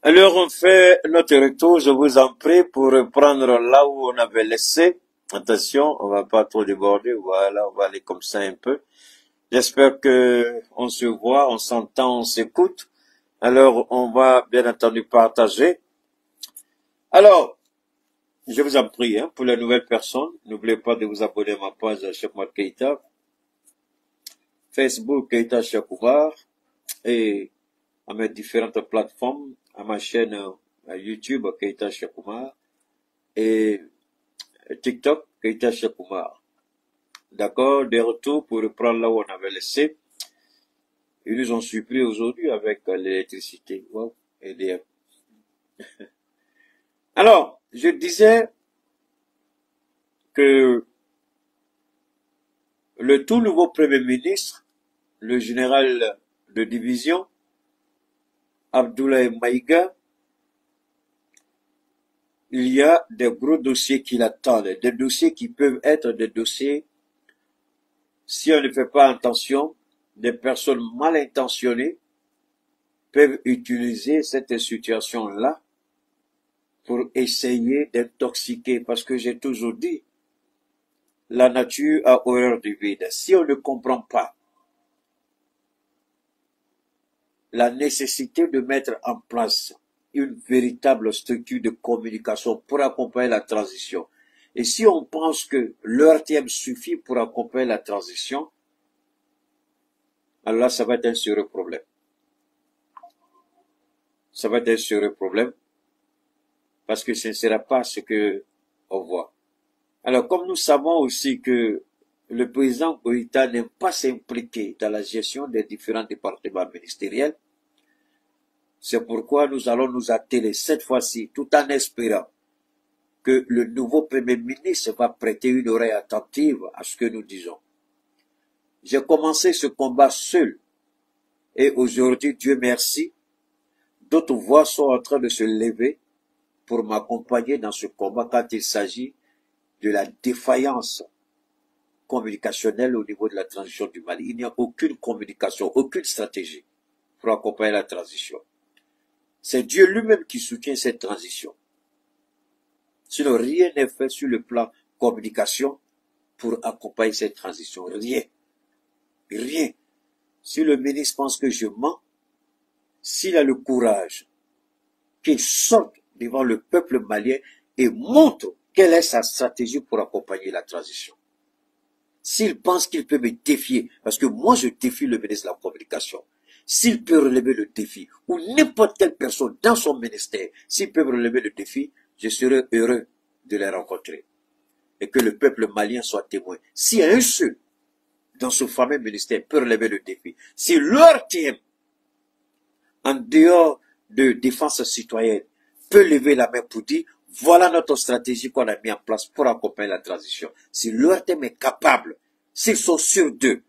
Alors on fait notre retour, je vous en prie, pour reprendre là où on avait laissé. Attention, on va pas trop déborder, voilà, on va aller comme ça un peu. J'espère que on se voit, on s'entend, on s'écoute. Alors on va bien entendu partager. Alors, je vous en prie, pour les nouvelles personnes, n'oubliez pas de vous abonner à ma page Cheikh Oumar Keïta, Facebook Keïta Cheikh Oumar, et à mes différentes plateformes, à ma chaîne YouTube Keïta Cheikh Oumar, et TikTok Keïta Cheikh Oumar. D'accord, des retours pour reprendre là où on avait laissé. Ils nous ont surpris aujourd'hui avec l'électricité. Wow, EDF. Alors, je disais que le tout nouveau Premier ministre, le général de division, Abdoulaye Maïga, il y a des gros dossiers qui l'attendent, des dossiers qui peuvent être des dossiers, si on ne fait pas attention, des personnes mal intentionnées peuvent utiliser cette situation-là pour essayer d'intoxiquer, parce que j'ai toujours dit, la nature a horreur du vide. Si on ne comprend pas la nécessité de mettre en place une véritable structure de communication pour accompagner la transition, et si on pense que l'ERTM suffit pour accompagner la transition, alors là, ça va être un sérieux problème. Ça va être un sérieux problème, parce que ce ne sera pas ce que on voit. Alors, comme nous savons aussi que le président Koïta n'aime pas s'impliquer dans la gestion des différents départements ministériels, c'est pourquoi nous allons nous atteler cette fois-ci, tout en espérant que le nouveau Premier ministre va prêter une oreille attentive à ce que nous disons. J'ai commencé ce combat seul, et aujourd'hui, Dieu merci, d'autres voix sont en train de se lever pour m'accompagner dans ce combat quand il s'agit de la défaillance communicationnelle au niveau de la transition du Mali. Il n'y a aucune communication, aucune stratégie pour accompagner la transition. C'est Dieu lui-même qui soutient cette transition. Sinon, rien n'est fait sur le plan communication pour accompagner cette transition. Rien. Rien. Si le ministre pense que je mens, s'il a le courage, qu'il sorte devant le peuple malien et montre quelle est sa stratégie pour accompagner la transition. S'il pense qu'il peut me défier, parce que moi je défie le ministre de la Communication, s'il peut relever le défi, ou n'importe quelle personne dans son ministère, s'il peut relever le défi, je serai heureux de les rencontrer. Et que le peuple malien soit témoin. Si un seul dans ce fameux ministère peut relever le défi, si l'ORTM, en dehors de défense citoyenne, peut lever la main pour dire, voilà notre stratégie qu'on a mis en place pour accompagner la transition. Si l'ORTM est capable, s'ils sont sûrs d'eux,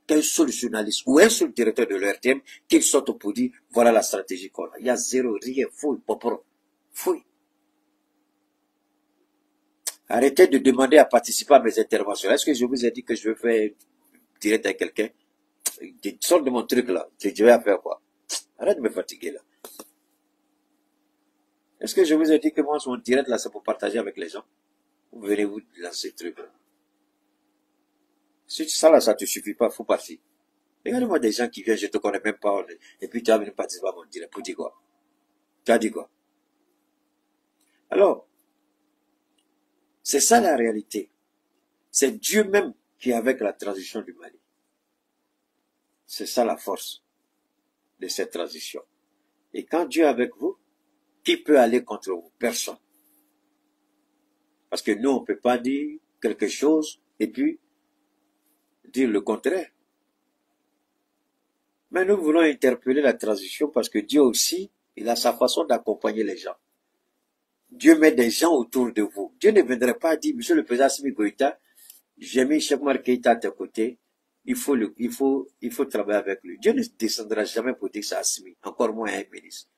qu'un seul journaliste ou un seul directeur de l'ORTM, qu'ils sortent pour dire, voilà la stratégie qu'on a. Il y a zéro, rien, fouille, poporo, fouille. Arrêtez de demander à participer à mes interventions. Est-ce que je vous ai dit que je veux faire direct à quelqu'un? Sors de mon truc là, je vais faire quoi? Arrête de me fatiguer là. Est-ce que je vous ai dit que moi, mon direct là, c'est pour partager avec les gens? Vous venez vous lancer ce truc là. Si ça là, ça te suffit pas, faut partir. Regardez-moi des gens qui viennent, je te connais même pas, et puis tu as venu participer à mon direct, pour dire quoi? Tu as dit quoi? Alors, c'est ça la réalité. C'est Dieu même qui est avec la transition du Mali. C'est ça la force de cette transition. Et quand Dieu est avec vous, qui peut aller contre vous? Personne. Parce que nous, on ne peut pas dire quelque chose et puis dire le contraire. Mais nous voulons interpeller la transition parce que Dieu aussi, il a sa façon d'accompagner les gens. Dieu met des gens autour de vous. Dieu ne viendrait pas dire, Monsieur le Président Assimi Goïta, j'ai mis Cheikh Oumar Keïta à tes côtés, il faut travailler avec lui. Dieu ne descendra jamais pour dire ça à Assimi, encore moins à un ministre.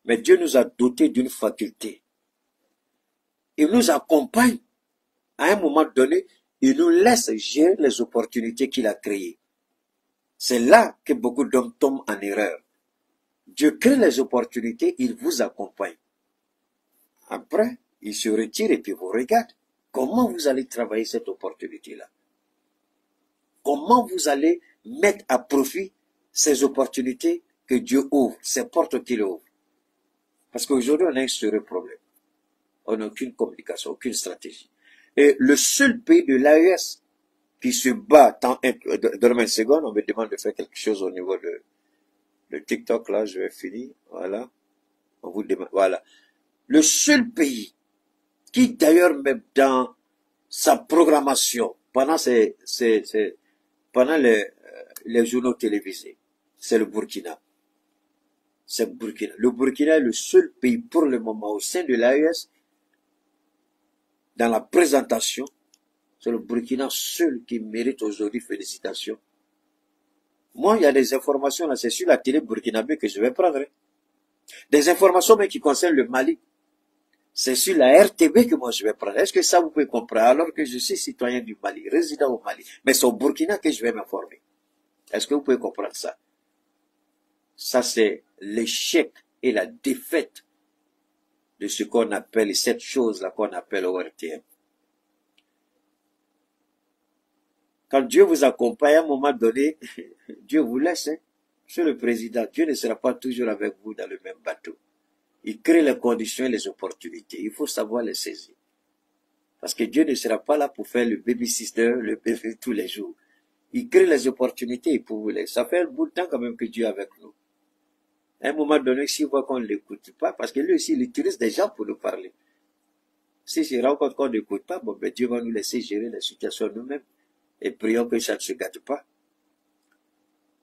Mais Dieu nous a dotés d'une faculté. Il nous accompagne. À un moment donné, il nous laisse gérer les opportunités qu'il a créées. C'est là que beaucoup d'hommes tombent en erreur. Dieu crée les opportunités, il vous accompagne. Après, il se retire et puis vous regarde. Comment vous allez travailler cette opportunité-là? Comment vous allez mettre à profit ces opportunités que Dieu ouvre, ces portes qu'il ouvre? Parce qu'aujourd'hui, on a un sérieux problème. On n'a aucune communication, aucune stratégie. Et le seul pays de l'AES qui se bat, donne-moi une seconde, on me demande de faire quelque chose au niveau de TikTok, là, je vais finir, voilà. On vous demande, voilà. Le seul pays qui, d'ailleurs, même dans sa programmation, pendant pendant les journaux télévisés, c'est le Burkina. C'est le Burkina. Le Burkina est le seul pays pour le moment au sein de l'AES, dans la présentation, c'est le Burkina seul qui mérite aujourd'hui félicitations. Moi, il y a des informations là, c'est sur la télé burkinabé que je vais prendre. Des informations même qui concernent le Mali. C'est sur la RTB que moi je vais prendre. Est-ce que ça vous pouvez comprendre? Alors que je suis citoyen du Mali, résident au Mali. Mais c'est au Burkina que je vais m'informer. Est-ce que vous pouvez comprendre ça? Ça, c'est l'échec et la défaite de ce qu'on appelle, cette chose-là qu'on appelle ORTM. Quand Dieu vous accompagne, à un moment donné, Dieu vous laisse. Hein? Monsieur le président, Dieu ne sera pas toujours avec vous dans le même bateau. Il crée les conditions et les opportunités. Il faut savoir les saisir. Parce que Dieu ne sera pas là pour faire le baby-sister, le bébé tous les jours. Il crée les opportunités pour vous laisser. Ça fait un bout de temps quand même que Dieu est avec nous. À un moment donné, s'il voit qu'on ne l'écoute pas, parce que lui aussi, il utilise des gens pour nous parler. Si je rencontre qu'on n'écoute pas, bon, ben Dieu va nous laisser gérer la situation nous-mêmes. Et prions que ça ne se gâte pas.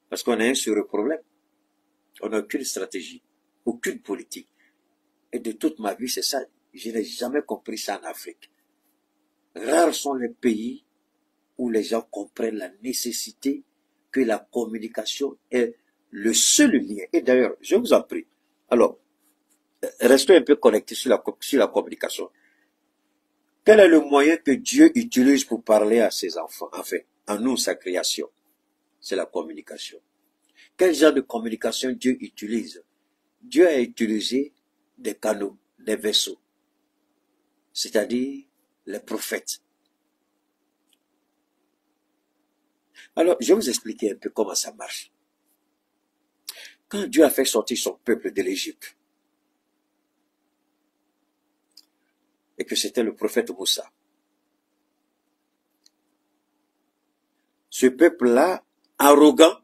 Parce qu'on a un sérieux problème. On n'a aucune stratégie, aucune politique. Et de toute ma vie, c'est ça. Je n'ai jamais compris ça en Afrique. Rares sont les pays où les gens comprennent la nécessité que la communication est le seul lien. Et d'ailleurs, je vous en prie. Alors, restons un peu connectés sur la communication. Quel est le moyen que Dieu utilise pour parler à ses enfants, enfin, en nous, sa création? C'est la communication. Quel genre de communication Dieu utilise? Dieu a utilisé des canaux, des vaisseaux, c'est-à-dire les prophètes. Alors, je vais vous expliquer un peu comment ça marche. Quand Dieu a fait sortir son peuple de l'Égypte, et que c'était le prophète Moussa, ce peuple-là, arrogant,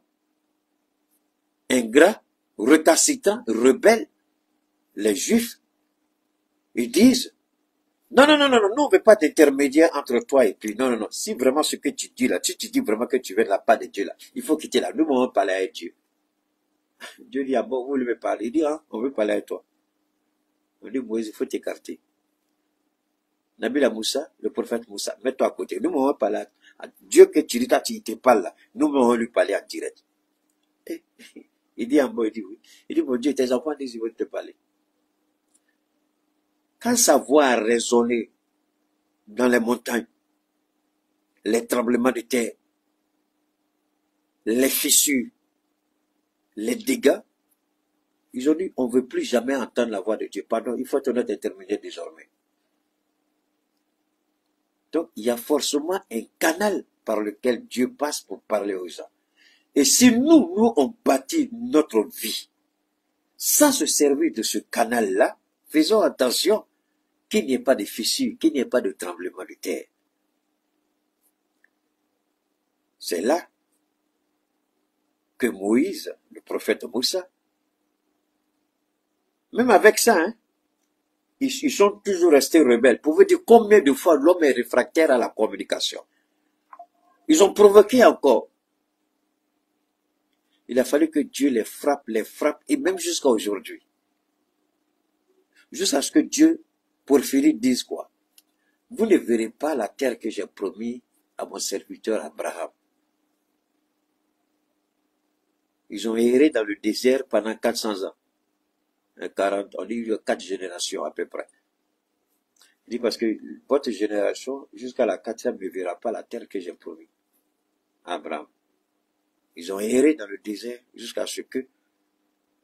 ingrat, recalcitrant, rebelle, les Juifs, ils disent, non, non, non, non, non, nous on ne veut pas d'intermédiaire entre toi et puis, non, non, non, si vraiment ce que tu dis là, si tu dis vraiment que tu veux de la part de Dieu là, il faut quitter là, nous on va parler avec Dieu. Dieu dit, ah bon, vous voulez me parler? Il dit, ah, on veut parler avec toi. On dit, Moïse, il faut t'écarter. Nabi Moussa, le prophète Moussa, mets-toi à côté. Nous on va parler à Dieu que tu dis, toi tu te parles là, nous on va lui parler en direct. Et, il dit, ah bon, il dit oui. Il dit, mon Dieu, tes enfants disent, ils veulent te parler. Quand sa voix a résonné dans les montagnes, les tremblements de terre, les fissures, les dégâts, ils ont dit, on ne veut plus jamais entendre la voix de Dieu. Pardon, il faut être notre intermédiaire désormais. Donc, il y a forcément un canal par lequel Dieu passe pour parler aux gens. Et si nous, on bâtit notre vie sans se servir de ce canal-là, faisons attention qu'il n'y ait pas de fissures, qu'il n'y ait pas de tremblement de terre. C'est là que Moïse, le prophète Moussa, même avec ça, hein, ils sont toujours restés rebelles. Pour vous dire combien de fois l'homme est réfractaire à la communication. Ils ont provoqué encore. Il a fallu que Dieu les frappe, et même jusqu'à aujourd'hui. Jusqu'à ce que Dieu, Porphyrie, dise quoi? Vous ne verrez pas la terre que j'ai promis à mon serviteur Abraham. Ils ont erré dans le désert pendant 400 ans. 40, on dit 4 générations à peu près. Il dit parce que votre génération, jusqu'à la 4e, ne verra pas la terre que j'ai promis à Abraham. Ils ont erré dans le désert jusqu'à ce que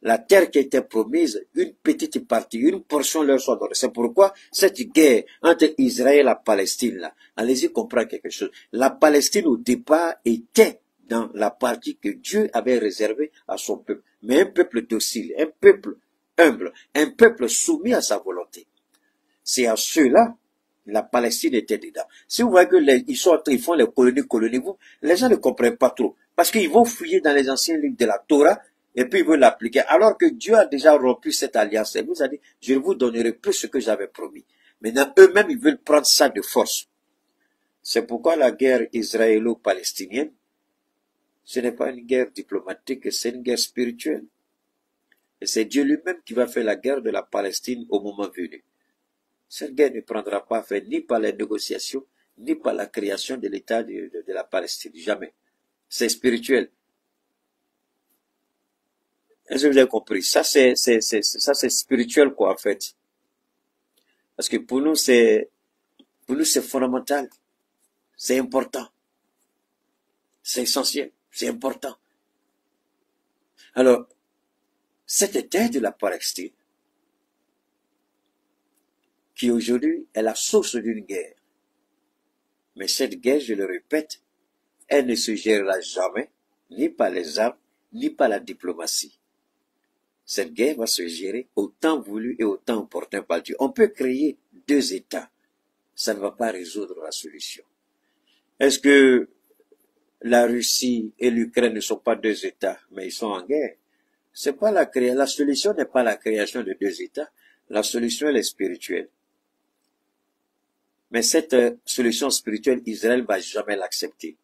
la terre qui était promise, une petite partie, une portion leur soit donnée. C'est pourquoi cette guerre entre Israël et la Palestine, là, allez-y comprendre quelque chose. La Palestine, au départ, était dans la partie que Dieu avait réservée à son peuple. Mais un peuple docile, un peuple humble, un peuple soumis à sa volonté. C'est à ceux-là, la Palestine était dedans. Si vous voyez que ils font les colonies, vous, les gens ne comprennent pas trop. Parce qu'ils vont fouiller dans les anciens livres de la Torah, et puis ils veulent l'appliquer. Alors que Dieu a déjà rompu cette alliance. Et vous a dit, je vous donnerai plus ce que j'avais promis. Maintenant, eux-mêmes, ils veulent prendre ça de force. C'est pourquoi la guerre israélo-palestinienne, ce n'est pas une guerre diplomatique, c'est une guerre spirituelle. Et c'est Dieu lui-même qui va faire la guerre de la Palestine au moment venu. Cette guerre ne prendra pas fin ni par les négociations, ni par la création de l'État de la Palestine. Jamais. C'est spirituel. Est-ce que vous avez compris? Ça, c'est spirituel, quoi, en fait. Parce que pour nous, c'est fondamental. C'est important. C'est essentiel. C'est important. Alors, cette terre de la Palestine, qui aujourd'hui est la source d'une guerre. Mais cette guerre, je le répète, elle ne se gérera jamais, ni par les armes, ni par la diplomatie. Cette guerre va se gérer au temps voulu et au temps opportun par Dieu. On peut créer 2 États. Ça ne va pas résoudre la solution. Est-ce que la Russie et l'Ukraine ne sont pas 2 États, mais ils sont en guerre? C'est pas la solution n'est pas la création de 2 États. La solution, elle est spirituelle. Mais cette solution spirituelle, Israël ne va jamais l'accepter.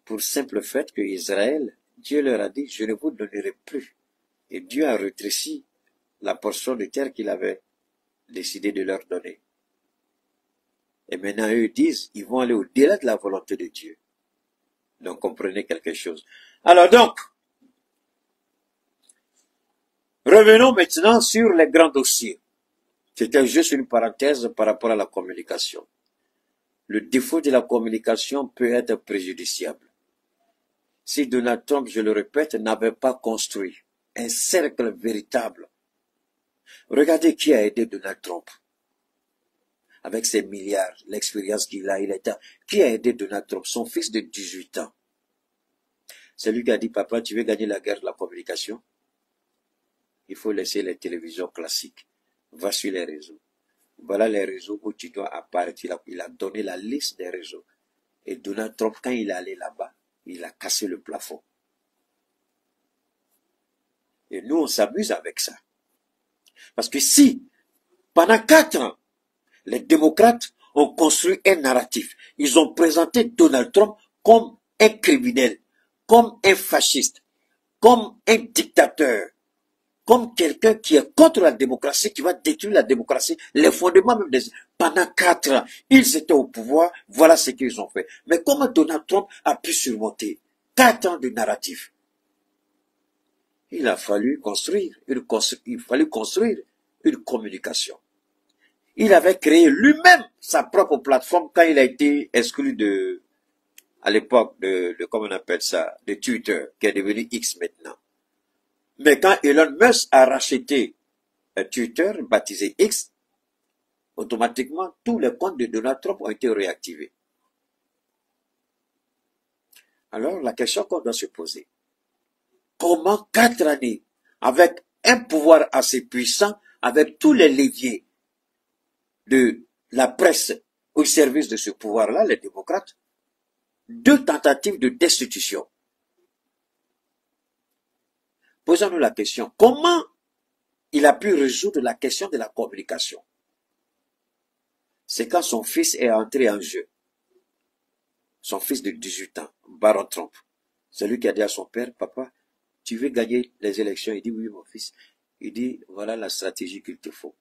Pour simple fait que Israël, Dieu leur a dit, je ne vous donnerai plus. Et Dieu a rétréci la portion de terre qu'il avait décidé de leur donner. Et maintenant, eux disent, ils vont aller au-delà de la volonté de Dieu. Donc, comprenez quelque chose. Alors donc, revenons maintenant sur les grands dossiers. C'était juste une parenthèse par rapport à la communication. Le défaut de la communication peut être préjudiciable. Si Donald Trump, je le répète, n'avait pas construit un cercle véritable. Regardez qui a aidé Donald Trump. Avec ses milliards, l'expérience qu'il a, qui a aidé Donald Trump? Son fils de 18 ans. C'est lui qui a dit, papa, tu veux gagner la guerre de la communication? Il faut laisser les télévisions classiques. Va sur les réseaux. Voilà les réseaux où tu dois apparaître. Il a donné la liste des réseaux. Et Donald Trump, quand il est allé là-bas, il a cassé le plafond. Et nous, on s'amuse avec ça. Parce que si, pendant 4 ans, les démocrates ont construit un narratif, ils ont présenté Donald Trump comme un criminel, comme un fasciste, comme un dictateur, comme quelqu'un qui est contre la démocratie, qui va détruire la démocratie, les fondements même des... Pendant 4 ans, ils étaient au pouvoir, voilà ce qu'ils ont fait. Mais comment Donald Trump a pu surmonter 4 ans de narratif? Il a fallu construire une communication. Il avait créé lui-même sa propre plateforme quand il a été exclu à l'époque comment on appelle ça, de Twitter, qui est devenu X maintenant. Mais quand Elon Musk a racheté Twitter, baptisé X, automatiquement, tous les comptes de Donald Trump ont été réactivés. Alors, la question qu'on doit se poser, comment 4 années, avec un pouvoir assez puissant, avec tous les leviers de la presse au service de ce pouvoir-là, les démocrates, 2 tentatives de destitution. Posons-nous la question, comment il a pu résoudre la question de la communication? C'est quand son fils est entré en jeu. Son fils de 18 ans, Baron Trump. C'est lui qui a dit à son père, papa, tu veux gagner les élections? Il dit, oui, mon fils. Il dit, voilà la stratégie qu'il te faut.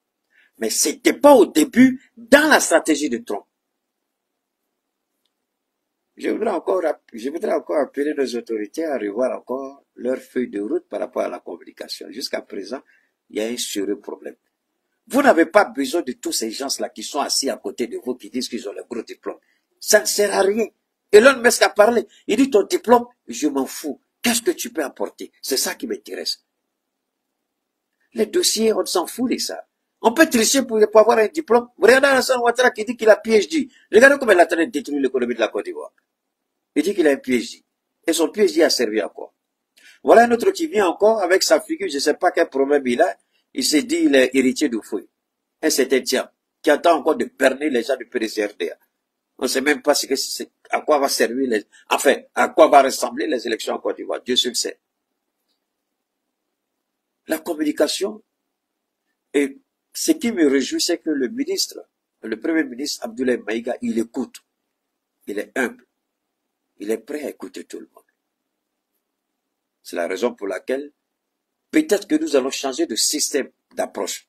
Mais c'était pas au début dans la stratégie de Trump. Je voudrais encore appeler nos autorités à revoir encore leur feuille de route par rapport à la communication. Jusqu'à présent, il y a un sérieux problème. Vous n'avez pas besoin de tous ces gens-là qui sont assis à côté de vous, qui disent qu'ils ont le gros diplôme. Ça ne sert à rien. Elon Musk a parlé. Il dit, ton diplôme, je m'en fous. Qu'est-ce que tu peux apporter? C'est ça qui m'intéresse. Les dossiers, on s'en fout de ça. On peut tricher pour avoir un diplôme. Vous regardez Alassane Ouattara qui dit qu'il a PhD. Regardez comment il a train de détruire l'économie de la Côte d'Ivoire. Il dit qu'il a un PhD. Et son PhD a servi à quoi? Voilà un autre qui vient encore avec sa figure, je ne sais pas quel problème il a. Il s'est dit il est héritier du fouet. Un certain Tiam, qui attend encore de berner les gens du PDCRDA. On ne sait même pas à quoi va servir à quoi va ressembler les élections en Côte d'Ivoire. Dieu seul sait. La communication. Et ce qui me réjouit, c'est que le premier ministre Abdoulaye Maïga, il écoute. Il est humble. Il est prêt à écouter tout le monde. C'est la raison pour laquelle peut-être que nous allons changer de système d'approche.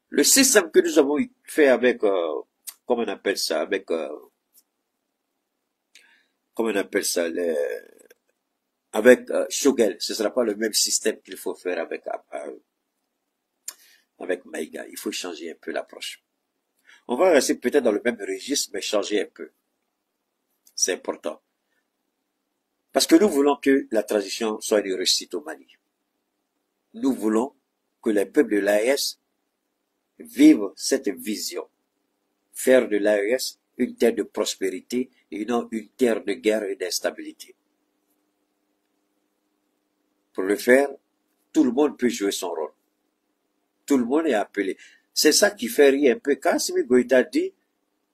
Le système que nous avons fait avec, comment on appelle ça, avec, comment on appelle ça, avec Shogel, ce ne sera pas le même système qu'il faut faire avec Maïga. Il faut changer un peu l'approche. On va rester peut-être dans le même registre, mais changer un peu. C'est important. Parce que nous voulons que la transition soit une réussite au Mali. Nous voulons que les peuples de l'AES vivent cette vision. Faire de l'AES une terre de prospérité et non une terre de guerre et d'instabilité. Pour le faire, tout le monde peut jouer son rôle. Tout le monde est appelé. C'est ça qui fait rire un peu. Quand Assimi Goïta dit,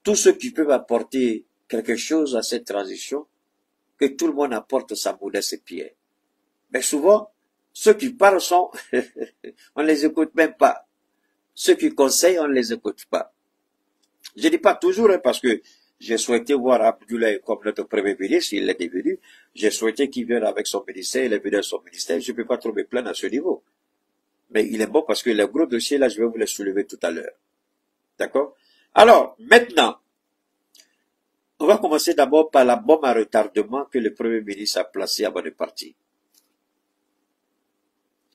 tous ceux qui peuvent apporter quelque chose à cette transition, que tout le monde apporte sa modeste pierre. Mais souvent, ceux qui parlent sont, on ne les écoute même pas. Ceux qui conseillent, on ne les écoute pas. Je dis pas toujours, hein, parce que j'ai souhaité voir Abdoulaye comme notre premier ministre, il est devenu. J'ai souhaité qu'il vienne avec son ministère, il est venu avec son ministère. Je ne peux pas trop me plaindre à ce niveau. Mais il est bon parce que les gros dossiers, là, je vais vous les soulever tout à l'heure. D'accord? Alors, maintenant, on va commencer d'abord par la bombe à retardement que le Premier ministre a placée avant de partir.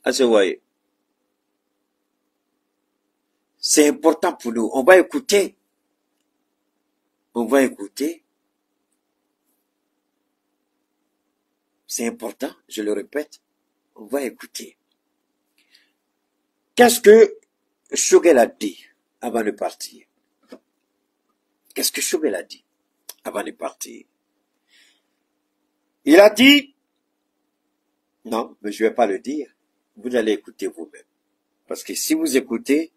Ah, vous voyez. C'est important pour nous. On va écouter. On va écouter. C'est important, je le répète. On va écouter. Qu'est-ce que Shogel a dit avant de partir? Qu'est-ce que Shogel a dit avant de partir? Il a dit, non, mais je ne vais pas le dire, vous allez écouter vous-même. Parce que si vous écoutez,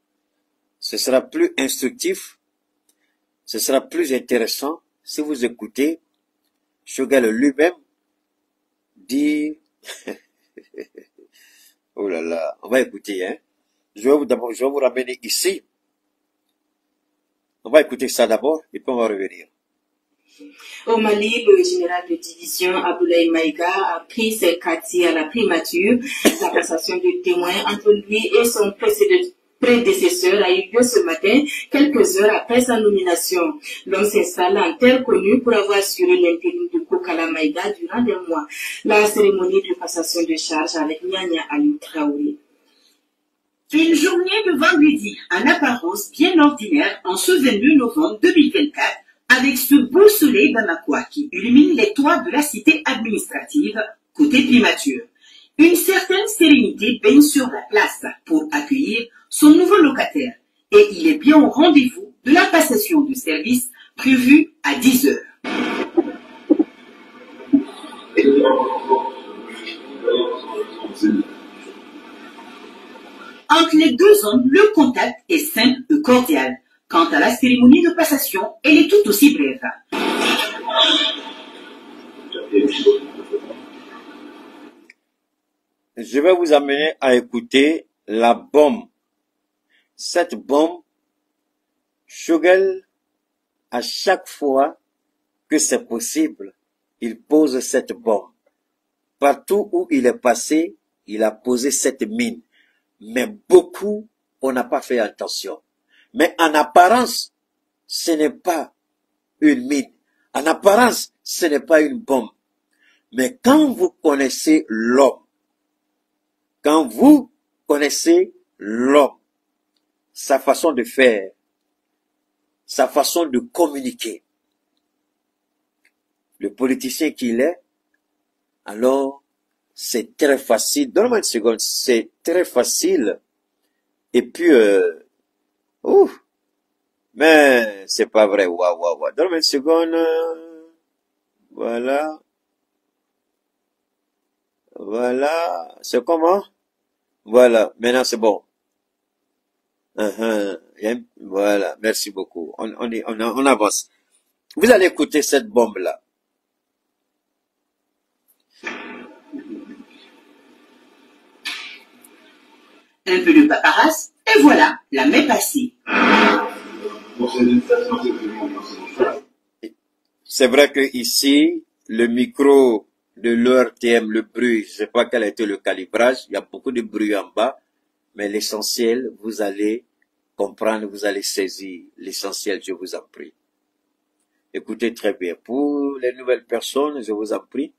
ce sera plus instructif, ce sera plus intéressant si vous écoutez. Shogel lui-même dit, oh là là, on va écouter, hein. Je vais vous ramener ici. On va écouter ça d'abord, et puis on va revenir. Au Mali, le général de division Abdoulaye Maïga a pris ses quartiers à la primature. La passation de témoins entre lui et son prédécesseur a eu lieu ce matin, quelques heures après sa nomination. L'homme s'installe en terre connue pour avoir assuré l'intérim de Kokala Maïga durant des mois. La cérémonie de passation de charge avec Nyanya Ali Traoré. Une journée de vendredi, en apparence bien ordinaire, en ce 22 novembre 2024, avec ce beau soleil danakois qui illumine les toits de la cité administrative, côté primature. Une certaine sérénité baigne sur la place pour accueillir son nouveau locataire. Et il est bien au rendez-vous de la passation de service prévue à 10 heures. Entre les deux hommes, le contact est simple et cordial. Quant à la cérémonie de passation, elle est tout aussi brève. Je vais vous amener à écouter la bombe. Cette bombe, Shogel, à chaque fois que c'est possible, il pose cette bombe. Partout où il est passé, il a posé cette mine. Mais beaucoup, on n'a pas fait attention. Mais en apparence, ce n'est pas une mine. En apparence, ce n'est pas une bombe. Mais quand vous connaissez l'homme, quand vous connaissez l'homme, sa façon de faire, sa façon de communiquer, le politicien qu'il est, alors c'est très facile. Donne-moi une seconde, c'est très facile Et puis, mais c'est pas vrai. Waouh. Donne-moi une seconde. Voilà. C'est comment? Voilà. Maintenant, c'est bon. Voilà. Merci beaucoup. On avance. Vous allez écouter cette bombe-là. Un peu de paperasse, et voilà, la main passée. C'est vrai que ici, le micro de l'ORTM, le bruit, je sais pas quel a été le calibrage, il y a beaucoup de bruit en bas, mais l'essentiel, vous allez comprendre, vous allez saisir l'essentiel, je vous en prie. Écoutez très bien. Pour les nouvelles personnes, je vous en prie,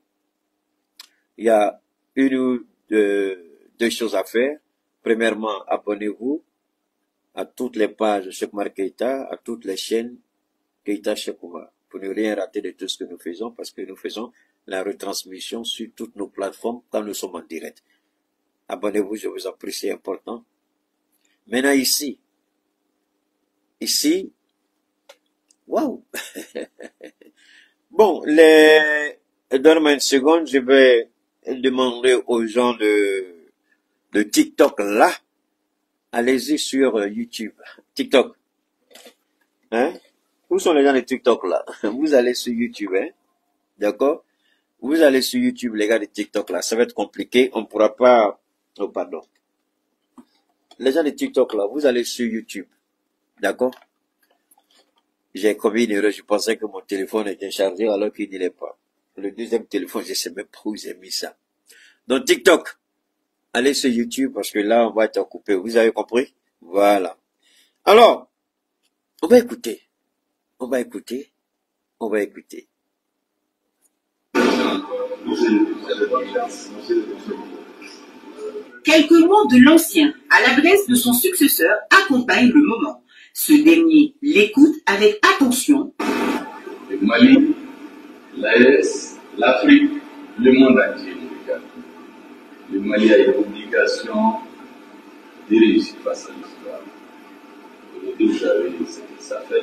il y a une ou deux choses à faire. Premièrement, abonnez-vous à toutes les pages de Cheikh Oumar Keïta, à toutes les chaînes Keïta Cheikh Oumar, pour ne rien rater de tout ce que nous faisons, parce que nous faisons la retransmission sur toutes nos plateformes quand nous sommes en direct. Abonnez-vous, je vous en prie, c'est important. Maintenant ici, waouh. Bon, donne-moi une seconde, je vais demander aux gens de TikTok là, allez-y sur YouTube. TikTok. Hein? Où sont les gens de TikTok là? Vous allez sur YouTube, hein? D'accord? Vous allez sur YouTube, les gars de TikTok là. Ça va être compliqué, on pourra pas... Oh, pardon. Les gens de TikTok là, vous allez sur YouTube. D'accord? J'ai commis une erreur, je pensais que mon téléphone était chargé alors qu'il n'y l'est pas. Le deuxième téléphone, je sais même pas où j'ai mis ça. Donc TikTok, allez sur YouTube parce que là, on va être coupé. Vous avez compris? Voilà. Alors, on va écouter. Quelques mots de l'ancien à l'adresse de son successeur accompagnent le moment. Ce dernier l'écoute avec attention. Le Mali, l'AES, l'Afrique, le monde entier. Le Mali a une obligation de réussir face à l'histoire. Aujourd'hui, vous savez ce que ça fait.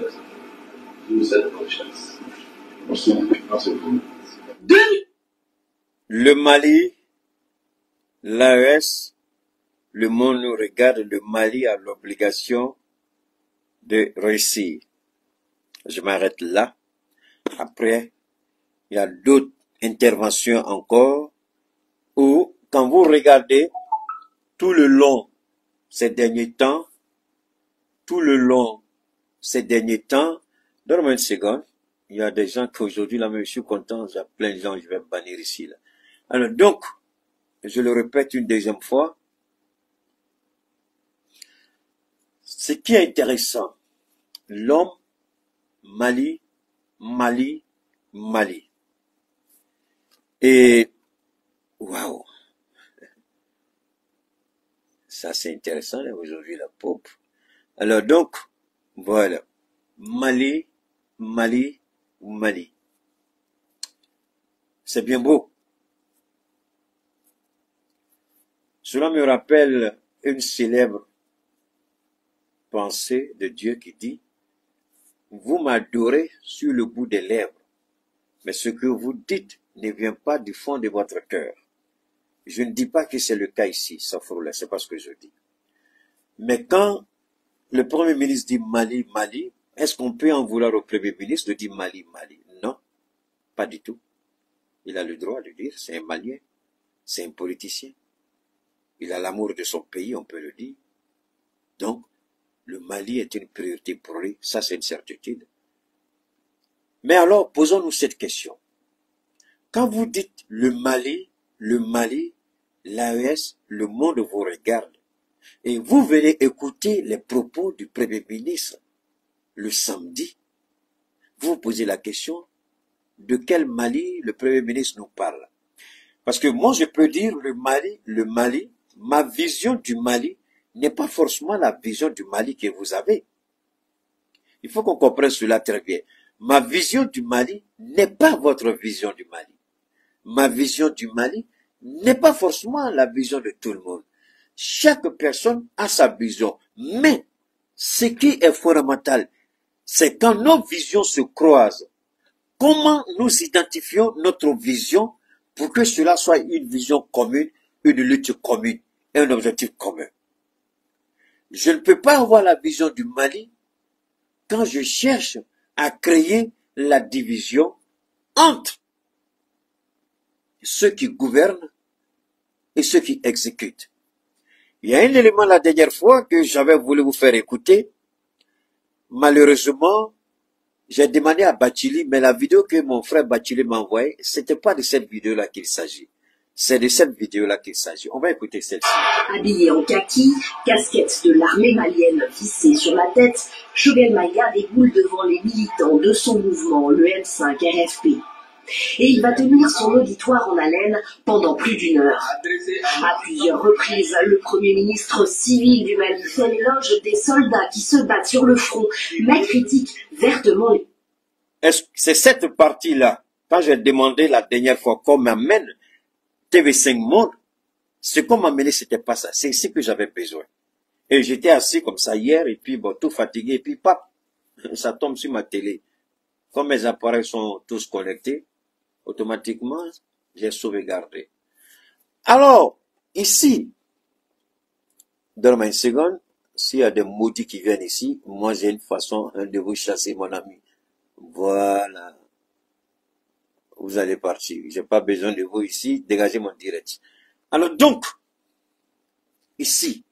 Je vous souhaite bonne chance. Merci beaucoup. Le Mali, l'AES, le monde nous regarde, le Mali a l'obligation de réussir. Je m'arrête là. Après, il y a d'autres interventions encore où, quand vous regardez tout le long ces derniers temps, donne-moi une seconde, il y a des gens qui aujourd'hui, là, même je suis content, il y a plein de gens, je vais bannir ici, là. Alors, donc, je le répète une deuxième fois, ce qui est intéressant, l'homme, Mali. Et, waouh. Ça, c'est intéressant, là, aujourd'hui, la pop. Alors, donc, voilà. Mali. C'est bien beau. Cela me rappelle une célèbre pensée de Dieu qui dit, vous m'adorez sur le bout des lèvres, mais ce que vous dites ne vient pas du fond de votre cœur. Je ne dis pas que c'est le cas ici, Safroula, c'est pas ce que je dis. Mais quand le Premier ministre dit Mali, est-ce qu'on peut en vouloir au Premier ministre de dire Mali? Non, pas du tout. Il a le droit de dire, c'est un Malien, c'est un politicien. Il a l'amour de son pays, on peut le dire. Donc, le Mali est une priorité pour lui, ça c'est une certitude. Mais alors, posons-nous cette question. Quand vous dites le Mali, l'AES, le monde vous regarde, et vous venez écouter les propos du Premier ministre le samedi, vous vous posez la question, de quel Mali le Premier ministre nous parle? Parce que moi je peux dire le Mali, ma vision du Mali n'est pas forcément la vision du Mali que vous avez. Il faut qu'on comprenne cela très bien. Ma vision du Mali n'est pas votre vision du Mali. Ma vision du Mali n'est pas forcément la vision de tout le monde. chaque personne a sa vision. Mais ce qui est fondamental, c'est quand nos visions se croisent. Comment nous identifions notre vision pour que cela soit une vision commune, une lutte commune et un objectif commun? Je ne peux pas avoir la vision du Mali quand je cherche à créer la division entre ceux qui gouvernent et ceux qui exécutent. Il y a un élément la dernière fois que j'avais voulu vous faire écouter. Malheureusement, j'ai demandé à Bachili, mais la vidéo que mon frère Bachili m'a envoyée, c'était pas de cette vidéo-là qu'il s'agit. C'est de cette vidéo-là qu'il s'agit. On va écouter celle-ci. Habillé en kaki, casquette de l'armée malienne vissée sur la tête, Choguel Maïga déboule devant les militants de son mouvement, le M5 RFP. Et il va tenir son auditoire en haleine pendant plus d'1 heure. À plusieurs reprises, le Premier ministre civil du Mali fait l'éloge des soldats qui se battent sur le front, mais critique vertement les... C'est cette partie-là, quand j'ai demandé la dernière fois qu'on m'amène TV5 Monde, ce qu'on m'a amené, c'était pas ça. C'est ici que j'avais besoin. Et j'étais assis comme ça hier, et puis bon, tout fatigué, et puis pap, ça tombe sur ma télé. Comme mes appareils sont tous connectés, automatiquement, j'ai sauvegardé. Alors, ici, donne-moi une seconde, s'il y a des maudits qui viennent ici, moi j'ai une façon de vous chasser, mon ami. Voilà. Vous allez partir. J'ai pas besoin de vous ici, dégagez mon direct. Alors donc, ici,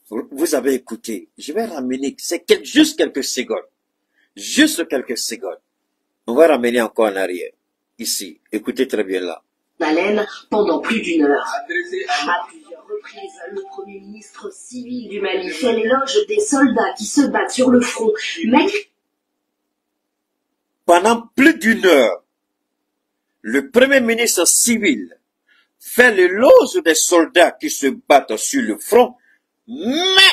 vous avez écouté, je vais ramener, c'est juste quelques secondes. Juste quelques secondes. On va ramener encore en arrière. Ici, écoutez très bien là. Haleine pendant plus d'1 heure. À plusieurs reprises, le Premier ministre civil du Mali fait l'éloge des soldats qui se battent sur le front, mais... Pendant plus d'1 heure, le Premier ministre civil fait l'éloge des soldats qui se battent sur le front, mais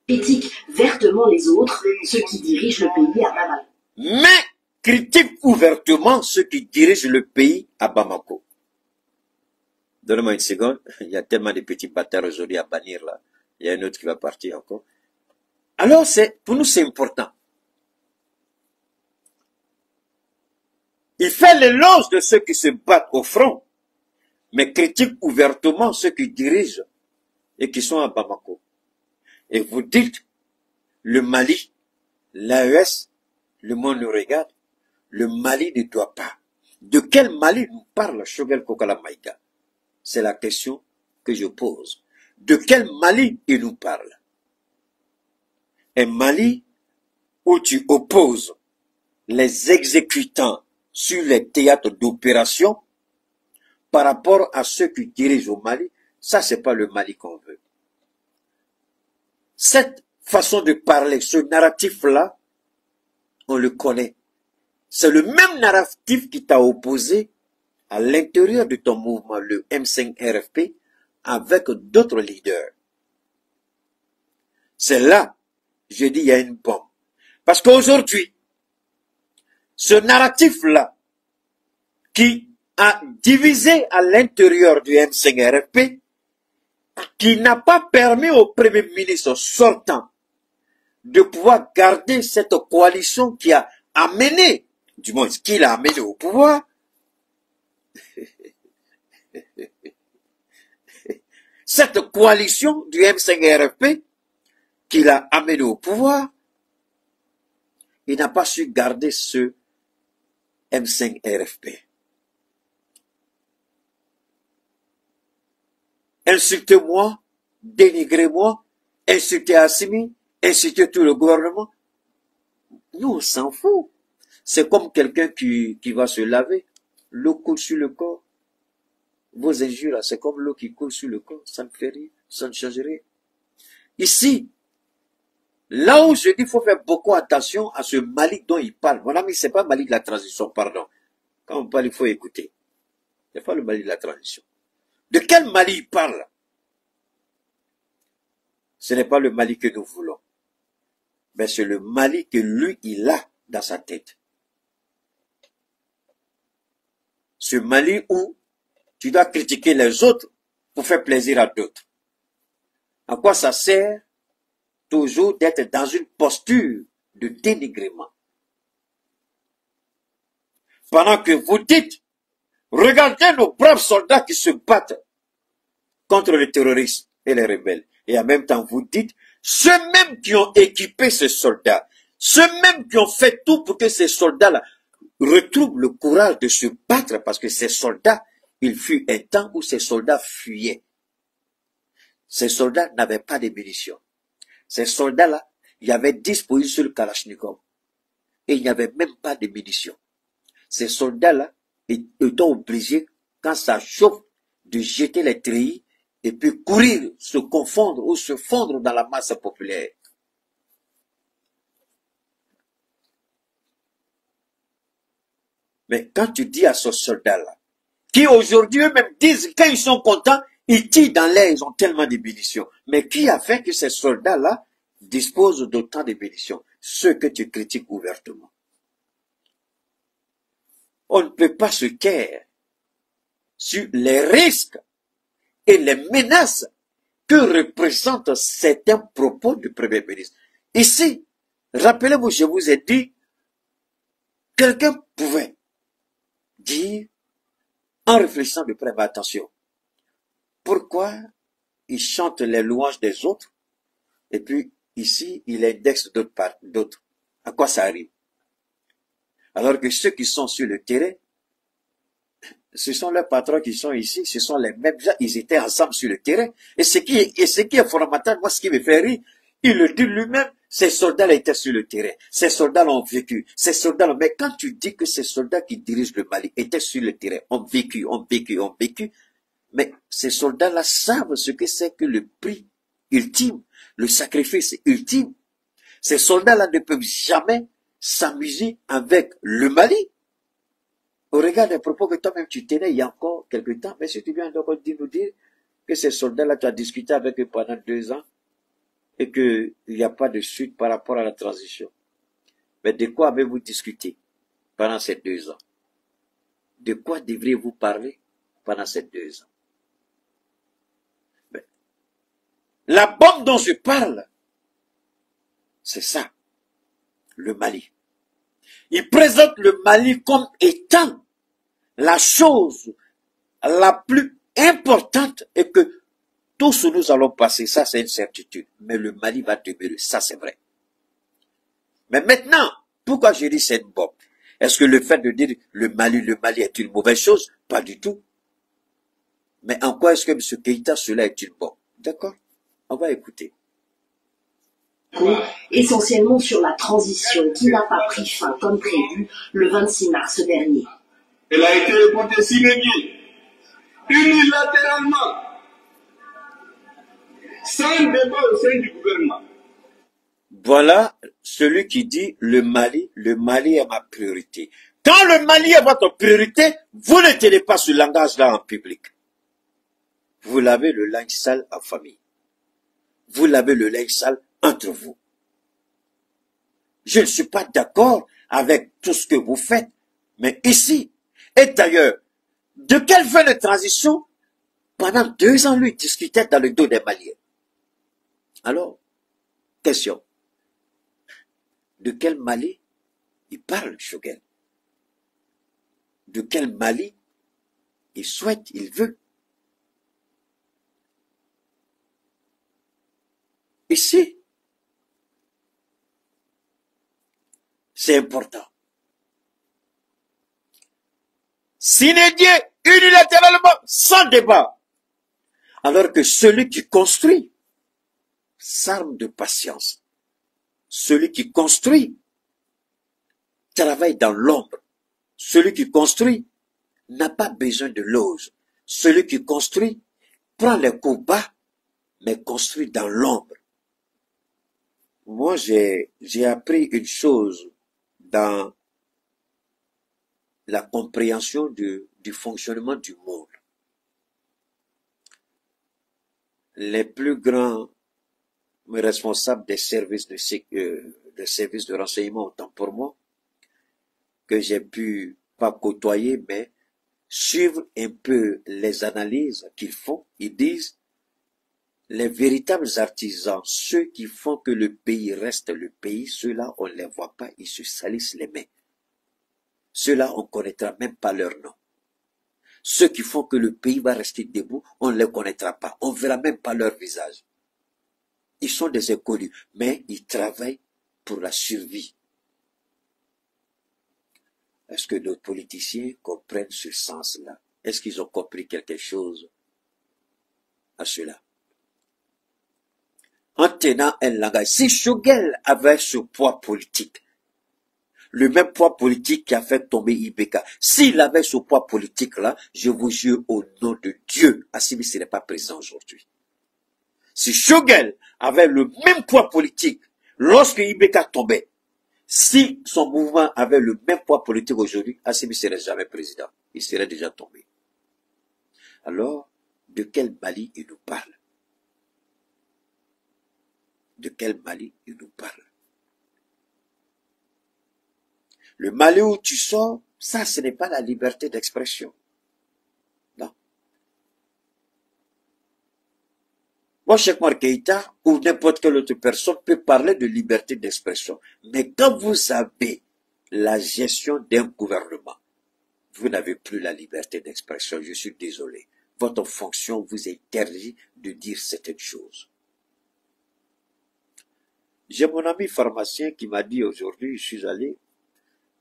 critique vertement les autres, ceux qui dirigent le pays à Bamako. Mais critique ouvertement ceux qui dirigent le pays à Bamako. Donnez-moi une seconde. Il y a tellement de petits bâtards aujourd'hui à bannir là. Il y a un autre qui va partir encore. Alors, pour nous, c'est important. Il fait l'éloge de ceux qui se battent au front, mais critique ouvertement ceux qui dirigent et qui sont à Bamako. Et vous dites, le Mali, l'AES, le monde nous regarde, le Mali ne doit pas. De quel Mali nous parle Choguel Kokala Maïga? C'est la question que je pose. De quel Mali il nous parle? Un Mali où tu opposes les exécutants sur les théâtres d'opération par rapport à ceux qui dirigent au Mali, ça c'est pas le Mali qu'on veut. Cette façon de parler, ce narratif-là, on le connaît. C'est le même narratif qui t'a opposé à l'intérieur de ton mouvement, le M5 RFP, avec d'autres leaders. C'est là, je dis, il y a une bombe. Parce qu'aujourd'hui, ce narratif-là, qui a divisé à l'intérieur du M5 RFP, qui n'a pas permis au Premier ministre sortant de pouvoir garder cette coalition qui a amené, du moins ce qu'il a amené au pouvoir, cette coalition du M5 RFP qu'il a amené au pouvoir, il n'a pas su garder ce M5 RFP. Insultez-moi, dénigrez-moi, insultez Assimi, insultez tout le gouvernement. Nous, on s'en fout. C'est comme quelqu'un qui va se laver. L'eau coule sur le corps. Vos injures, c'est comme l'eau qui coule sur le corps. Ça ne fait rien, ça ne change rien. Ici, là où je dis qu'il faut faire beaucoup attention à ce Mali dont il parle. Mon ami, c'est pas Mali de la transition, pardon. Quand on parle, il faut écouter. C'est pas le Mali de la transition. De quel Mali il parle? Ce n'est pas le Mali que nous voulons. Mais c'est le Mali que lui, il a dans sa tête. Ce Mali où tu dois critiquer les autres pour faire plaisir à d'autres. À quoi ça sert toujours d'être dans une posture de dénigrement? Pendant que vous dites, regardez nos braves soldats qui se battent contre les terroristes et les rebelles. Et en même temps, vous dites, ceux-mêmes qui ont équipé ces soldats, ceux-mêmes qui ont fait tout pour que ces soldats-là retrouvent le courage de se battre, parce que ces soldats, il fut un temps où ces soldats fuyaient. Ces soldats n'avaient pas de munitions. Ces soldats-là, il y avait 10 positions sur le Kalachnikov. Et il n'y avait même pas de munitions. Ces soldats-là étaient obligés, quand ça chauffe, de jeter les treillis et puis courir, se confondre ou se fondre dans la masse populaire. Mais quand tu dis à ce soldat-là, qui aujourd'hui eux-mêmes disent, quand ils sont contents, ils tirent dans l'air, ils ont tellement de munitions. Mais qui a fait que ces soldats-là disposent d'autant de munitions? Ceux que tu critiques ouvertement. On ne peut pas se taire sur les risques et les menaces que représentent certains propos du Premier ministre. Ici, rappelez-vous, je vous ai dit, quelqu'un pouvait dire, en réfléchissant de près, mais attention, pourquoi il chante les louanges des autres, et puis ici, il indexe d'autres. À quoi ça arrive? Alors que ceux qui sont sur le terrain, ce sont leurs patrons qui sont ici, ce sont les mêmes gens, ils étaient ensemble sur le terrain. Et ce qui est fondamental, moi, ce qui me fait rire, il le dit lui-même, ces soldats-là étaient sur le terrain. Ces soldats-là ont vécu. Ces soldats-là, mais quand tu dis que ces soldats qui dirigent le Mali étaient sur le terrain, ont vécu, mais ces soldats-là savent ce que c'est que le prix ultime, le sacrifice ultime. Ces soldats-là ne peuvent jamais s'amuser avec le Mali. Au regard des propos que toi-même tu tenais il y a encore quelque temps, mais si tu viens encore nous dire que ces soldats-là, tu as discuté avec eux pendant 2 ans et qu'il n'y a pas de suite par rapport à la transition. Mais de quoi avez-vous discuté pendant ces 2 ans? De quoi devriez-vous parler pendant ces 2 ans? Mais la bombe dont je parle, c'est ça, le Mali. Il présente le Mali comme étant la chose la plus importante et que tous nous allons passer, ça c'est une certitude. Mais le Mali va demeurer, ça c'est vrai. Mais maintenant, pourquoi je dis c'est une bombe? Est-ce que le fait de dire le Mali est une mauvaise chose? Pas du tout. Mais en quoi est-ce que M. Keïta, cela est une bombe? D'accord? On va écouter. Essentiellement sur la transition qui n'a pas pris fin comme prévu le 26 mars dernier. Elle a été reportée s'inédit, unilatéralement, sans débat au sein du gouvernement. Voilà celui qui dit le Mali est ma priorité. Quand le Mali est votre priorité, vous ne tenez pas ce langage-là en public. Vous lavez le linge sale en famille. Vous lavez le linge sale entre vous. Je ne suis pas d'accord avec tout ce que vous faites, mais ici et d'ailleurs, de quelle fin de transition pendant 2 ans lui discutait dans le dos des Maliens? Alors, question. De quel Mali il parle, Choguel? De quel Mali il souhaite, il veut? Ici, c'est important. S'inédier unilatéralement, sans débat. Alors que celui qui construit s'arme de patience. Celui qui construit travaille dans l'ombre. Celui qui construit n'a pas besoin de loge. Celui qui construit prend les coups bas, mais construit dans l'ombre. Moi, j'ai appris une chose dans la compréhension du fonctionnement du monde. Les plus grands responsables des services de renseignement, autant pour moi, que j'ai pu pas côtoyer, mais suivre un peu les analyses qu'ils font, ils disent, les véritables artisans, ceux qui font que le pays reste le pays, ceux-là, on ne les voit pas, ils se salissent les mains. Ceux-là, on ne connaîtra même pas leur nom. Ceux qui font que le pays va rester debout, on ne les connaîtra pas. On ne verra même pas leur visage. Ils sont des inconnus, mais ils travaillent pour la survie. Est-ce que nos politiciens comprennent ce sens-là? Est-ce qu'ils ont compris quelque chose à cela? En tenant un langage, si Choguel avait ce poids politique, le même poids politique qui a fait tomber Ibeka, s'il avait ce poids politique-là, je vous jure au nom de Dieu, Assimi ne serait pas présent aujourd'hui. Si Choguel avait le même poids politique lorsque Ibeka tombait, si son mouvement avait le même poids politique aujourd'hui, Assimi ne serait jamais président. Il serait déjà tombé. Alors, de quel Mali il nous parle? De quel Mali il nous parle? Le Mali où tu sors, ça, ce n'est pas la liberté d'expression. Non. Moi, Cheikh Oumar Keïta ou n'importe quelle autre personne peut parler de liberté d'expression. Mais quand vous avez la gestion d'un gouvernement, vous n'avez plus la liberté d'expression. Je suis désolé. Votre fonction vous interdit de dire certaines choses. J'ai mon ami pharmacien qui m'a dit aujourd'hui, je suis allé,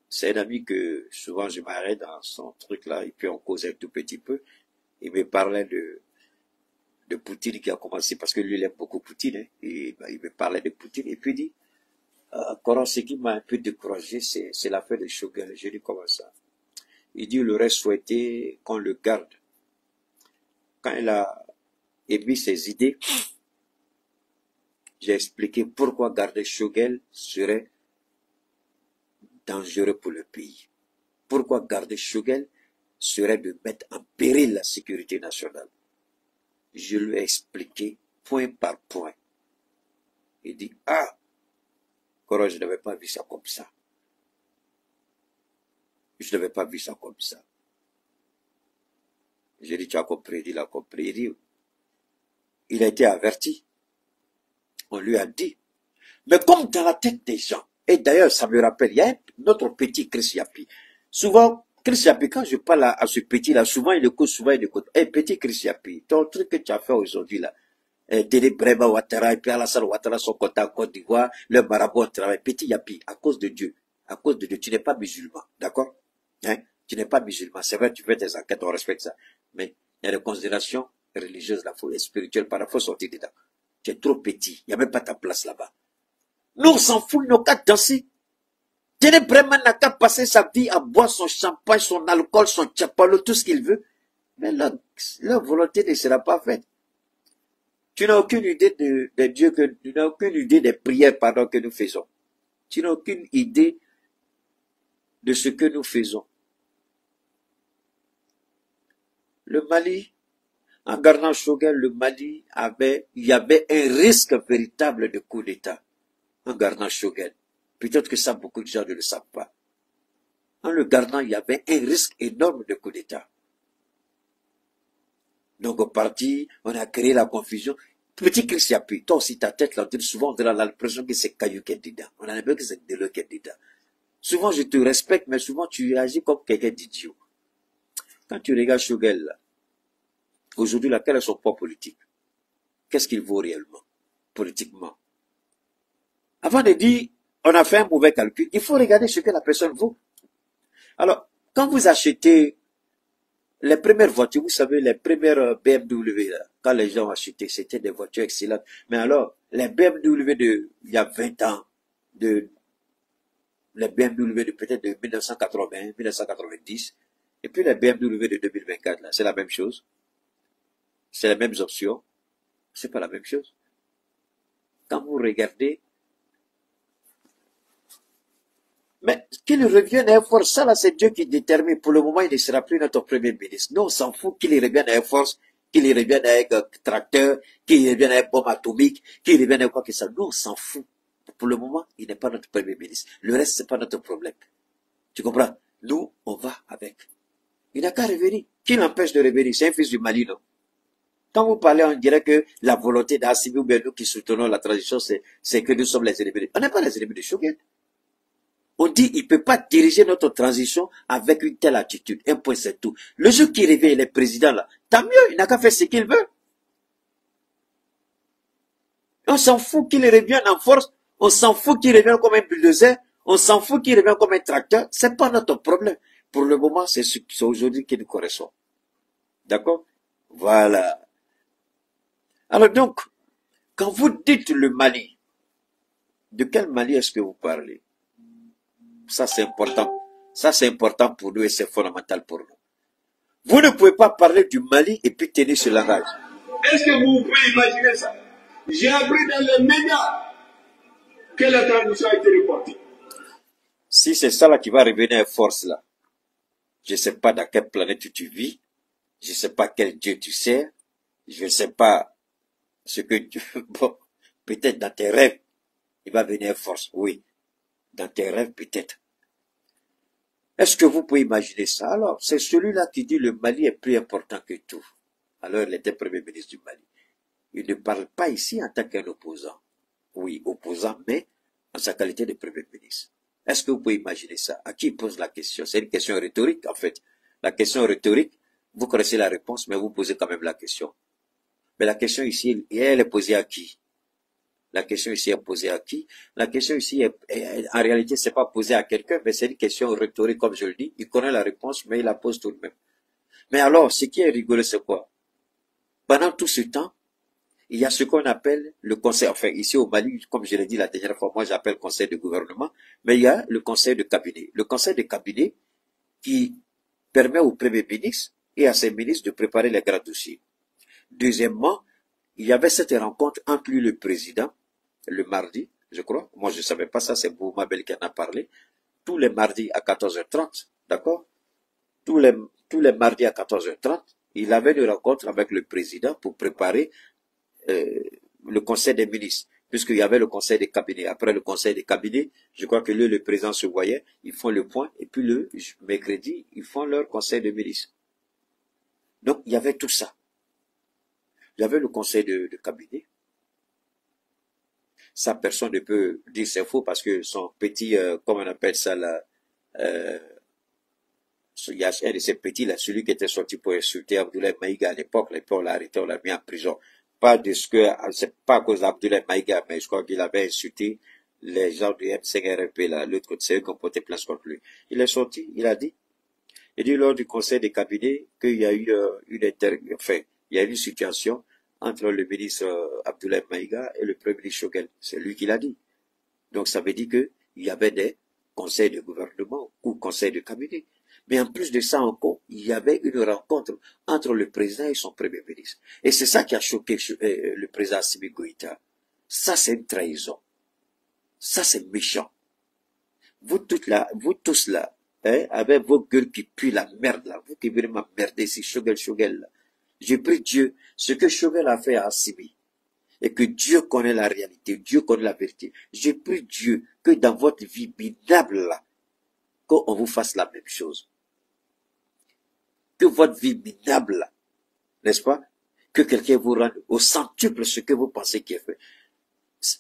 c'est un ami que souvent je m'arrête dans son truc là, et puis on cause un tout petit peu. Il me parlait de Poutine qui a commencé, parce que lui il aime beaucoup Poutine, hein, et il me parlait de Poutine, et puis il dit, Coran, ce qui m'a un peu découragé, c'est l'affaire de Choguel. J'ai dit comment ça? Il dit, il aurait souhaité qu'on le garde. Quand il a émis ses idées, j'ai expliqué pourquoi garder Choguel serait dangereux pour le pays. Pourquoi garder Choguel serait de mettre en péril la sécurité nationale. Je lui ai expliqué point par point. Il dit, ah, Coran, je n'avais pas vu ça comme ça. Je n'avais pas vu ça comme ça. J'ai dit, tu as compris? Il a compris. Il dit, il a été averti. On lui a dit. Mais comme dans la tête des gens, et d'ailleurs, ça me rappelle, il y a notre petit Chris Yapi. Souvent, Chris Yapi, quand je parle à ce petit-là, souvent il écoute, petit Chris Yapi, ton truc que tu as fait aujourd'hui là, Délé Brema Ouattara, et puis Alassane Ouattara sont contents en Côte d'Ivoire, le marabout travaille, petit Yapi, à cause de Dieu, tu n'es pas musulman, d'accord? Hein? Tu n'es pas musulman, c'est vrai, tu fais tes enquêtes, on respecte ça, mais il y a des considérations religieuses, la folie spirituelle, par la faut sortir dedans. Tu es trop petit, il n'y a même pas ta place là-bas. Nous, on s'en fout, nos cas danser. Délé Brema n'a qu'à passer sa vie à boire son champagne, son alcool, son tchapalo, tout ce qu'il veut, mais leur volonté ne sera pas faite. Tu n'as aucune idée de Dieu, tu n'as aucune idée des prières, que nous faisons. Tu n'as aucune idée de ce que nous faisons. Le Mali, en gardant Choguel, le Mali il y avait un risque véritable de coup d'État. En gardant Choguel. Peut-être que ça, beaucoup de gens ne le savent pas. En le gardant, il y avait un risque énorme de coup d'État. Donc, au parti, on a créé la confusion. Petit Chris Yapi, toi aussi, ta tête, là, souvent, on a l'impression que c'est Caillou qui est dedans. On a l'impression que c'est Delo qui est dedans. Souvent, je te respecte, mais souvent, tu agis comme quelqu'un d'idiot. Quand tu regardes Choguel, là, aujourd'hui, quel est son poids politique? Qu'est-ce qu'il vaut réellement, politiquement? Avant de dire, on a fait un mauvais calcul, il faut regarder ce que la personne vaut. Alors, quand vous achetez les premières voitures, vous savez, les premières BMW, là, quand les gens ont acheté, c'était des voitures excellentes. Mais alors, les BMW il y a 20 ans, les BMW peut-être de 1980, 1990, et puis les BMW de 2024, là, c'est la même chose. C'est les mêmes options. C'est pas la même chose. Quand vous regardez, mais qu'il revienne à Air Force, ça là c'est Dieu qui détermine. Pour le moment, il ne sera plus notre premier ministre. Nous, on s'en fout qu'il revienne à Air Force, qu'il revienne avec un tracteur, qu'il revienne avec bombe atomique, qu'il revienne avec quoi que ça. Nous, on s'en fout. Pour le moment, il n'est pas notre premier ministre. Le reste, c'est pas notre problème. Tu comprends? Nous, on va avec Il n'a qu'à revenir. Qui l'empêche de revenir? C'est un fils du Mali, non? Quand vous parlez, on dirait que la volonté d'Assimi ou bien nous qui soutenons la transition, c'est que nous sommes les ennemis. On n'est pas les ennemis de Choguel. On dit il ne peut pas diriger notre transition avec une telle attitude. Un point, c'est tout. Le jour qu'il revient, il est président là, tant mieux, il n'a qu'à faire ce qu'il veut. On s'en fout qu'il revienne en force, on s'en fout qu'il revienne comme un bulldozer, on s'en fout qu'il revienne comme un tracteur, c'est pas notre problème. Pour le moment, c'est aujourd'hui qui nous correspond. D'accord? Voilà. Alors donc, quand vous dites le Mali, de quel Mali est-ce que vous parlez? Ça, c'est important. Ça, c'est important pour nous et c'est fondamental pour nous. Vous ne pouvez pas parler du Mali et puis tenir ce langage. Est-ce que vous pouvez imaginer ça? J'ai appris dans les médias que la transition a été reportée. Si c'est ça là qui va revenir à force là, je ne sais pas dans quelle planète tu vis, je ne sais pas quel Dieu tu sers, je ne sais pas ce que tu... Bon, peut-être dans tes rêves, il va venir à force, oui. Dans tes rêves, peut-être. Est-ce que vous pouvez imaginer ça? Alors, c'est celui-là qui dit le Mali est plus important que tout. Alors, il était premier ministre du Mali. Il ne parle pas ici en tant qu'un opposant. Oui, opposant, mais en sa qualité de premier ministre. Est-ce que vous pouvez imaginer ça? À qui il pose la question? C'est une question rhétorique, en fait. La question rhétorique, vous connaissez la réponse, mais vous posez quand même la question. Mais la question ici, elle est posée à qui? La question ici est posée à qui? La question ici, en réalité, c'est pas posée à quelqu'un, mais c'est une question rhétorique, comme je le dis. Il connaît la réponse, mais il la pose tout de même. Mais alors, ce qui est rigolo, c'est quoi? Pendant tout ce temps, il y a ce qu'on appelle le conseil, enfin, ici au Mali, comme je l'ai dit la dernière fois, moi j'appelle conseil de gouvernement, mais il y a le conseil de cabinet. Le conseil de cabinet qui permet au premier ministre et à ses ministres de préparer les grands dossiers. Deuxièmement, il y avait cette rencontre entre lui et le président, le mardi, je crois. Moi, je ne savais pas ça, c'est Bouma Bel qui en a parlé. Tous les mardis à 14h30, d'accord? Tous les mardis à 14h30, il avait une rencontre avec le président pour préparer le conseil des ministres, puisqu'il y avait le conseil des cabinets. Après le conseil des cabinets, je crois que le président se voyait, ils font le point, et puis le mercredi, ils font leur conseil de ministres. Donc, il y avait tout ça. Il y avait le conseil de cabinet. Ça, personne ne peut dire c'est faux parce que son petit, comment on appelle ça là, il y a un de ces petits là, celui qui était sorti pour insulter Abdoulaye Maïga à l'époque, on l'a arrêté, on l'a mis en prison. Pas de ce que, c'est pas à cause d'Abdoulaye Maïga, mais je crois qu'il avait insulté les gens du M5RP là, l'autre côté, c'est eux qui ont porté plainte contre lui. Il est sorti, il a dit lors du conseil des cabinets qu'il y a eu il y a eu une situation entre le ministre Abdoulaye Maïga et le premier ministre Choguel. C'est lui qui l'a dit. Donc ça veut dire que il y avait des conseils de gouvernement ou conseils de cabinet. Mais en plus de ça encore, il y avait une rencontre entre le président et son premier ministre. Et c'est ça qui a choqué le président Assimi Goïta. Ça, c'est une trahison. Ça, c'est méchant. Vous tous là, hein, avec vos gueules qui puent la merde là, vous qui venez m'emmerder ici, Choguel là. J'ai pris Dieu, ce que Choguel a fait à Assimi, et que Dieu connaît la réalité, Dieu connaît la vérité. J'ai pris Dieu que dans votre vie minable là, qu'on vous fasse la même chose. Que votre vie minable là, n'est-ce pas? Que quelqu'un vous rende au centuple ce que vous pensez qu'il est fait.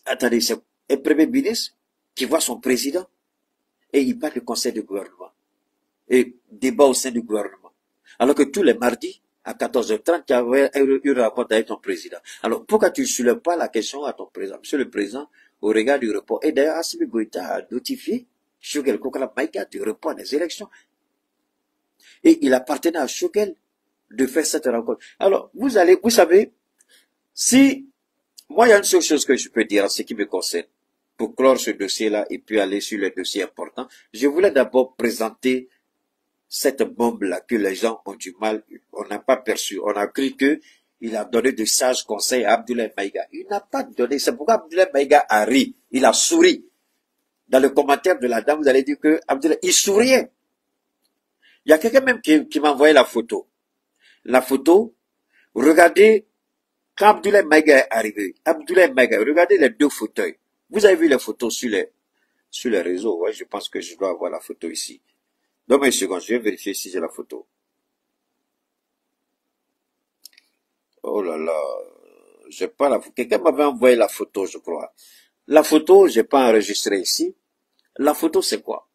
Attendez, c'est un premier ministre qui voit son président et il parle du conseil de gouvernement et débat au sein du gouvernement. Alors que tous les mardis, à 14h30, il y avait une rencontre avec ton président. Alors, pourquoi tu ne soulèves pas la question à ton président? Monsieur le président, au regard du report, et d'ailleurs, Assimi Goïta a notifié Choguel Kokala Maïga du report des élections. Et il appartenait à Choguel de faire cette rencontre. Alors, vous savez, si, moi, il y a une seule chose que je peux dire en ce qui me concerne, pour clore ce dossier-là et puis aller sur les dossiers importants, je voulais d'abord présenter cette bombe-là que les gens ont du mal, on n'a pas perçu. On a cru qu'il a donné de sages conseils à Abdoulaye Maïga. Il n'a pas donné. C'est pourquoi Abdoulaye Maïga a ri. Il a souri. Dans le commentaire de la dame, vous allez dire que Abdoulaye, il souriait. Il y a quelqu'un même qui m'a envoyé la photo. La photo, regardez, quand Abdoulaye Maïga est arrivé, Abdoulaye Maïga, regardez les deux fauteuils. Vous avez vu les photos sur les réseaux. Ouais, je pense que je dois avoir la photo ici. Donne-moi une seconde, je vais vérifier si j'ai la photo. Oh là là, j'ai pas la photo. Quelqu'un m'avait envoyé la photo, je crois. La photo, j'ai pas enregistré ici. La photo, c'est quoi?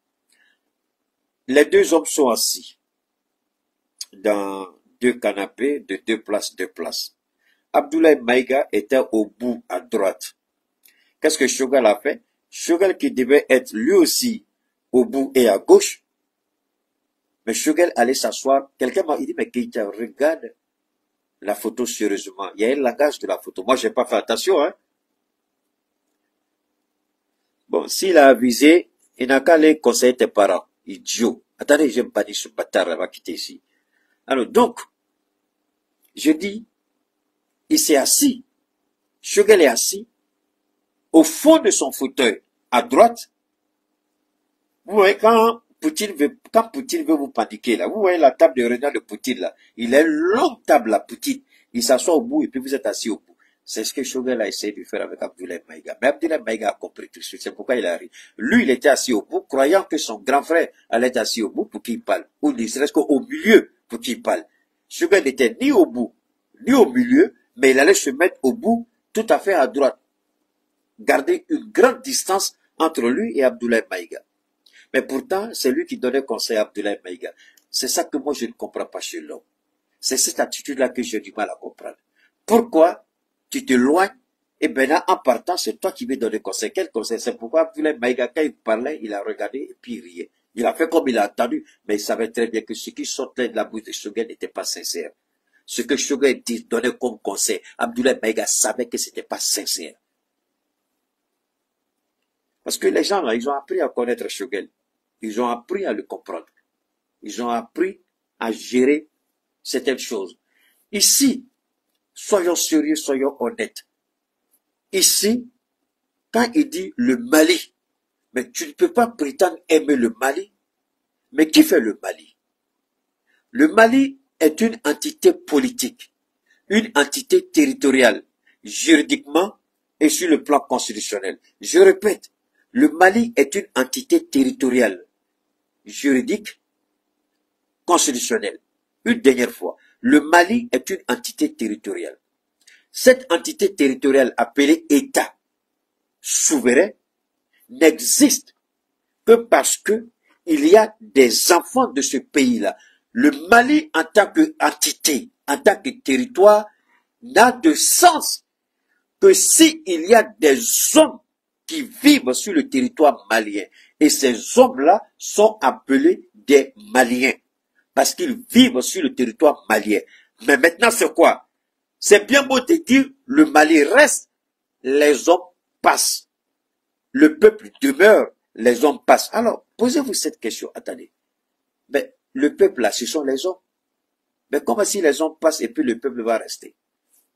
Les deux hommes sont assis dans deux canapés de deux places. Abdoulaye Maïga était au bout à droite. Qu'est-ce que Choguel a fait? Choguel qui devait être lui aussi au bout et à gauche. Mais Choguel allait s'asseoir. Quelqu'un m'a dit, mais Keïta, regarde la photo sérieusement. Il y a un langage de la photo. Moi, j'ai pas fait attention, hein. Bon, s'il a avisé, il n'a qu'à aller conseiller tes parents. Idiot. Attendez, j'aime pas dire ce bâtard, elle va quitter ici. Alors, donc, je dis, il s'est assis. Choguel est assis. Au fond de son fauteuil, à droite. Vous voyez, quand Poutine veut vous paniquer, là, vous voyez la table de réunion de Poutine, là. Il a une longue table, là, Poutine. Il s'assoit au bout et puis vous êtes assis au bout. C'est ce que Choguel a essayé de faire avec Abdoulaye Maïga. Mais Abdoulaye Maïga a compris tout de suite. C'est pourquoi il arrive. Lui, il était assis au bout, croyant que son grand frère allait être assis au bout pour qu'il parle. Ou ne serait-ce qu'au milieu pour qu'il parle. Choguel n'était ni au bout, ni au milieu, mais il allait se mettre au bout, tout à fait à droite. Garder une grande distance entre lui et Abdoulaye Maïga. Mais pourtant, c'est lui qui donnait conseil à Abdoulaye Maïga. C'est ça que moi je ne comprends pas chez l'homme. C'est cette attitude-là que j'ai du mal à comprendre. Pourquoi tu te loignes et maintenant en partant, c'est toi qui veux donner conseil. Quel conseil? C'est pourquoi Abdoulaye Maïga, quand il parlait, il a regardé et puis il riait. Il a fait comme il a entendu, mais il savait très bien que ce qui sortait de la bouche de Choguel n'était pas sincère. Ce que Choguel donnait comme conseil, Abdoulaye Maïga savait que c'était pas sincère. Parce que les gens là, ils ont appris à connaître Choguel. Ils ont appris à le comprendre. Ils ont appris à gérer certaines choses. Ici, soyons sérieux, soyons honnêtes. Ici, quand il dit le Mali, mais tu ne peux pas prétendre aimer le Mali. Mais qui fait le Mali? Le Mali est une entité politique, une entité territoriale, juridiquement et sur le plan constitutionnel. Je répète, le Mali est une entité territoriale, juridique, constitutionnelle. Une dernière fois, le Mali est une entité territoriale. Cette entité territoriale appelée État souverain n'existe que parce que il y a des enfants de ce pays-là. Le Mali en tant qu'entité, en tant que territoire, n'a de sens que s'il y a des hommes qui vivent sur le territoire malien. Et ces hommes-là sont appelés des Maliens. Parce qu'ils vivent sur le territoire malien. Mais maintenant, c'est quoi? C'est bien beau de dire, le Mali reste, les hommes passent. Le peuple demeure, les hommes passent. Alors, posez-vous cette question. Attendez. Mais le peuple là, ce sont les hommes. Mais comment si les hommes passent et puis le peuple va rester?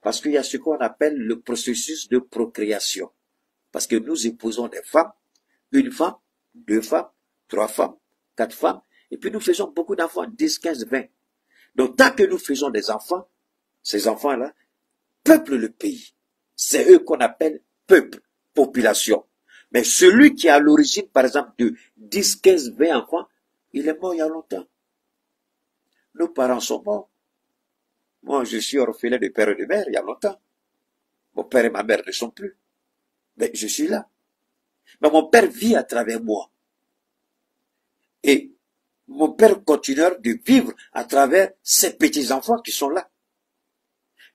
Parce qu'il y a ce qu'on appelle le processus de procréation. Parce que nous épousons des femmes, une femme, deux femmes, trois femmes, quatre femmes, et puis nous faisons beaucoup d'enfants, 10, 15, 20. Donc tant que nous faisons des enfants, ces enfants-là peuplent le pays. C'est eux qu'on appelle peuple, population. Mais celui qui est à l'origine, par exemple, de 10, 15, 20 enfants, il est mort il y a longtemps. Nos parents sont morts. Moi, je suis orphelin de père et de mère il y a longtemps. Mon père et ma mère ne sont plus. Mais je suis là. Mais mon père vit à travers moi. Et mon père continue de vivre à travers ses petits-enfants qui sont là.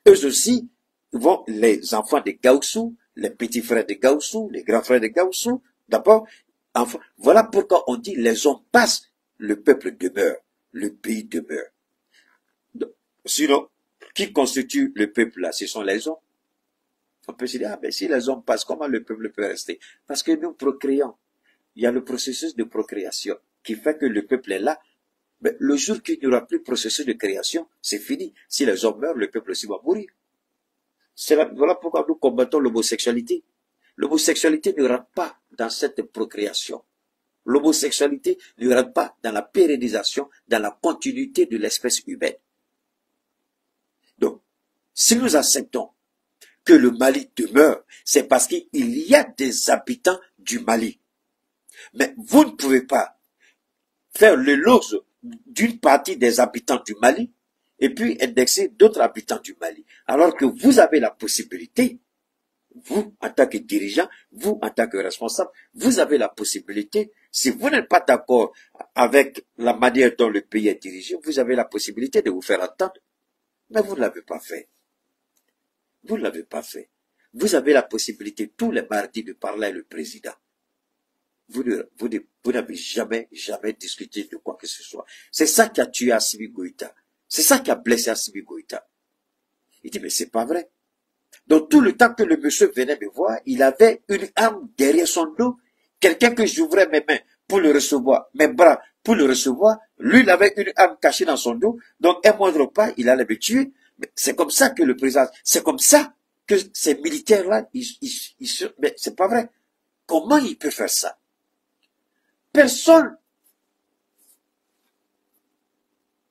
Eux aussi, vont les enfants de Gaussou, les petits frères de Gaussou, les grands frères de Gaussou, d'abord, enfin, voilà pourquoi on dit les hommes passent, le peuple demeure, le pays demeure. Donc, sinon, qui constitue le peuple là? Ce sont les hommes. On peut se dire, ah ben si les hommes passent, comment le peuple peut rester? Parce que nous procréons. Il y a le processus de procréation qui fait que le peuple est là. Mais le jour qu'il n'y aura plus de processus de création, c'est fini. Si les hommes meurent, le peuple aussi va mourir. Voilà pourquoi nous combattons l'homosexualité. L'homosexualité ne rentre pas dans cette procréation. L'homosexualité ne rentre pas dans la pérennisation, dans la continuité de l'espèce humaine. Donc, si nous acceptons que le Mali demeure, c'est parce qu'il y a des habitants du Mali. Mais vous ne pouvez pas faire l'éloge d'une partie des habitants du Mali et puis indexer d'autres habitants du Mali. Alors que vous avez la possibilité, vous, en tant que dirigeant, vous, en tant que responsable, vous avez la possibilité, si vous n'êtes pas d'accord avec la manière dont le pays est dirigé, vous avez la possibilité de vous faire entendre. Mais vous ne l'avez pas fait. Vous ne l'avez pas fait. Vous avez la possibilité tous les mardis de parler à le président. Vous n'avez jamais discuté de quoi que ce soit. C'est ça qui a tué Assimi Goïta. C'est ça qui a blessé Assimi Goïta. Il dit, mais c'est pas vrai. Donc tout le temps que le monsieur venait me voir, il avait une arme derrière son dos. Quelqu'un que j'ouvrais mes mains pour le recevoir, mes bras pour le recevoir, lui, il avait une arme cachée dans son dos. Donc un moindre pas, il allait me tuer. Mais c'est comme ça que le président, c'est comme ça que ces militaires-là, mais c'est pas vrai. Comment il peut faire ça? Personne.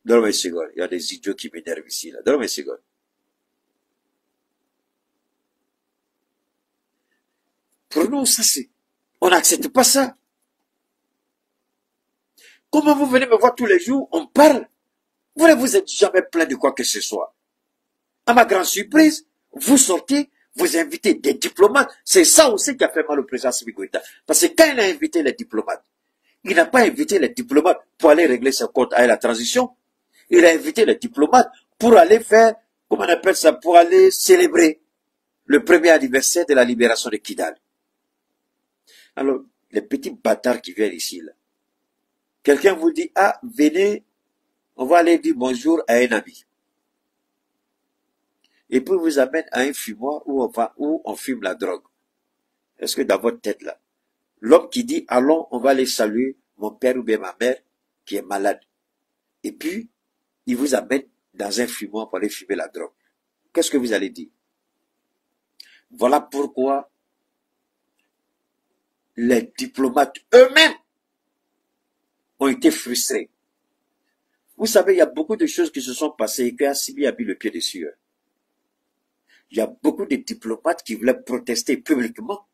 Donne-moi une seconde. Il y a des idiots qui m'énervent ici, là. Donne-moi une seconde. Pour nous, ça c'est... On n'accepte pas ça. Comment vous venez me voir tous les jours, on parle. Vous ne vous êtes jamais plaint de quoi que ce soit. À ma grande surprise, vous sortez, vous invitez des diplomates. C'est ça aussi qui a fait mal au président Assimi Goïta. Parce que quand il a invité les diplomates, il n'a pas invité les diplomates pour aller régler ses comptes à la transition. Il a invité les diplomates pour aller faire, comment on appelle ça, pour aller célébrer le premier anniversaire de la libération de Kidal. Alors, les petits bâtards qui viennent ici, là, quelqu'un vous dit, ah, venez, on va aller dire bonjour à un ami. Et puis vous amène à un fumoir où on fume la drogue. Est-ce que dans votre tête, là, l'homme qui dit, allons, on va aller saluer mon père ou bien ma mère qui est malade. Et puis, il vous amène dans un fumoir pour aller fumer la drogue. Qu'est-ce que vous allez dire? Voilà pourquoi les diplomates eux-mêmes ont été frustrés. Vous savez, il y a beaucoup de choses qui se sont passées et que Assimi a mis le pied dessus. Il y a beaucoup de diplomates qui voulaient protester publiquement,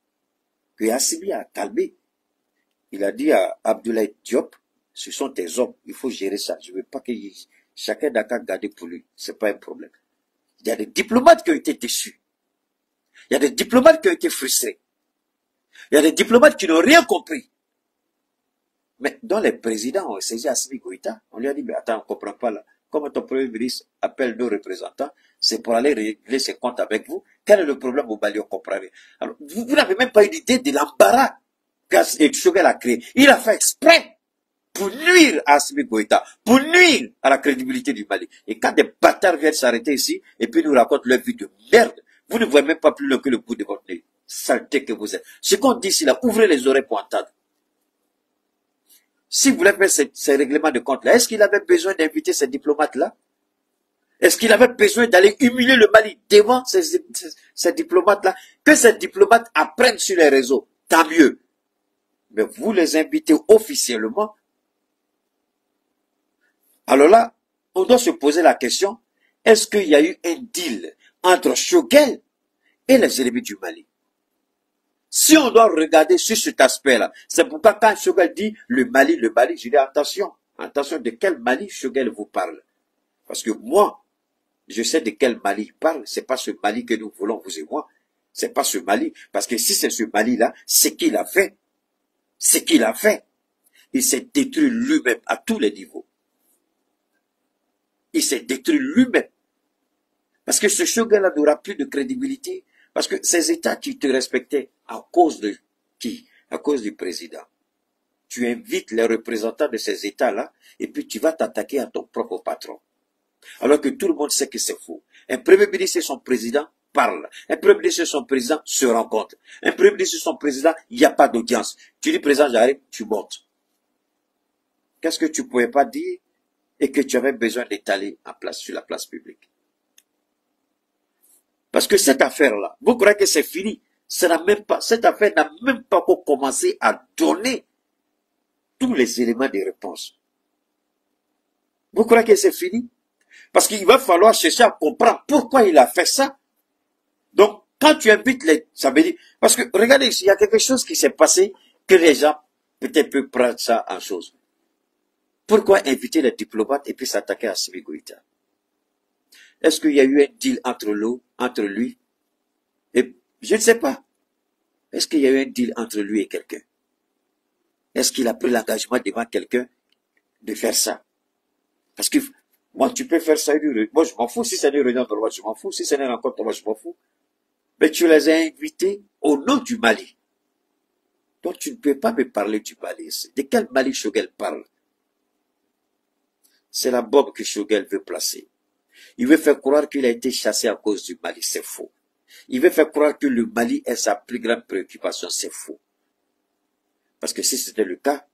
que Assimi a calmé. Il a dit à Abdoulaye Diop, ce sont tes hommes, il faut gérer ça. Je ne veux pas que chacun n'a qu'à garder pour lui. Ce n'est pas un problème. Il y a des diplomates qui ont été déçus. Il y a des diplomates qui ont été frustrés. Il y a des diplomates qui n'ont rien compris. Mais dans les présidents ont saisi Assimi Goïta, on lui a dit, mais attends, on ne comprend pas là. Comme ton premier ministre appelle nos représentants, c'est pour aller régler ses comptes avec vous. Quel est le problème au Mali, on comprend rien. Alors, vous n'avez même pas une idée de l'embarras que Choguel a créé. Il a fait exprès pour nuire à Assimi Goïta, pour nuire à la crédibilité du Mali. Et quand des bâtards viennent s'arrêter ici, et puis nous racontent leur vie de merde, vous ne voyez même pas plus loin que le bout de votre nez. Saleté que vous êtes. Ce qu'on dit ici là, ouvrez les oreilles pour entendre. Si vous voulez faire ces règlements de compte là, est-ce qu'il avait besoin d'inviter ces diplomates-là? Est-ce qu'il avait besoin d'aller humilier le Mali devant ces diplomates-là? Que ces diplomates apprennent sur les réseaux, tant mieux. Mais vous les invitez officiellement. Alors là, on doit se poser la question, est-ce qu'il y a eu un deal entre Choguel et les ennemis du Mali? Si on doit regarder sur cet aspect-là, c'est pourquoi quand Choguel dit le Mali, je dis attention, attention de quel Mali Choguel vous parle. Parce que moi, je sais de quel Mali il parle, c'est pas ce Mali que nous voulons, vous et moi. C'est pas ce Mali, parce que si c'est ce Mali-là, c'est qu'il a fait. C'est qu'il a fait. Il s'est détruit lui-même à tous les niveaux. Il s'est détruit lui-même. Parce que ce Choguel-là n'aura plus de crédibilité. Parce que ces États qui te respectaient à cause de qui? À cause du président. Tu invites les représentants de ces États-là et puis tu vas t'attaquer à ton propre patron. Alors que tout le monde sait que c'est faux. Un premier ministre et son président parlent. Un premier ministre et son président se rencontrent. Un premier ministre et son président, il n'y a pas d'audience. Tu dis président, j'arrive, tu montes. Qu'est-ce que tu ne pouvais pas dire et que tu avais besoin d'étaler en place sur la place publique? Parce que cette affaire-là, vous croyez que c'est fini? Cette affaire n'a même pas encore commencé à donner tous les éléments de réponse. Vous croyez que c'est fini? Parce qu'il va falloir chercher à comprendre pourquoi il a fait ça. Donc, quand tu invites ça veut dire, parce que regardez ici, il y a quelque chose qui s'est passé que les gens peut-être peuvent prendre ça en chose. Pourquoi inviter les diplomates et puis s'attaquer à Assimi Goïta? Est-ce qu'il y a eu un deal entre lui? Et je ne sais pas. Est-ce qu'il y a eu un deal entre lui et quelqu'un? Est-ce qu'il a pris l'engagement devant quelqu'un de faire ça? Parce que moi, tu peux faire ça. Moi, je m'en fous. Si c'est une réunion de loi, je m'en fous. Si c'est une rencontre, moi, je m'en fous. Mais tu les as invités au nom du Mali. Donc, tu ne peux pas me parler du Mali. De quel Mali Choguel parle? C'est la bombe que Choguel veut placer. Il veut faire croire qu'il a été chassé à cause du Mali. C'est faux. Il veut faire croire que le Mali est sa plus grande préoccupation. C'est faux. Parce que si c'était le cas,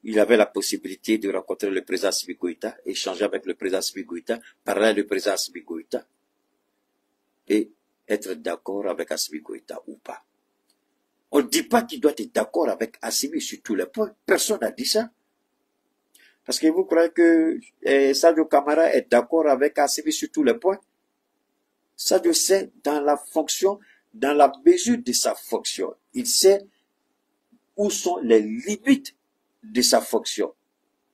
il avait la possibilité de rencontrer le président Assimi Goïta, échanger avec le président Assimi Goïta, parler avec le président Assimi Goïta et être d'accord avec Assimi Goïta ou pas. On ne dit pas qu'il doit être d'accord avec Assimi sur tous les points. Personne n'a dit ça. Parce que vous croyez que Sadio Kamara est d'accord avec Assimi sur tous les points? Sadio sait dans la fonction, dans la mesure de sa fonction. Il sait où sont les limites de sa fonction.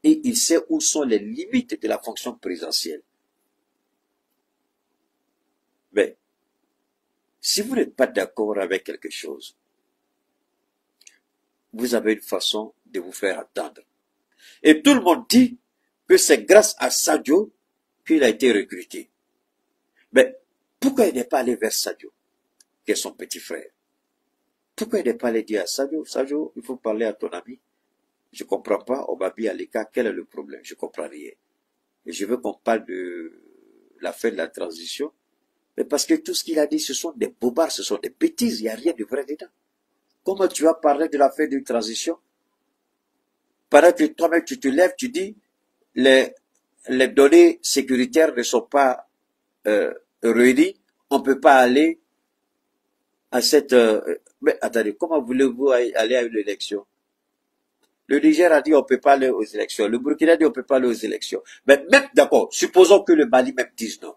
Et il sait où sont les limites de la fonction présidentielle. Mais, si vous n'êtes pas d'accord avec quelque chose, vous avez une façon de vous faire entendre. Et tout le monde dit que c'est grâce à Sadio qu'il a été recruté. Mais, pourquoi il n'est pas allé vers Sadio, qui est son petit frère? Pourquoi il n'est pas allé dire à Sadio, Sadio, il faut parler à ton ami. Je ne comprends pas, Obabi Alika, quel est le problème? Je ne comprends rien. Et je veux qu'on parle de la fin de la transition. Mais parce que tout ce qu'il a dit, ce sont des bobards, ce sont des bêtises, il n'y a rien de vrai dedans. Comment tu vas parler de la fin de transition? Pendant que toi-même tu te lèves, tu dis, les données sécuritaires ne sont pas réunies, on ne peut pas aller à cette... mais attendez, comment voulez-vous aller à une élection? Le Niger a dit on ne peut pas aller aux élections. Le Burkina a dit on ne peut pas aller aux élections. Mais même, d'accord, supposons que le Mali même dise non.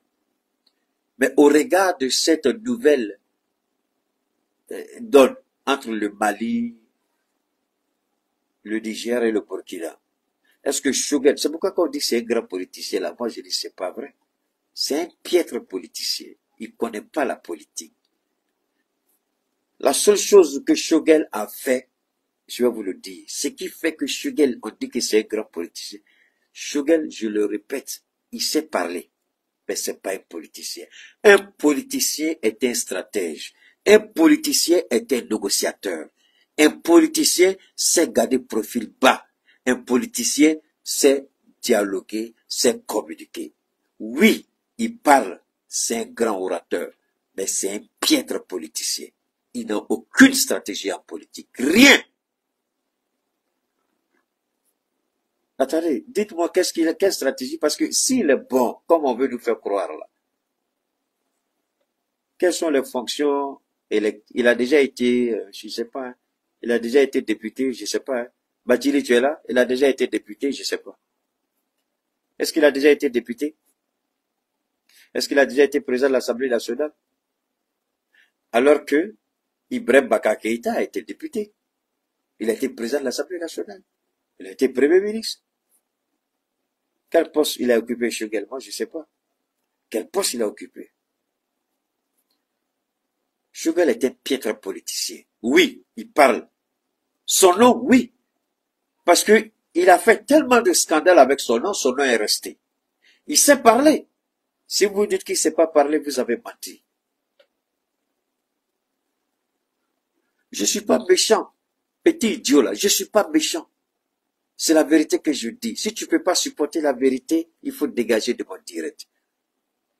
Mais au regard de cette nouvelle donne entre le Mali, le Niger et le Burkina, est-ce que Choguel, c'est pourquoi quand on dit que c'est un grand politicien là, moi je dis c'est pas vrai. C'est un piètre politicien. Il ne connaît pas la politique. La seule chose que Choguel a fait, je vais vous le dire, ce qui fait que Choguel, on dit que c'est un grand politicien. Choguel, je le répète, il sait parler, mais c'est pas un politicien. Un politicien est un stratège. Un politicien est un négociateur. Un politicien sait garder profil bas. Un politicien sait dialoguer, sait communiquer. Oui, il parle, c'est un grand orateur, mais c'est un piètre politicien. Il n'a aucune stratégie en politique. Rien. Attendez, dites-moi quelle stratégie, parce que s'il est bon, comme on veut nous faire croire là, quelles sont les fonctions il a déjà été, je ne sais pas, hein, il a déjà été député, je ne sais pas, hein. Badjili, tu es là, il a déjà été député, je ne sais pas. Est-ce qu'il a déjà été député? Est-ce qu'il a déjà été président de l'Assemblée nationale? Alors que Ibrahim Baka Keïta a été député. Il a été président de l'Assemblée nationale. Il a été premier ministre. Quel poste il a occupé chez Choguel? Moi, je ne sais pas. Quel poste il a occupé? Choguel est un piètre politicien. Oui, il parle. Son nom, oui. Parce que il a fait tellement de scandales avec son nom est resté. Il sait parler. Si vous dites qu'il ne sait pas parler, vous avez menti. Je ne suis pas méchant. Petit idiot là, je ne suis pas méchant. C'est la vérité que je dis. Si tu ne peux pas supporter la vérité, il faut te dégager de mon direct.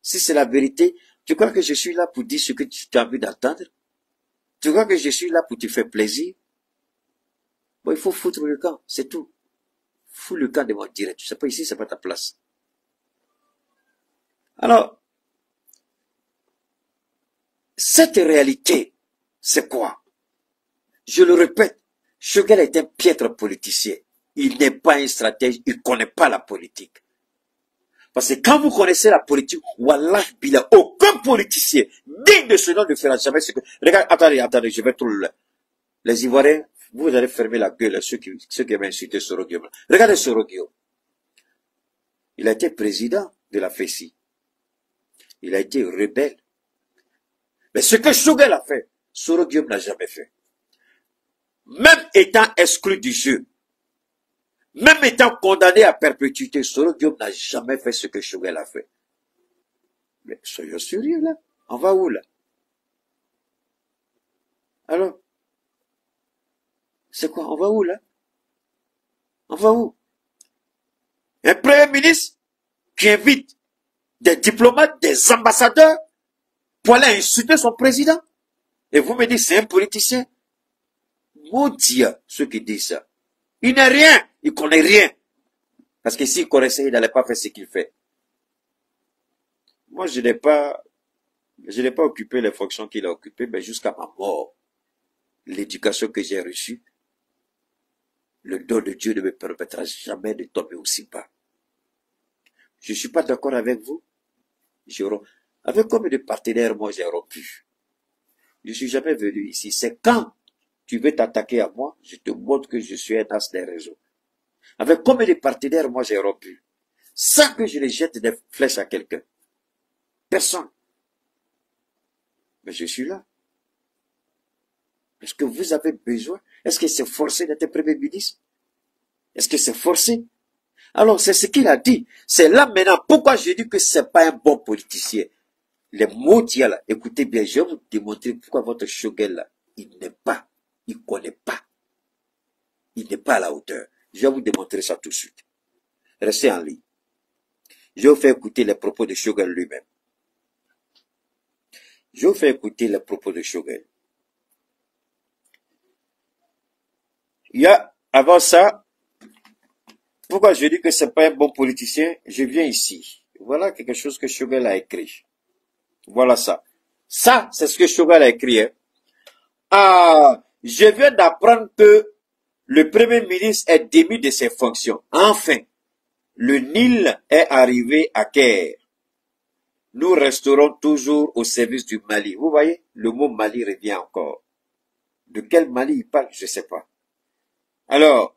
Si c'est la vérité, tu crois que je suis là pour dire ce que tu as envie d'entendre? Tu crois que je suis là pour te faire plaisir? Bon, il faut foutre le camp, c'est tout. Fous le camp de mon direct. Tu sais pas ici, c'est pas ta place. Alors, cette réalité, c'est quoi? Je le répète, Choguel est un piètre politicien. Il n'est pas un stratège, il ne connaît pas la politique. Parce que quand vous connaissez la politique, wallah billah, aucun politicien digne de ce nom ne fera jamais ce que... Regarde, attendez, je vais tout le... Les Ivoiriens, vous allez fermer la gueule, ceux qui avaient insulté Soro Guillaume. Regardez Soro Guillaume. Il a été président de la FECI. Il a été rebelle. Mais ce que Choguel a fait, Soro Guillaume n'a jamais fait. Même étant exclu du jeu, même étant condamné à perpétuité, Soro Guillaume n'a jamais fait ce que Choguel a fait. Mais soyons sérieux là. On va où là? Alors, c'est quoi? On va où là? On va où? Un premier ministre qui invite des diplomates, des ambassadeurs pour aller insulter son président. Et vous me dites, c'est un politicien? Maudit ceux qui disent ça. Il n'est rien, il connaît rien. Parce que s'il connaissait, il n'allait pas faire ce qu'il fait. Moi, je n'ai pas occupé les fonctions qu'il a occupées, mais jusqu'à ma mort, l'éducation que j'ai reçue, le don de Dieu ne me permettra jamais de tomber aussi bas. Je ne suis pas d'accord avec vous. Avec combien de partenaires, moi, j'ai rompu? Je ne suis jamais venu ici. C'est quand tu veux t'attaquer à moi, je te montre que je suis un as des réseaux. Avec combien de partenaires, moi, j'ai rompu? Sans que je les jette des flèches à quelqu'un. Personne. Mais je suis là. Est-ce que vous avez besoin? Est-ce que c'est forcé d'être Premier ministre? Est-ce que c'est forcé? Alors, c'est ce qu'il a dit. C'est là maintenant. Pourquoi je dis que c'est pas un bon politicien? Les mots qu'il y a là, écoutez bien, je vais vous démontrer pourquoi votre Choguel là, il connaît pas. Il n'est pas à la hauteur. Je vais vous démontrer ça tout de suite. Restez en ligne. Je vais vous faire écouter les propos de Choguel lui-même. Je vais vous faire écouter les propos de Choguel. Il y a, avant ça, pourquoi je dis que c'est pas un bon politicien? Je viens ici. Voilà quelque chose que Choguel a écrit. Voilà ça. Ça, c'est ce que Choguel a écrit. Hein. Ah, je viens d'apprendre que le Premier ministre est démis de ses fonctions. Enfin, le Nil est arrivé à Caire. Nous resterons toujours au service du Mali. Vous voyez, le mot Mali revient encore. De quel Mali il parle, je ne sais pas. Alors,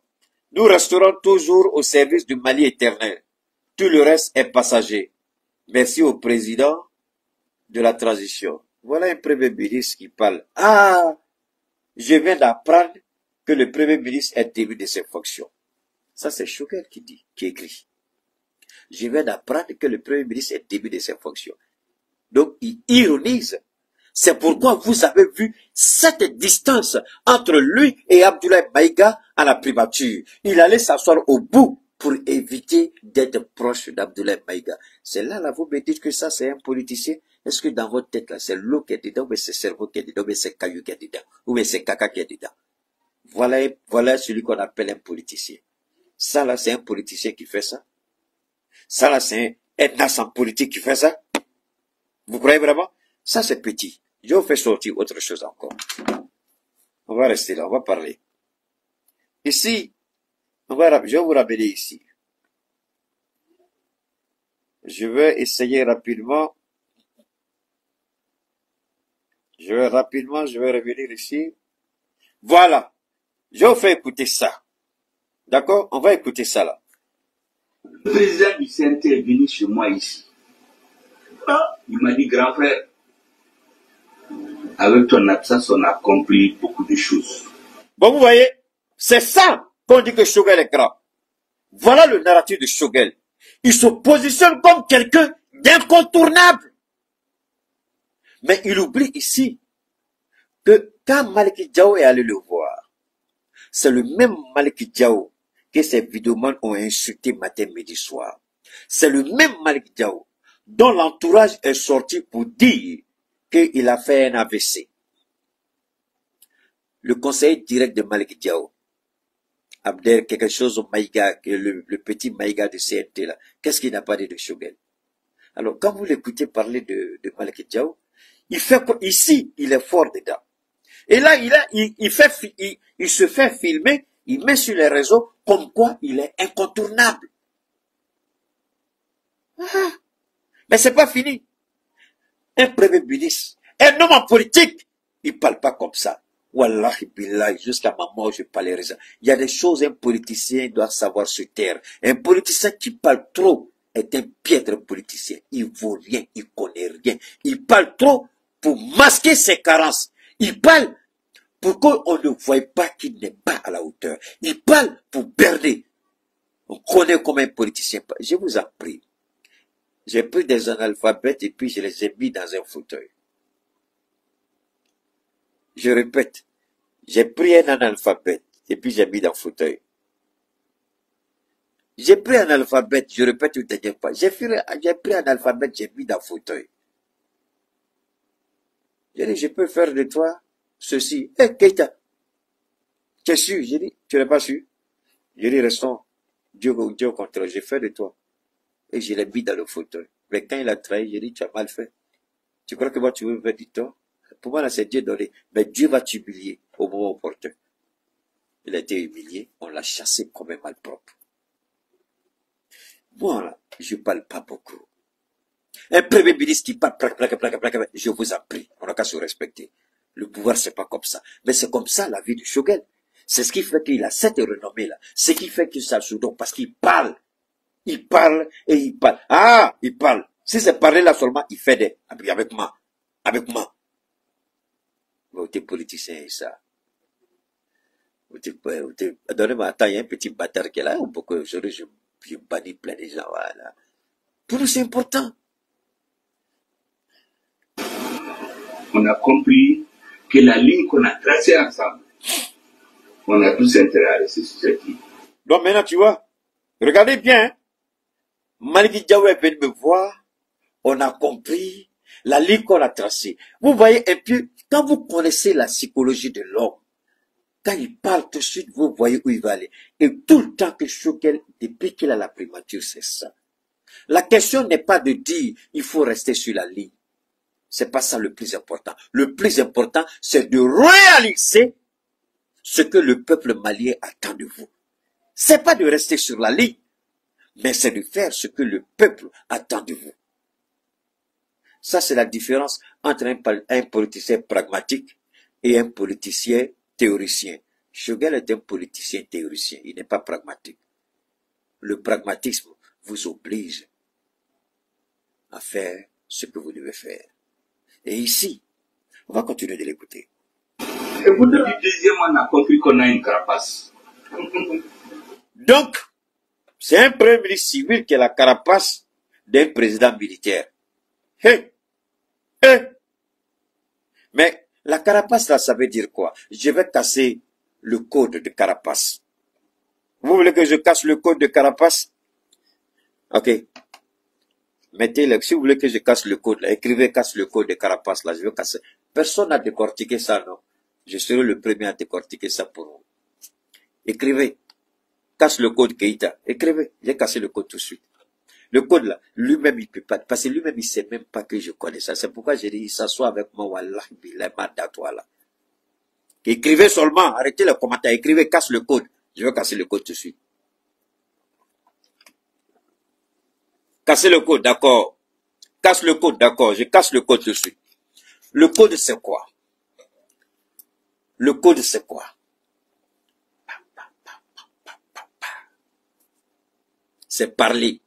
nous resterons toujours au service du Mali éternel. Tout le reste est passager. Merci au président de la transition. Voilà un Premier ministre qui parle. Ah, je viens d'apprendre que le Premier ministre est démis de ses fonctions. Ça, c'est Choguel qui écrit. Je viens d'apprendre que le Premier ministre est démis de ses fonctions. Donc, il ironise. C'est pourquoi vous avez vu cette distance entre lui et Abdoulaye Maïga à la primature. Il allait s'asseoir au bout pour éviter d'être proche d'Abdoulaye Maïga. C'est là, vous me dites que ça, c'est un politicien. Est-ce que dans votre tête, là, c'est l'eau qui est dedans, ou c'est le cerveau qui est dedans, ou c'est caillou qui est dedans, ou c'est caca qui est dedans? Voilà celui qu'on appelle un politicien. Ça, là, c'est un politicien qui fait ça. Ça, là, c'est un as en politique qui fait ça. Vous croyez vraiment? Ça, c'est petit. Je vous fais sortir autre chose encore. On va rester là, on va parler. Ici, je vais vous ramener ici. Je vais essayer rapidement. Je vais revenir ici. Voilà. Je vous fais écouter ça. D'accord? On va écouter ça là. Le président du CNT est venu chez moi ici. Ah, il m'a dit, grand frère, avec ton absence, on a compris beaucoup de choses. Bon, vous voyez, c'est ça qu'on dit que Choguel est grand. Voilà le narratif de Choguel. Il se positionne comme quelqu'un d'incontournable. Mais il oublie ici que quand Maliki Diao est allé le voir, c'est le même Maliki Diao que ces vidéomans ont insulté matin, midi, soir. C'est le même Maliki Diao dont l'entourage est sorti pour dire qu'il a fait un AVC. Le conseiller direct de Maliki Diao, Abder, quelque chose au Maïga, le petit Maïga de CNT là, qu'est-ce qu'il n'a pas dit de Choguel? Alors, quand vous l'écoutez parler de Maliki Diao, il fait ici, il est fort dedans. Et là, il se fait filmer, il met sur les réseaux comme quoi il est incontournable. Ah, mais c'est pas fini. Un premier ministre, un homme en politique, il parle pas comme ça. Wallahi billahi, jusqu'à ma mort, je parlerai ça. Il y a des choses, un politicien doit savoir se taire. Un politicien qui parle trop, est un piètre politicien. Il vaut rien, il connaît rien. Il parle trop pour masquer ses carences. Il parle pour qu'on ne voie pas qu'il n'est pas à la hauteur. Il parle pour berner. On connaît comme un politicien. Je vous en prie. J'ai pris des analphabètes et puis je les ai mis dans un fauteuil. Je répète, j'ai pris un analphabète et puis j'ai mis dans le fauteuil. J'ai pris un alphabet, je répète une dernière fois. J'ai pris un alphabet, j'ai mis dans le fauteuil. J'ai dit, je peux faire de toi ceci. Hé, Keita, tu es su? J'ai dit, tu n'es pas su? J'ai dit, restons. Dieu au contraire, j'ai fait de toi. Et je l'ai mis dans le fauteuil. Mais quand il a trahi, j'ai dit, tu as mal fait. Tu crois que moi, tu veux me faire du tort? Pour moi, là, c'est Dieu donné. Mais Dieu va t'humilier au moment opportun. Il a été humilié, on l'a chassé comme un malpropre. Moi, là, je parle pas beaucoup. Un premier ministre qui parle, je vous en prie, on n'a qu'à se respecter. Le pouvoir, c'est pas comme ça. Mais c'est comme ça la vie du Shogel. C'est ce qui fait qu'il a cette renommée-là. Ce qui fait qu'il s'en soudaine parce qu'il parle. Il parle et il parle. Ah, il parle. Si c'est parler là seulement, il fait des... Avec moi. Avec moi. Vous êtes politicien et ça. Donnez-moi, attends, il y a un petit bâtard qui est là, pour que je bannis plein de gens, voilà. Pour nous, c'est important. On a compris que la ligne qu'on a tracée ensemble, on a tous intérêt à rester sur cette ligne. Donc maintenant, tu vois, regardez bien, hein? Maliki Diaw est venu me voir, on a compris la ligne qu'on a tracée. Vous voyez, et puis, quand vous connaissez la psychologie de l'homme, quand il parle tout de suite, vous voyez où il va aller. Et tout le temps que Shogel, depuis qu'il a la primature, c'est ça. La question n'est pas de dire, il faut rester sur la ligne. C'est pas ça le plus important. Le plus important, c'est de réaliser ce que le peuple malien attend de vous. C'est pas de rester sur la ligne, mais c'est de faire ce que le peuple attend de vous. Ça, c'est la différence entre un politicien pragmatique et un politicien théoricien. Shogel est un politicien théoricien, il n'est pas pragmatique. Le pragmatisme vous oblige à faire ce que vous devez faire. Et ici, on va continuer de l'écouter. Et vous, depuis deuxième, on a compris qu'on a une carapace. Donc, c'est un premier ministre civil qui a la carapace d'un président militaire. Mais la carapace, là, ça veut dire quoi? Je vais casser le code de carapace. Vous voulez que je casse le code de carapace? Ok. Mettez-le. Si vous voulez que je casse le code, là, écrivez casse le code de carapace, là, je vais casser. Personne n'a décortiqué ça, non? Je serai le premier à décortiquer ça pour vous. Écrivez. Casse le code Keita. Écrivez. J'ai cassé le code tout de suite. Le code là, lui-même il peut pas, parce que lui-même il sait même pas que je connais ça. C'est pourquoi j'ai dit, il s'assoit avec moi, wallah, billah, toi là. Écrivez seulement, arrêtez les commentaires, écrivez, casse le code. Je vais casser le code tout de suite. Casser le code, d'accord. Casse le code, d'accord. Je casse le code tout de suite. Le code c'est quoi? Le code c'est quoi? C'est parler.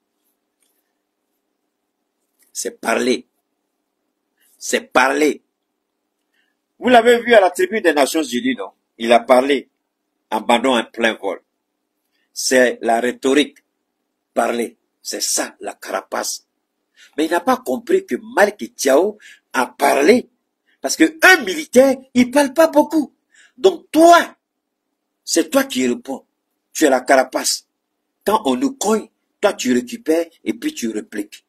C'est parler. C'est parler. Vous l'avez vu à la tribune des Nations Unies, non? Il a parlé en bandant un plein vol. C'est la rhétorique. Parler. C'est ça, la carapace. Mais il n'a pas compris que Maliki Diaw a parlé. Parce qu'un militaire, il parle pas beaucoup. Donc toi, c'est toi qui réponds. Tu es la carapace. Quand on nous cogne, toi tu récupères et puis tu répliques.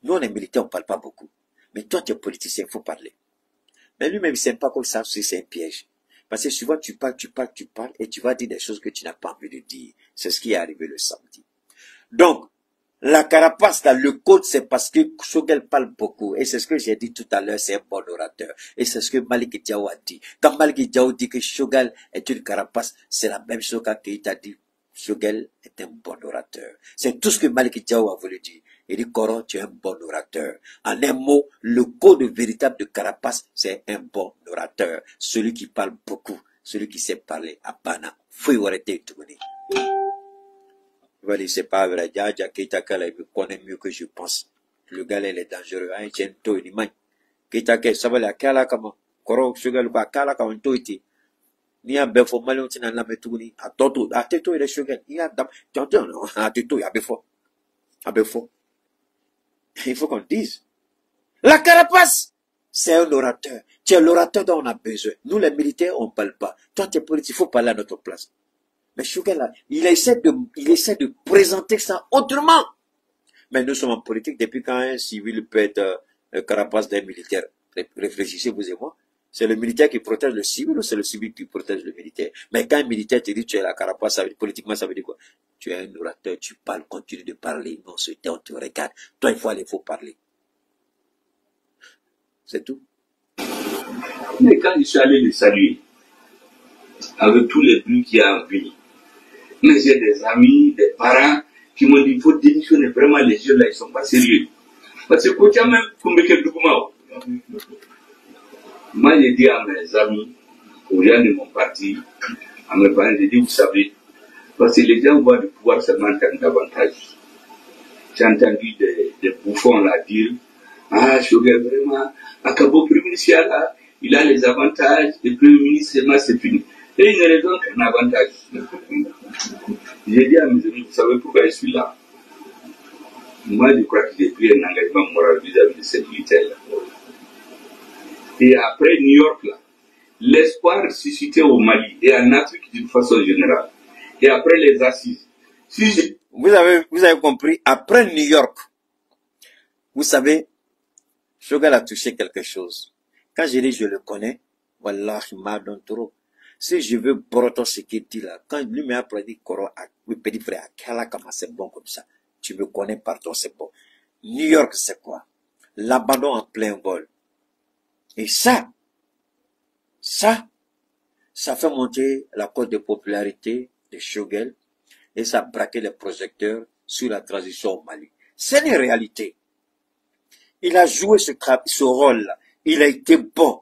Nous, on est militaires, on ne parle pas beaucoup. Mais toi, tu es politicien, il faut parler. Mais lui-même, il ne sait pas comme ça, c'est un piège. Parce que souvent, tu parles, et tu vas dire des choses que tu n'as pas envie de dire. C'est ce qui est arrivé le samedi. Donc, la carapace, là, le code, c'est parce que Shogel parle beaucoup. Et c'est ce que j'ai dit tout à l'heure, c'est un bon orateur. Et c'est ce que Maliki Diaw a dit. Quand Maliki Diaw dit que Shogel est une carapace, c'est la même chose qu'il a dit. Shogel est un bon orateur. C'est tout ce que Maliki Diaw a voulu dire. Il dit, Coran, tu es un bon orateur. En un mot, le code véritable de carapace, c'est un bon orateur. Celui qui parle beaucoup, celui qui sait parler à Bana. Vous va dire, c'est pas vrai. Dja Keita Kala, il me connaît mieux que je pense. Le gars, il est dangereux. Hein, tiens, toi, il m'a. Keita Kala, ça va la Kala, comment? Koro, Sugar, le Kala, comment toi, il ni a befo malon tina la metuni a toto a teto ile Sugar il y a t'entends a teto il y a befo il faut qu'on dise la carapace c'est un orateur tu es l'orateur dont on a besoin nous les militaires on parle pas toi tu es politique il faut parler à notre place mais Sugar là il essaie de présenter ça autrement mais nous sommes en politique depuis quand un civil peut être carapace d'un militaire réfléchissez vous et moi. C'est le militaire qui protège le civil ou c'est le civil qui protège le militaire? Mais quand un militaire te dit tu es la carapace, ça veut dire, politiquement, ça veut dire quoi? Tu es un orateur, tu parles, continue de parler, non, on te regarde. Toi, il faut parler. C'est tout. Mais quand je suis allé le saluer, avec tous les bruits qu'il y a en ville, mais j'ai des amis, des parents qui m'ont dit il faut démissionner. Vraiment, les jeunes là, ils sont pas sérieux. Parce que quand tu as même combien de documents, moi, j'ai dit à mes amis, aux gens de mon parti, à mes parents, j'ai dit, vous savez, parce que les gens voient le pouvoir seulement en termes d'avantages. J'ai entendu des bouffons là dire, ah, Sugar, vraiment, à Cabo Premier ministre là, il a les avantages, le Premier ministre, c'est fini. Et il ne raisonne qu'un avantage. J'ai dit à mes amis, vous savez pourquoi je suis là? Moi, je crois que j'ai pris un engagement moral vis-à-vis de ces militaires-là. Et après New York, là, l'espoir suscité au Mali et en Afrique d'une façon générale. Et après les assises. Vous avez compris, après New York, vous savez, Sugar a touché quelque chose. Quand je dis je le connais, voilà, il m'a donné trop. Si je veux broton ce qu'il dit là, quand lui m'a appris Koro, oui, petit frère, comment c'est bon comme ça. Tu me connais partout, c'est bon. New York, c'est quoi? L'abandon en plein vol. Et ça fait monter la cote de popularité de Sugar et ça a braqué les projecteurs sur la transition au Mali. C'est une réalité. Il a joué ce rôle-là. Il a été bon.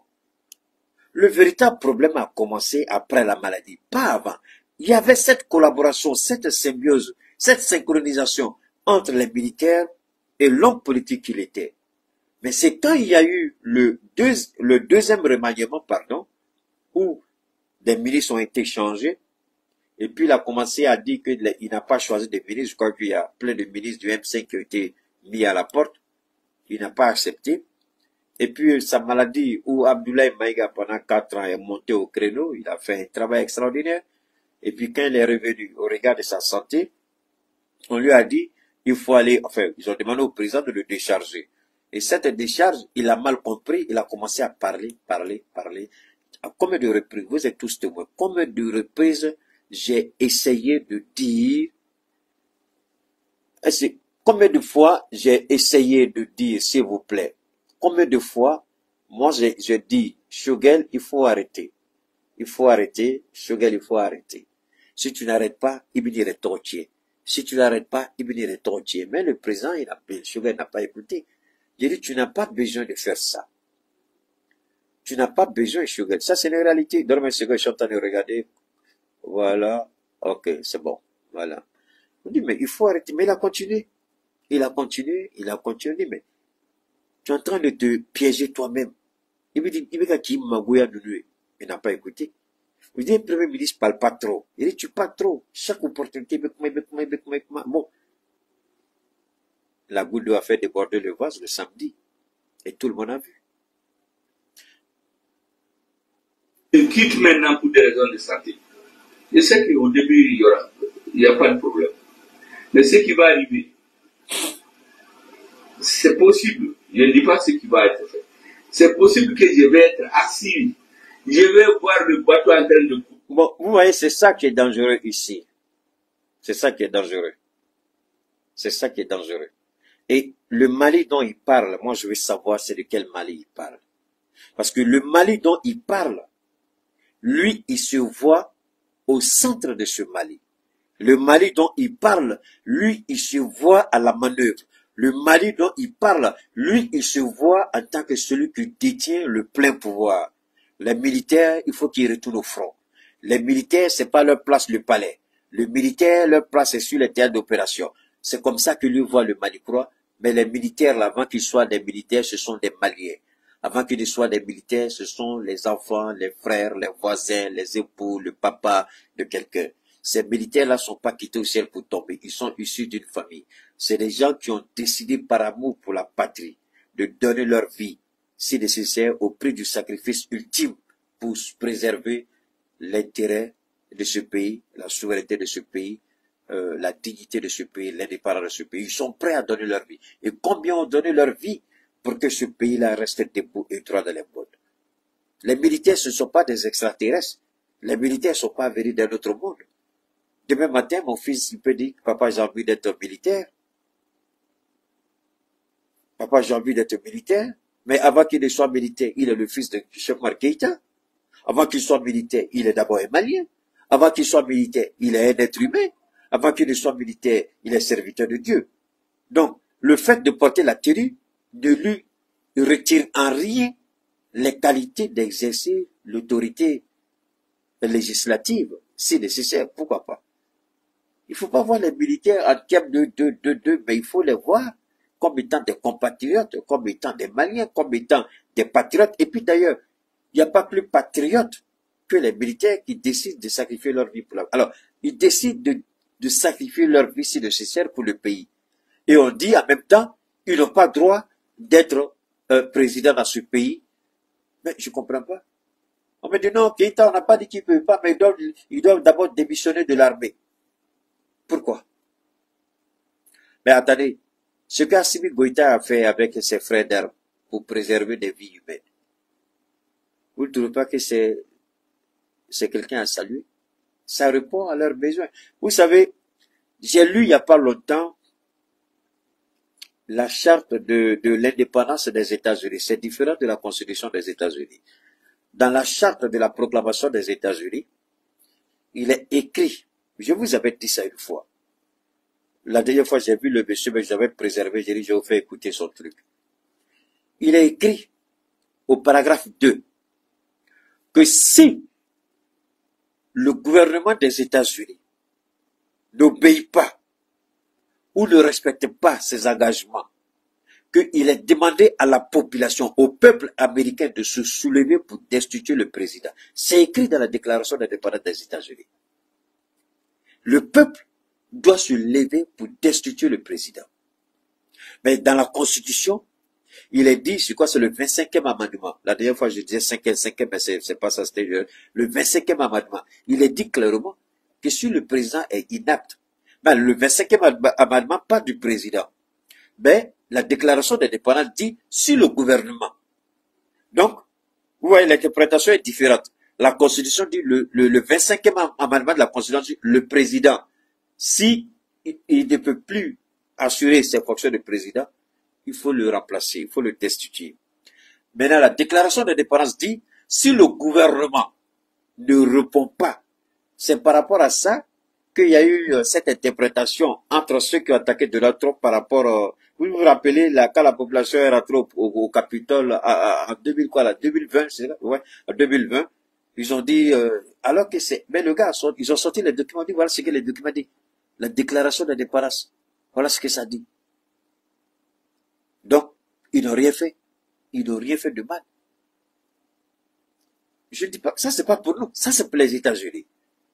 Le véritable problème a commencé après la maladie, pas avant. Il y avait cette collaboration, cette symbiose, cette synchronisation entre les militaires et l'homme politique qu'il était. Mais c'est quand il y a eu le deuxième remaniement, où des ministres ont été changés, et puis il a commencé à dire qu'il n'a pas choisi de ministres. Je crois qu'il y a plein de ministres du M5 qui ont été mis à la porte. Il n'a pas accepté. Et puis sa maladie, où Abdoulaye Maïga pendant 4 ans est monté au créneau, il a fait un travail extraordinaire. Et puis quand il est revenu au regard de sa santé, on lui a dit, il faut aller, ils ont demandé au président de le décharger. Et cette décharge, il a mal compris, il a commencé à parler. À combien de reprises, vous êtes tous témoins, combien de reprises j'ai essayé de dire, combien de fois j'ai essayé de dire, s'il vous plaît, combien de fois, moi je dis, Sugar, il faut arrêter. Sugar, il faut arrêter. Si tu n'arrêtes pas, il me dirait tortier. Si tu n'arrêtes pas, il me dirait tortier. Mais le président, Sugar n'a pas écouté. J'ai dit, tu n'as pas besoin de faire ça. Tu n'as pas besoin, Sugar. Ça, c'est une réalité. Donne-moi un second, je suis en train de regarder. Voilà. Ok, c'est bon. Voilà. On dit, mais il faut arrêter. Mais il a continué. Il a continué. Mais tu es en train de te piéger toi-même. Il me dit, il n'a pas écouté. Il dit, le Premier ministre parle pas trop. Il dit, tu parles trop. Chaque opportunité, bon. La goutte d'eau a fait déborder le vase le samedi. Et tout le monde a vu. Il quitte maintenant pour des raisons de santé. Je sais qu'au début, il n'y a pas de problème. Mais ce qui va arriver, c'est possible. Je ne dis pas ce qui va être fait. C'est possible que je vais être assis. Je vais voir le bateau en train de... Bon, vous voyez, c'est ça qui est dangereux ici. C'est ça qui est dangereux. Et le Mali dont il parle, moi je veux savoir c'est de quel Mali il parle. Parce que le Mali dont il parle, lui, il se voit au centre de ce Mali. Le Mali dont il parle, lui, il se voit à la manœuvre. Le Mali dont il parle, lui, il se voit en tant que celui qui détient le plein pouvoir. Les militaires, il faut qu'ils retournent au front. Les militaires, c'est pas leur place le palais. Le militaire, leur place est sur les théâtres d'opération. C'est comme ça que lui voit le Mali croix. Mais les militaires, là, avant qu'ils soient des militaires, ce sont des Maliens. Avant qu'ils ne soient des militaires, ce sont les enfants, les frères, les voisins, les époux, le papa de quelqu'un. Ces militaires-là sont pas quittés au ciel pour tomber. Ils sont issus d'une famille. C'est des gens qui ont décidé par amour pour la patrie de donner leur vie, si nécessaire, au prix du sacrifice ultime pour préserver l'intérêt de ce pays, la souveraineté de ce pays, la dignité de ce pays, l'indépendance de ce pays. Ils sont prêts à donner leur vie. Et combien ont donné leur vie pour que ce pays-là reste debout et droit dans les bottes? Les militaires, ce ne sont pas des extraterrestres. Les militaires ne sont pas venus d'un autre monde. Demain matin, mon fils, il peut dire, papa, j'ai envie d'être militaire. Papa, j'ai envie d'être militaire. Mais avant qu'il ne soit militaire, il est le fils de Cheikh Oumar Keïta. Avant qu'il soit militaire, il est d'abord un Malien. Avant qu'il soit militaire, il est un être humain. Avant qu'il ne soit militaire, il est serviteur de Dieu. Donc, le fait de porter la tenue ne lui retire en rien les qualités d'exercer l'autorité législative, si nécessaire, pourquoi pas. Il ne faut pas voir les militaires en termes de, mais il faut les voir comme étant des compatriotes, comme étant des Maliens, comme étant des patriotes. Et puis d'ailleurs, il n'y a pas plus patriotes que les militaires qui décident de sacrifier leur vie pour la... Alors, ils décident de sacrifier leur vie si nécessaire pour le pays. Et on dit en même temps, ils n'ont pas droit d'être président dans ce pays. Mais je ne comprends pas. On me dit non, Keïta, on n'a pas dit qu'il ne peut pas, mais ils doivent d'abord démissionner de l'armée. Pourquoi? Mais attendez, ce qu'Assimi Goïta a fait avec ses frères d'armes pour préserver des vies humaines, vous ne trouvez pas que c'est quelqu'un à saluer? Ça répond à leurs besoins. Vous savez, j'ai lu il n'y a pas longtemps la charte de l'indépendance des États-Unis. C'est différent de la Constitution des États-Unis. Dans la charte de la proclamation des États-Unis, il est écrit, je vous avais dit ça une fois. La dernière fois, j'ai vu le monsieur, mais j'avais préservé, j'ai dit, je vais vous faire écouter son truc. Il est écrit au paragraphe 2 que si le gouvernement des États-Unis n'obéit pas ou ne respecte pas ses engagements, qu'il est demandé à la population, au peuple américain de se soulever pour destituer le président. C'est écrit dans la déclaration d'indépendance des États-Unis. Le peuple doit se lever pour destituer le président. Mais dans la Constitution, il est dit, c'est quoi, c'est le 25e amendement. La dernière fois, je disais 5e, mais c'est pas ça, c'était le 25e amendement. Il est dit clairement que si le président est inapte, ben, le 25e amendement, pas du président, mais la déclaration d'indépendance dit si le gouvernement. Donc, vous voyez, l'interprétation est différente. La Constitution dit, le 25e amendement de la Constitution dit, le président, si il ne peut plus assurer ses fonctions de président, il faut le remplacer, il faut le destituer. Maintenant, la déclaration d'indépendance dit, si le gouvernement ne répond pas, c'est par rapport à ça qu'il y a eu cette interprétation entre ceux qui ont attaqué Donald Trump par rapport, vous vous rappelez, quand la population est rentrée au Capitole en 2020, c'est là, ouais, en 2020, ils ont dit, alors que c'est, mais le gars, ils ont sorti les documents, dit, voilà ce que les documents disent. La déclaration d'indépendance, voilà ce que ça dit. Donc, ils n'ont rien fait. Ils n'ont rien fait de mal. Je ne dis pas, ça c'est pas pour nous, ça c'est pour les États-Unis.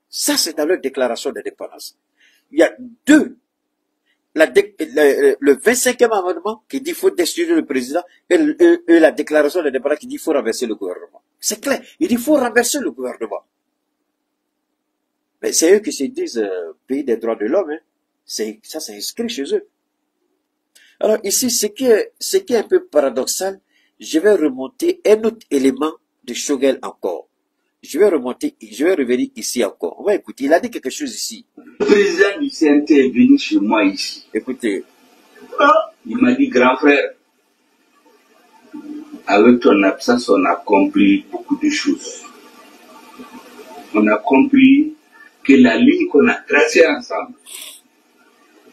Ça c'est dans leur déclaration d'indépendance. Il y a deux. Le 25e amendement qui dit qu'il faut destituer le président et la déclaration d'indépendance qui dit qu'il faut renverser le gouvernement. C'est clair. Il dit qu'il faut renverser le gouvernement. Mais c'est eux qui se disent pays des droits de l'homme. Hein. Ça c'est inscrit chez eux. Alors ici, ce qui est un peu paradoxal, je vais remonter un autre élément de Choguel encore. Je vais revenir ici encore. On va écouter. Il a dit quelque chose ici. Le président du CNT est venu chez moi ici. Écoutez. Il m'a dit, grand frère, avec ton absence, on a compris beaucoup de choses. On a compris que la ligne qu'on a tracée ensemble,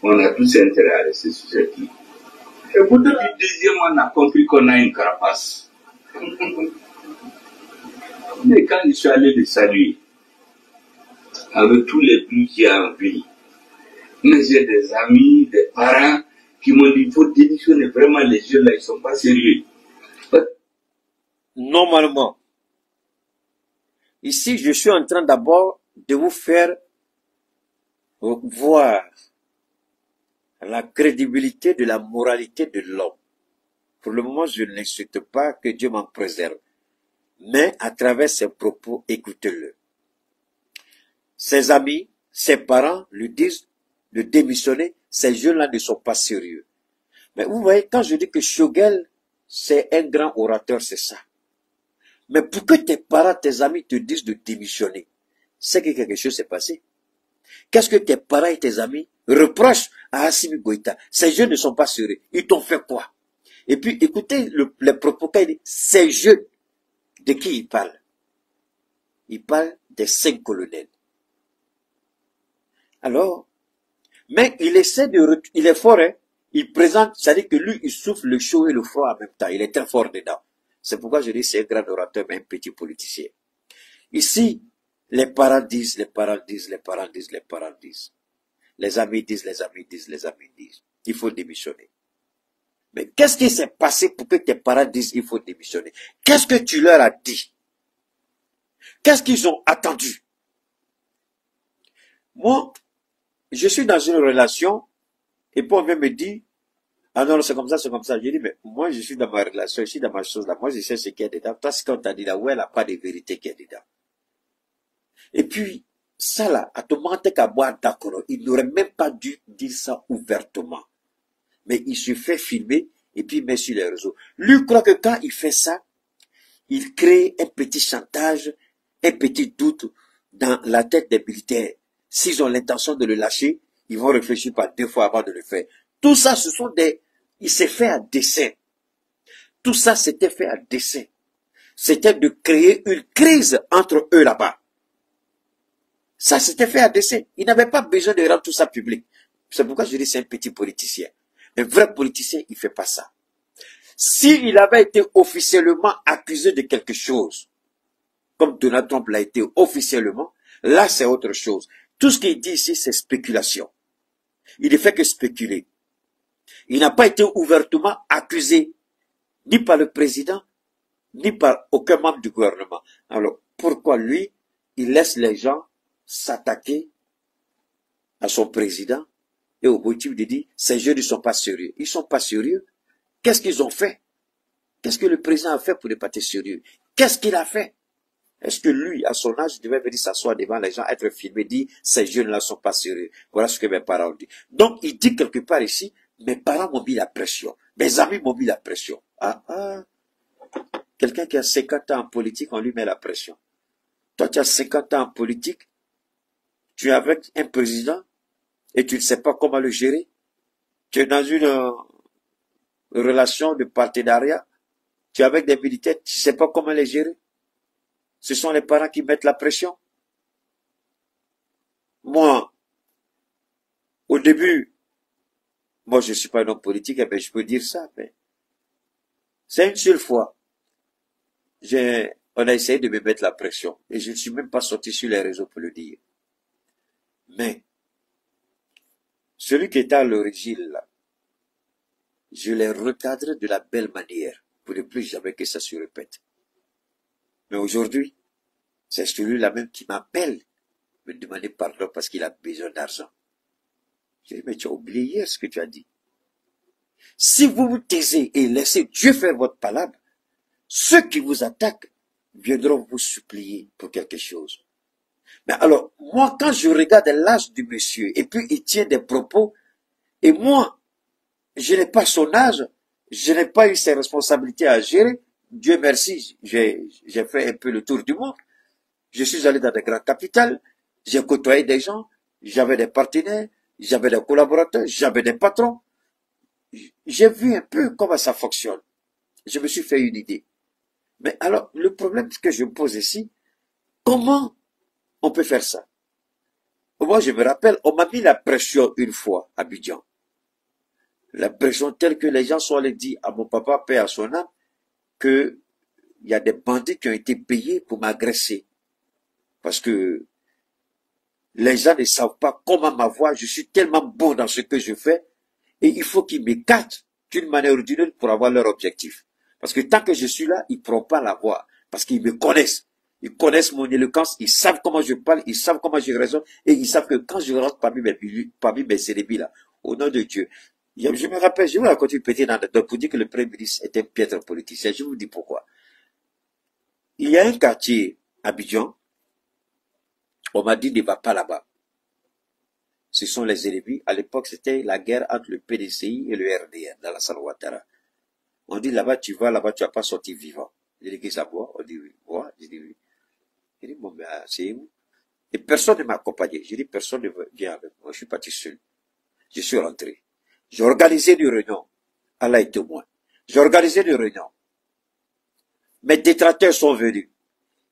on a tous intérêt à rester sur cette ligne. Et pour le deuxième, on a compris qu'on a une carapace. Mais quand je suis allé le saluer, avec tous les buts qu'il y a en ville. Mais j'ai des amis, des parents qui m'ont dit, il faut démissionner. Vraiment, les jeunes là, ils sont pas sérieux. Normalement, ici, je suis en train d'abord de vous faire voir la crédibilité de la moralité de l'homme. Pour le moment, je ne souhaite pas que Dieu m'en préserve. Mais à travers ses propos, écoutez-le. Ses amis, ses parents lui disent de démissionner. Ces jeunes-là ne sont pas sérieux. Mais vous voyez, quand je dis que Shogel, c'est un grand orateur, c'est ça. Mais pour que tes parents, tes amis te disent de démissionner, c'est que quelque chose s'est passé. Qu'est-ce que tes parents et tes amis reprochent à Assimi Goïta? Ces jeunes ne sont pas sérieux. Ils t'ont fait quoi? Et puis, écoutez les propos qu'il dit. Ces jeunes, de qui il parle? Il parle des 5 colonels. Alors, mais il essaie il est fort, hein? Il présente, c'est-à-dire que lui, il souffle le chaud et le froid en même temps. Il est très fort dedans. C'est pourquoi je dis c'est un grand orateur, mais un petit politicien. Ici, les parents disent, les parents disent, les parents disent, les parents disent. Les amis disent, les amis disent, les amis disent. Il faut démissionner. Mais qu'est-ce qui s'est passé pour que tes parents disent il faut démissionner? Qu'est-ce que tu leur as dit? Qu'est-ce qu'ils ont attendu? Moi, je suis dans une relation, et puis on vient me dire, ah non, c'est comme ça, c'est comme ça. Je dis, mais moi, je suis dans ma relation, je suis dans ma chose là. Moi, je sais ce qu'il y a dedans. Toi, ce qu'on t'a dit là, ouais, il n'y a pas de vérité qui est dedans. Et puis, ça là, à tout moment, qu'à boire d'accord, il n'aurait même pas dû dire ça ouvertement. Mais il se fait filmer, et puis il met sur les réseaux. Lui croit que quand il fait ça, il crée un petit chantage, un petit doute dans la tête des militaires. S'ils ont l'intention de le lâcher, ils vont réfléchir par 2 fois avant de le faire. Tout ça, ce sont il s'est fait à dessein. Tout ça, c'était fait à dessein. C'était de créer une crise entre eux là-bas. Ça, c'était fait à dessein. Il n'avait pas besoin de rendre tout ça public. C'est pourquoi je dis c'est un petit politicien. Un vrai politicien, il fait pas ça. S'il avait été officiellement accusé de quelque chose, comme Donald Trump l'a été officiellement, là, c'est autre chose. Tout ce qu'il dit ici, c'est spéculation. Il ne fait que spéculer. Il n'a pas été ouvertement accusé, ni par le président, ni par aucun membre du gouvernement. Alors, pourquoi lui, il laisse les gens s'attaquer à son président et au motif de dire, ces jeunes ne sont pas sérieux. Ils ne sont pas sérieux. Qu'est-ce qu'ils ont fait? Qu'est-ce que le président a fait pour ne pas être sérieux? Qu'est-ce qu'il a fait? Est-ce que lui, à son âge, devait venir s'asseoir devant les gens, être filmé, dire, ces jeunes-là ne sont pas sérieux. Voilà ce que mes parents ont dit. Donc, il dit quelque part ici, mes parents m'ont mis la pression. Mes amis m'ont mis la pression. Quelqu'un qui a 50 ans en politique, on lui met la pression. Toi, tu as 50 ans en politique, tu es avec un président, et tu ne sais pas comment le gérer. Tu es dans une relation de partenariat, tu es avec des militaires, tu ne sais pas comment les gérer. Ce sont les parents qui mettent la pression. Moi, au début, moi je ne suis pas un homme politique, mais je peux dire ça, mais c'est une seule fois. On a essayé de me mettre la pression, et je ne suis même pas sorti sur les réseaux pour le dire. Mais, celui qui était à l'origine là, je l'ai recadré de la belle manière, pour ne plus jamais que ça se répète. Mais aujourd'hui, c'est celui-là même qui m'appelle, me demander pardon parce qu'il a besoin d'argent. Je dis, mais tu as oublié hier ce que tu as dit. Si vous vous taisez et laissez Dieu faire votre palabre, ceux qui vous attaquent viendront vous supplier pour quelque chose. Mais alors, moi, quand je regarde l'âge du monsieur, et puis il tient des propos, et moi, je n'ai pas son âge, je n'ai pas eu ses responsabilités à gérer, Dieu merci, j'ai fait un peu le tour du monde. Je suis allé dans des grandes capitales, j'ai côtoyé des gens, j'avais des partenaires, j'avais des collaborateurs, j'avais des patrons. J'ai vu un peu comment ça fonctionne. Je me suis fait une idée. Mais alors, le problème que je me pose ici, comment on peut faire ça? Moi, je me rappelle, on m'a mis la pression une fois à Abidjan. La pression telle que les gens sont allés dire à mon papa, paix à son âme, qu'il y a des bandits qui ont été payés pour m'agresser. Parce que Les gens ne savent pas comment m'avoir. Je suis tellement bon dans ce que je fais. Et il faut qu'ils m'écartent d'une manière ou d'une autre pour avoir leur objectif. Parce que tant que je suis là, ils ne pourront pas l'avoir. Parce qu'ils me connaissent. Ils connaissent mon éloquence. Ils savent comment je parle. Ils savent comment je raisonne. Et ils savent que quand je rentre parmi mes célébris là, au nom de Dieu, je me rappelle, je vous raconte une petite anecdote pour dire que le Premier ministre est un piètre politicien. Je vous dis pourquoi. Il y a un quartier à Abidjan. On m'a dit ne va pas là-bas. Ce sont les ennemis. À l'époque, c'était la guerre entre le PDCI et le RDN dans la Ouattara. On dit là-bas, tu vas là-bas, tu vas pas sortir vivant. J'ai dit que ça boit. On dit oui. Bois. J'ai dit oui. J'ai dit bon, ben, c'est où? Et personne ne m'a accompagné. J'ai dit personne ne vient avec moi. Je suis parti seul. Je suis rentré. J'ai organisé une réunion. Allah est témoin. J'ai organisé une réunion. Mes détracteurs sont venus.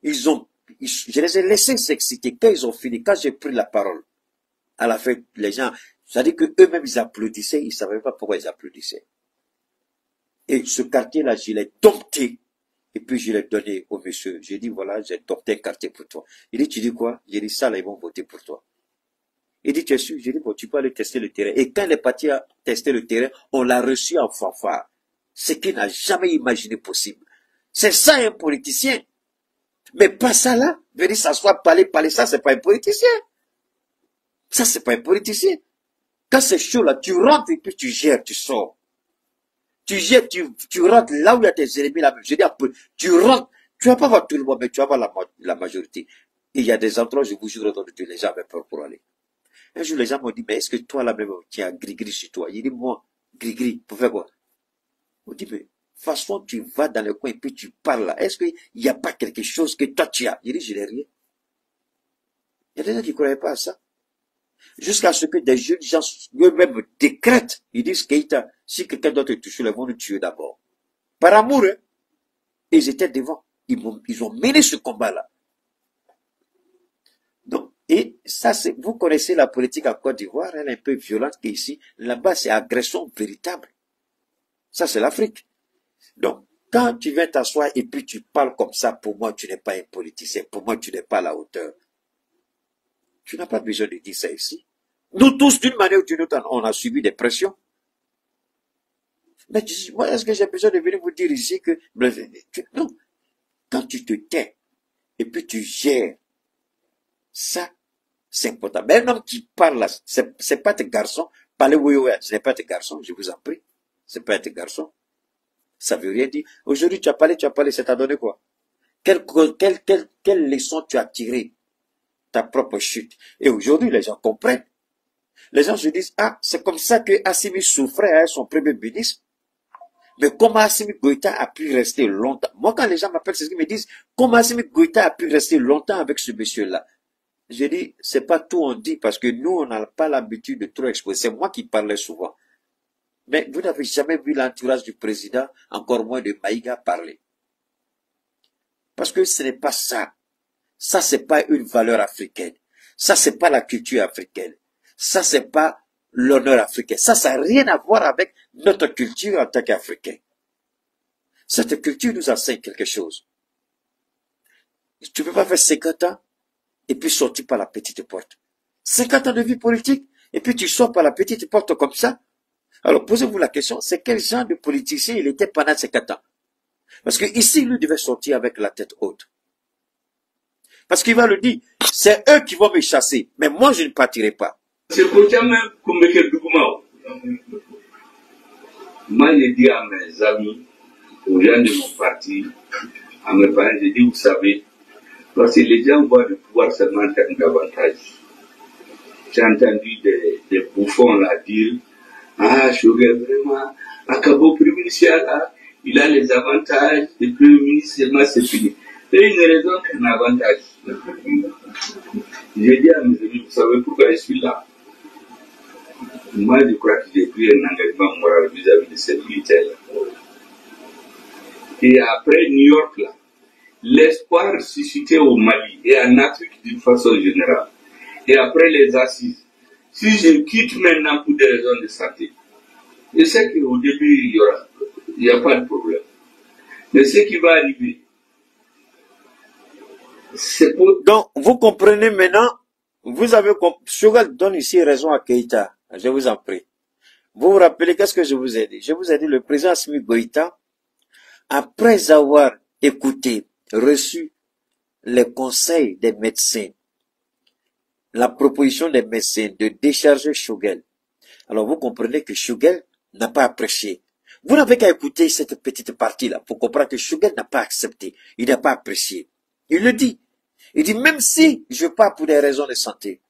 Je les ai laissés s'exciter. Quand ils ont fini, quand j'ai pris la parole, à la fin, les gens, c'est-à-dire que eux-mêmes, ils applaudissaient, ils ne savaient pas pourquoi ils applaudissaient. Et ce quartier-là, je l'ai dompté. Et puis, je l'ai donné au monsieur. J'ai dit, voilà, j'ai dompté un quartier pour toi. Il dit, tu dis quoi? J'ai dit, ça, là, ils vont voter pour toi. Il dit, tu es sûr? J'ai dit, bon, tu peux aller tester le terrain. Et quand il est parti à tester le terrain, on l'a reçu en fanfare. Ce qu'il n'a jamais imaginé possible. C'est ça, un politicien. Mais pas ça, là. Venir s'asseoir, parler, ça, c'est pas un politicien. Ça, c'est pas un politicien. Quand c'est chaud, là, tu rentres et puis tu gères, tu sors. Tu gères, tu rentres là où il y a tes ennemis, là. Je dis, tu rentres, tu vas pas voir tout le monde, mais tu vas voir la majorité. Et il y a des endroits, je vous jure, que les gens avaient peur pour aller. Un jour, les gens m'ont dit, mais est-ce que toi, là, même, tu as gris-gris sur toi? Il dit, moi, gris-gris, pour faire quoi? On dit, mais, de toute façon, tu vas dans le coin et puis tu parles là. Est-ce qu'il n'y a pas quelque chose que toi, tu as? Il dit, je n'ai rien. Il y a des gens qui ne croyaient pas à ça. Jusqu'à ce que des jeunes gens eux-mêmes décrètent. Ils disent, Keïta, si quelqu'un doit te toucher, ils vont nous tuer d'abord. Par amour, hein? Et ils étaient devant. Ils ont mené ce combat-là. Donc, et ça, vous connaissez la politique en Côte d'Ivoire, elle est un peu violente qu'ici. Là-bas, c'est agression véritable. Ça, c'est l'Afrique. Donc, quand tu viens t'asseoir et puis tu parles comme ça, pour moi, tu n'es pas un politicien. Pour moi, tu n'es pas à la hauteur. Tu n'as pas besoin de dire ça ici. Nous tous, d'une manière ou d'une autre, on a subi des pressions. Mais moi, est-ce que j'ai besoin de venir vous dire ici que... Non. Quand tu te tais, et puis tu gères, ça, c'est important. Mais un homme qui parle là, c'est pas tes garçons. Parlez oui, ce n'est pas tes garçons, je vous en prie. C'est pas tes garçons. Ça veut rien dire. Aujourd'hui, tu as parlé, ça t'a donné quoi? Quelle leçon tu as tiré? Ta propre chute. Et aujourd'hui, les gens comprennent. Les gens se disent, ah, c'est comme ça que Assimi souffrait à son premier ministre. Mais comment Assimi Goïta a pu rester longtemps? Moi, quand les gens m'appellent, c'est ce qu'ils me disent, comment Assimi Goïta a pu rester longtemps avec ce monsieur-là? Je dis, c'est pas tout on dit, parce que nous, on n'a pas l'habitude de trop exposer. C'est moi qui parlais souvent. Mais vous n'avez jamais vu l'entourage du président, encore moins de Maïga, parler. Parce que ce n'est pas ça. Ça, c'est pas une valeur africaine. Ça, c'est pas la culture africaine. Ça, c'est pas l'honneur africain. Ça n'a rien à voir avec notre culture en tant qu'Africain. Cette culture nous enseigne quelque chose. Tu ne peux pas faire 50 ans et puis sortir par la petite porte. 50 ans de vie politique et puis tu sors par la petite porte comme ça. Alors, posez-vous la question, c'est quel genre de politicien il était pendant 50 ans? Parce que ici, lui devait sortir avec la tête haute. Parce qu'il va le dire, c'est eux qui vont me chasser, mais moi je ne partirai pas. C'est pour ça même qu'on me fait du coup. Moi, je dis à mes amis, aux gens de mon parti, à mes parents, je dis, vous savez, parce que les gens voient le pouvoir seulement en termes d'avantage. J'ai entendu des bouffons là dire, ah, Choguel, vraiment, à Cabo Premier ministre, là, il a les avantages, le Premier ministre, seulement c'est fini. C'est une raison qu'un avantage. J'ai dit à mes amis, vous savez pourquoi je suis là? Moi, je crois que j'ai pris un engagement moral vis-à-vis de ces militaires-là. Et après New York, là, l'espoir suscité au Mali et en Afrique d'une façon générale, et après les assises, si je quitte maintenant pour des raisons de santé, je sais qu'au début, il n'y a pas de problème. Mais ce qui va arriver, c'est pour... Donc, vous comprenez maintenant, Vous avez compris. Choguel donne ici raison à Keïta. Je vous en prie. Vous vous rappelez qu'est-ce que je vous ai dit? Je vous ai dit le président Assimi Goïta, après avoir écouté, reçu les conseils des médecins, la proposition des médecins de décharger Choguel. Alors vous comprenez que Choguel n'a pas apprécié. Vous n'avez qu'à écouter cette petite partie-là pour comprendre que Choguel n'a pas accepté. Il n'a pas apprécié. Il le dit. Il dit même si je pars pour des raisons de santé.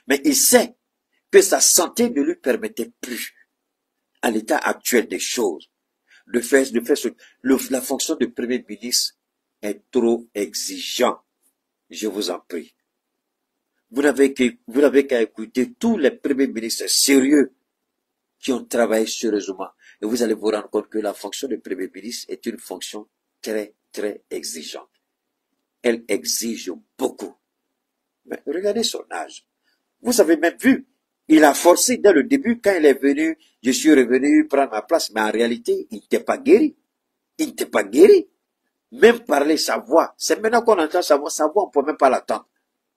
Mais il sait que sa santé ne lui permettait plus, à l'état actuel des choses, de faire la fonction de premier ministre est trop exigeant. Je vous en prie. Vous n'avez qu'à écouter tous les premiers ministres sérieux qui ont travaillé sérieusement. Et vous allez vous rendre compte que la fonction de premier ministre est une fonction très, très exigeante. Elle exige beaucoup. Mais regardez son âge. Vous avez même vu, il a forcé dès le début, quand il est venu, je suis revenu prendre ma place, mais en réalité, il n'était pas guéri. Il n'était pas guéri. Même parler sa voix, c'est maintenant qu'on entend sa voix, on ne peut même pas l'attendre.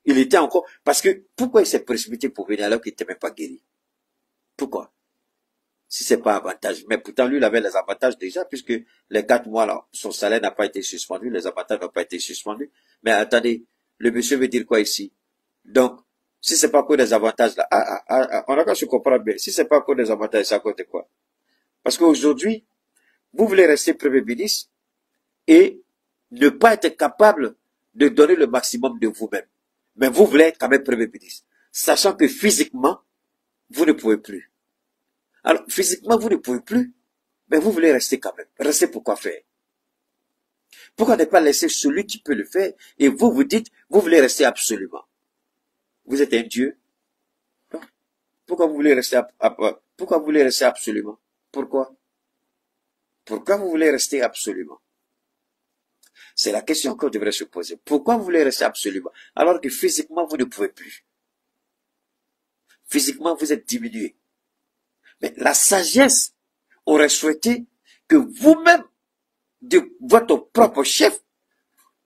Il était encore, parce que, pourquoi il s'est précipité pour venir alors qu'il n'était même pas guéri? Pourquoi? Si c'est pas avantage. Mais pourtant, lui, il avait les avantages déjà, puisque les 4 mois, là, son salaire n'a pas été suspendu, les avantages n'ont pas été suspendus. Mais attendez, le monsieur veut dire quoi ici? Donc, si c'est pas que des avantages, là, on a qu'à se comprendre bien. Si c'est pas que des avantages, c'est à cause de quoi? Parce qu'aujourd'hui, vous voulez rester premier ministre et ne pas être capable de donner le maximum de vous-même. Mais vous voulez être quand même premier ministre. Sachant que physiquement, vous ne pouvez plus. Alors, physiquement, vous ne pouvez plus, mais vous voulez rester quand même. Rester pour quoi faire? Pourquoi ne pas laisser celui qui peut le faire et vous vous dites, vous voulez rester absolument? Vous êtes un Dieu? Non. Pourquoi vous voulez rester absolument? Pourquoi? Pourquoi vous voulez rester absolument? C'est la question qu'on devrait se poser. Pourquoi vous voulez rester absolument? Alors que physiquement, vous ne pouvez plus. Physiquement, vous êtes diminué. Mais la sagesse aurait souhaité que vous-même, de votre propre chef,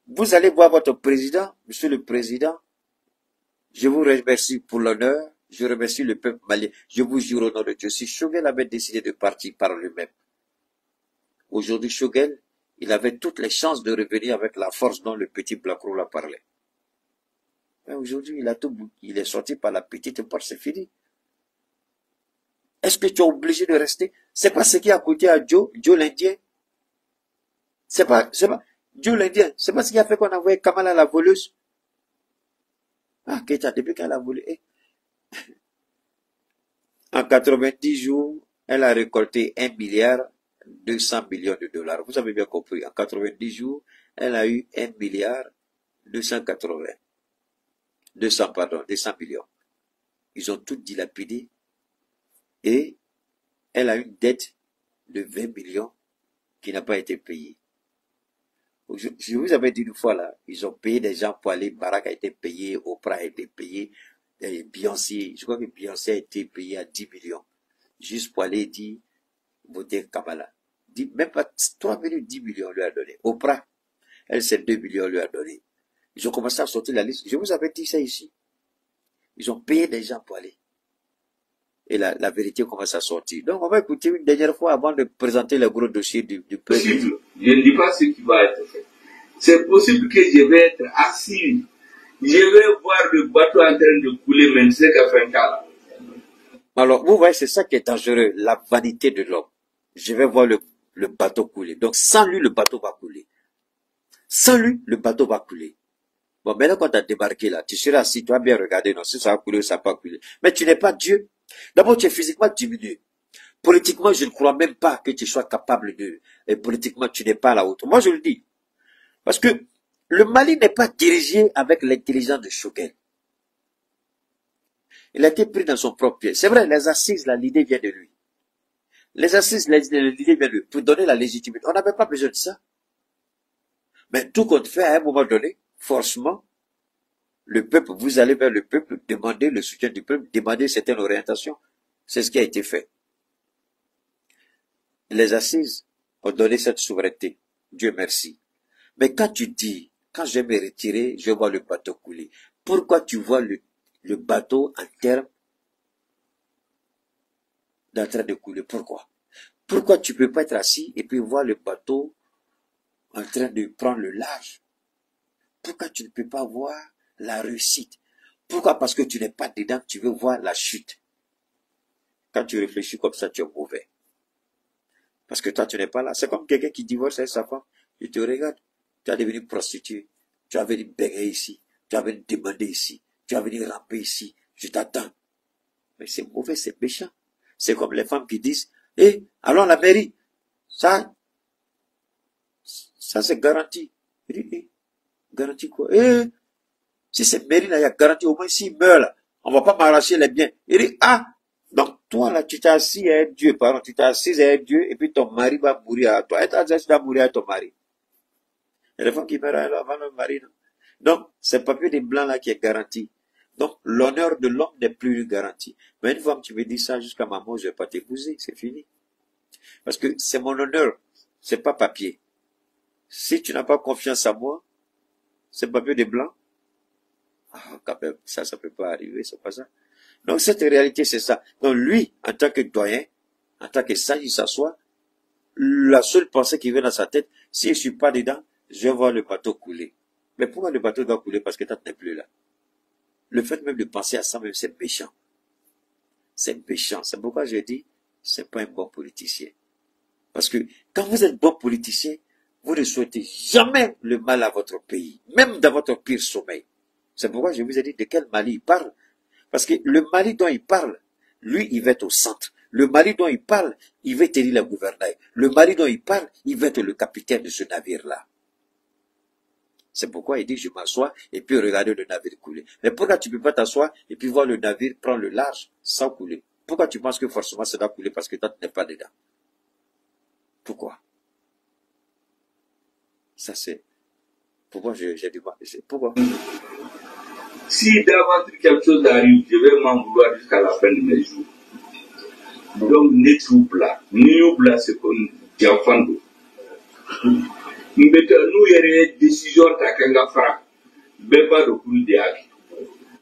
vous allez voir votre président, monsieur le président, je vous remercie pour l'honneur, je remercie le peuple malien, je vous jure au nom de Dieu, si Choguel avait décidé de partir par lui-même, aujourd'hui Choguel, il avait toutes les chances de revenir avec la force dont le petit Blacro l'a parlé. Mais aujourd'hui, il est sorti par la petite porte, c'est fini. Est-ce que tu es obligé de rester? C'est pas ce qui a coûté à Joe l'Indien. C'est pas, Joe l'Indien. C'est pas ce qui a fait qu'on a envoyé Kamala la voleuse. Ah, Keïta, depuis qu'elle a volé. En 90 jours, elle a récolté 1,2 milliard de dollars. Vous avez bien compris. En 90 jours, elle a eu 1,200 millions. Ils ont tout dilapidé. Et elle a une dette de 20 millions qui n'a pas été payée. Je vous avais dit une fois là, ils ont payé des gens pour aller, Barack a été payé, Oprah a été payé, Beyoncé, je crois que Beyoncé a été payé à 10 millions. Juste pour aller dire, voter Kamala. Même pas 3 minutes, 10 millions lui a donné. Oprah, elle, c'est 2 millions lui a donné. Ils ont commencé à sortir la liste. Je vous avais dit ça ici. Ils ont payé des gens pour aller. Et la vérité commence à sortir. Donc, on va écouter une dernière fois avant de présenter le gros dossier du président. Je ne dis pas ce qui va être fait. C'est possible que je vais être assis. Je vais voir le bateau en train de couler, mais c'est qu'à faire un cas. Alors, vous voyez, c'est ça qui est dangereux, la vanité de l'homme. Je vais voir le bateau couler. Donc, sans lui, le bateau va couler. Sans lui, le bateau va couler. Bon, maintenant, quand tu as débarqué là, tu seras assis, tu vas bien regarder, non, si ça va couler ou ça va pas couler. Mais tu n'es pas Dieu. D'abord, tu es physiquement diminué. Politiquement, je ne crois même pas que tu sois capable de... Et politiquement, tu n'es pas à la hauteur. Moi, je le dis. Parce que le Mali n'est pas dirigé avec l'intelligence de Choguel. Il a été pris dans son propre pied. C'est vrai, les assises, l'idée vient de lui. Les assises, l'idée vient de lui. Pour donner la légitimité. On n'avait pas besoin de ça. Mais tout compte fait, à un moment donné, forcément, le peuple, vous allez vers le peuple, demander le soutien du peuple, demander certaines orientations. C'est ce qui a été fait. Les assises ont donné cette souveraineté. Dieu merci. Mais quand tu dis quand je vais me retirer, je vois le bateau couler. Pourquoi tu vois le bateau en terre en train de couler? Pourquoi? Pourquoi tu peux pas être assis et puis voir le bateau en train de prendre le large? Pourquoi tu ne peux pas voir la réussite? Pourquoi? Parce que tu n'es pas dedans, tu veux voir la chute. Quand tu réfléchis comme ça, tu es mauvais. Parce que toi, tu n'es pas là. C'est comme quelqu'un qui divorce avec sa femme. Il te regarde. Tu as devenu prostituée. Tu as venu bégayer ici. Tu as venu demander ici. Tu as venu ramper ici. Je t'attends. Mais c'est mauvais, c'est méchant. C'est comme les femmes qui disent, allons à la mairie. Ça c'est garanti. Garanti quoi? Si cette mairie-là, il y a garanti, au moins s'il meurt là, on va pas m'arracher les biens. Il dit, donc toi là, tu t'es assis à Dieu, pardon, tu t'es assis à Dieu, et puis ton mari va mourir à toi. Et tu vas mourir à ton mari. Il y a des femmes qui meurent avant le mari, non? Donc, c'est papier des blancs là qui est garanti. Donc, l'honneur de l'homme n'est plus garanti. Mais une fois que tu me dis ça, jusqu'à ma mort, je vais pas t'épouser, c'est fini. Parce que c'est mon honneur, c'est pas papier. Si tu n'as pas confiance en moi, c'est papier des blancs. Quand même, ça peut pas arriver, c'est pas ça. Donc, cette réalité, c'est ça. Donc, lui, en tant que doyen, en tant que sage, il s'assoit. La seule pensée qui vient dans sa tête, si je suis pas dedans, je vais voir le bateau couler. Mais pourquoi le bateau doit couler? Parce que tu n'es plus là. Le fait même de penser à ça, même, c'est méchant. C'est méchant. C'est pourquoi j'ai dit, c'est pas un bon politicien. Parce que, quand vous êtes bon politicien, vous ne souhaitez jamais le mal à votre pays. Même dans votre pire sommeil. C'est pourquoi je vous ai dit de quel Mali il parle. Parce que le Mali dont il parle, lui, il va être au centre. Le Mali dont il parle, il va être le gouvernail. Le Mali dont il parle, il va être le capitaine de ce navire-là. C'est pourquoi il dit, je m'assois et puis regarder le navire couler. Mais pourquoi tu ne peux pas t'asseoir et puis voir le navire prendre le large sans couler? Pourquoi tu penses que forcément ça doit couler parce que toi, tu n'es pas dedans? Pourquoi? Ça c'est... Pourquoi j'ai du mal? Pourquoi? Si d'aventure quelque chose arrive, je vais m'en vouloir jusqu'à la fin de mes jours. Donc, ne trouve là. Nous, c'est comme des enfants. Nous, il décision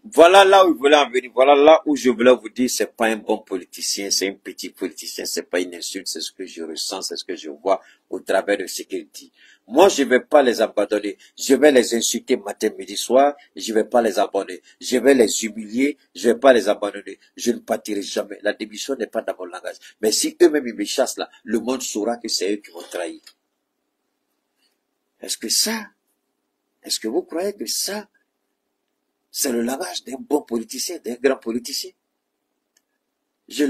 Voilà là où je voulais en venir. Voilà là où je voulais vous dire, c'est pas un bon politicien, c'est un petit politicien, c'est pas une insulte, c'est ce que je ressens, c'est ce que je vois au travers de ce qu'il dit. Moi, je vais pas les abandonner. Je vais les insulter matin, midi, soir. Je vais pas les abandonner. Je vais les humilier. Je vais pas les abandonner. Je ne partirai jamais. La démission n'est pas dans mon langage. Mais si eux-mêmes ils me chassent là, le monde saura que c'est eux qui m'ont trahi. Est-ce que vous croyez que ça, c'est le langage d'un bon politicien, d'un grand politicien? Je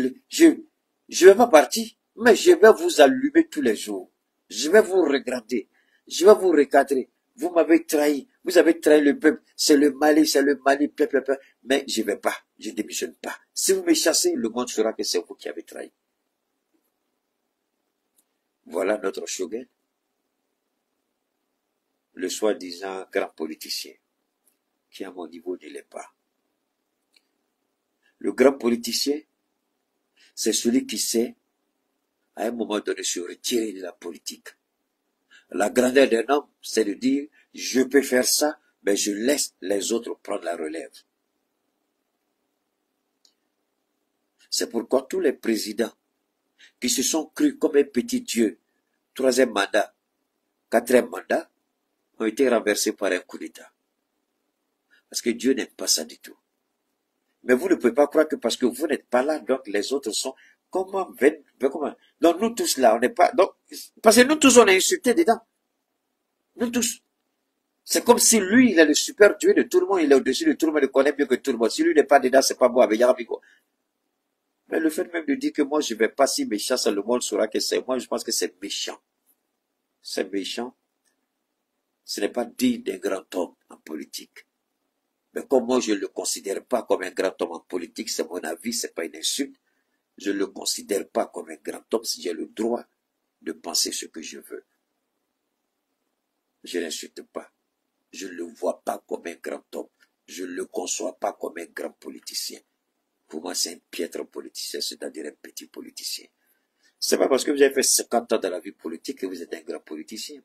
vais pas partir, mais je vais vous allumer tous les jours. Je vais vous regarder. Je vais vous recadrer. Vous m'avez trahi. Vous avez trahi le peuple. C'est le Mali, peuple. Mais je vais pas. Je démissionne pas. Si vous me chassez, le monde saura que c'est vous qui avez trahi. Voilà notre Shogun. Le soi-disant grand politicien, qui à mon niveau ne l'est pas. Le grand politicien, c'est celui qui sait, à un moment donné, se retirer de la politique. La grandeur d'un homme, c'est de dire, je peux faire ça, mais je laisse les autres prendre la relève. C'est pourquoi tous les présidents qui se sont crus comme un petit dieu, 3e mandat, 4e mandat, ont été renversés par un coup d'État. Parce que Dieu n'aime pas ça du tout. Mais vous ne pouvez pas croire que parce que vous n'êtes pas là, donc les autres sont... Comment? Donc nous tous là, on n'est pas... Donc, parce que nous tous, on est insultés dedans. Nous tous. C'est comme si lui, il est le super Dieu de tout le monde, il est au-dessus de tout le monde, il connaît mieux que tout le monde. Si lui n'est pas dedans, c'est pas moi, avec Yarabigo. Mais le fait même de dire que moi, je ne vais pas si méchant, ça le monde saura que c'est moi, je pense que c'est méchant. C'est méchant. Ce n'est pas digne d'un grand homme en politique. Mais comme moi, je ne le considère pas comme un grand homme en politique, c'est mon avis, c'est pas une insulte. Je ne le considère pas comme un grand homme si j'ai le droit de penser ce que je veux. Je ne l'insulte pas. Je ne le vois pas comme un grand homme. Je ne le conçois pas comme un grand politicien. Pour moi, c'est un piètre politicien, c'est-à-dire un petit politicien. C'est pas parce que vous avez fait 50 ans dans la vie politique que vous êtes un grand politicien.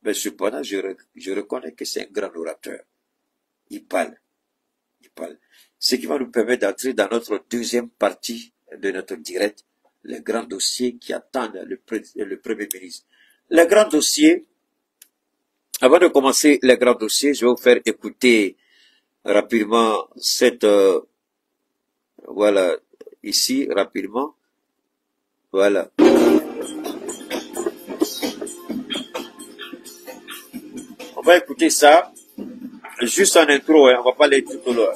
Mais cependant, je reconnais que c'est un grand orateur. Il parle. Ce qui va nous permettre d'entrer dans notre deuxième partie de notre direct, les grands dossiers qui attendent le Premier ministre. Les grands dossiers, avant de commencer les grands dossiers, je vais vous faire écouter rapidement cette, voilà, ici, rapidement, voilà. On va écouter ça, juste en intro, hein, on va pas aller tout au long.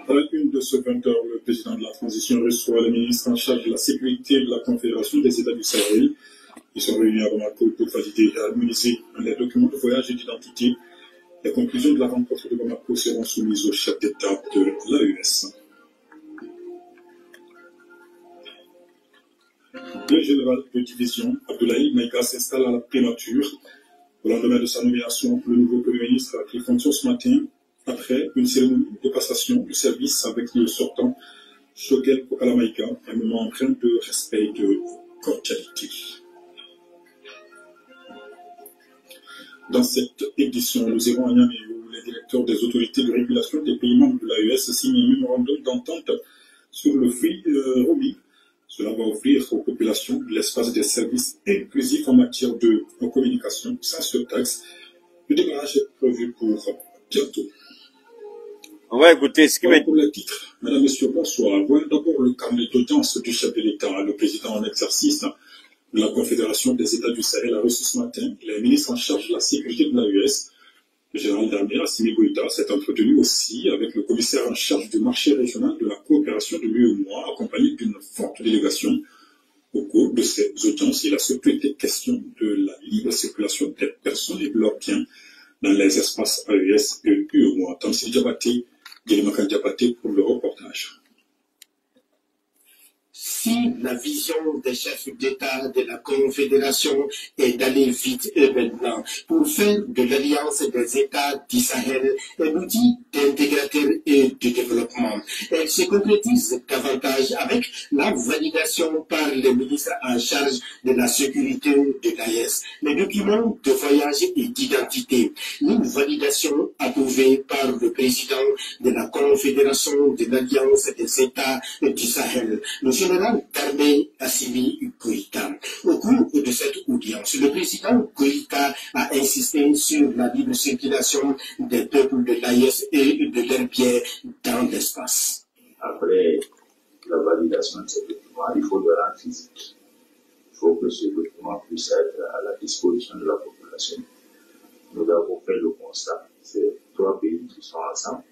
À la une de ce 20h, le président de la transition reçoit le ministre en charge de la sécurité de la Confédération des États du Sahel. Ils sont réunis à Bamako pour valider et harmoniser les documents de voyage et d'identité. Les conclusions de la rencontre de Bamako seront soumises au chef d'État de l'AES. Le général de division, Abdoulaye Maïga, s'installe à la primature. Au lendemain de sa nomination, le nouveau Premier ministre a pris fonction ce matin, après une cérémonie de passation du service avec le sortant Shogel Kokala Maïga, un moment empreint de respect et de cordialité. Dans cette édition, nous irons à Niamey où les directeurs des autorités de régulation des pays membres de l'AES signent un mémorandum d'entente sur le free roaming. Cela va offrir aux populations l'espace des services inclusifs en matière de communication sans surtaxe. Le démarrage est prévu pour bientôt. On va écouter ce qui va être. Pour les titres, mesdames, messieurs, bonsoir. Voyons d'abord le carnet d'audience du chef de l'État, le président en exercice de la Confédération des États du Sahel a reçu ce matin les ministres en charge de la sécurité de l'AES. Le général d'armée, Assimi Goïta, s'est entretenu aussi avec le commissaire en charge du marché régional de la coopération de l'UEMOA, accompagné d'une forte délégation. Au cours de ces audiences, il a surtout été question de la libre circulation des personnes et de leurs biens dans les espaces AES et UEMOA. Tamsi Diabaté, Guélimakan Diabaté pour le reportage. Si la vision des chefs d'État de la Confédération est d'aller vite et maintenant pour faire de l'Alliance des États du Sahel un outil d'intégrateur et de développement, elle se concrétise davantage avec la validation par les ministres en charge de la sécurité de l'AES, les documents de voyage et d'identité, une validation approuvée par le président de la Confédération de l'Alliance des États du Sahel, le général d'armée Assimi Goïta. Au cours de cette audience, le président Goïta a insisté sur la libre circulation des peuples de l'AES et de leurs biens dans l'espace. Après la validation de ce document, il faut le rendre physique. Il faut que ce document puisse être à la disposition de la population. Nous avons fait le constat. C'est 3 pays qui sont ensemble.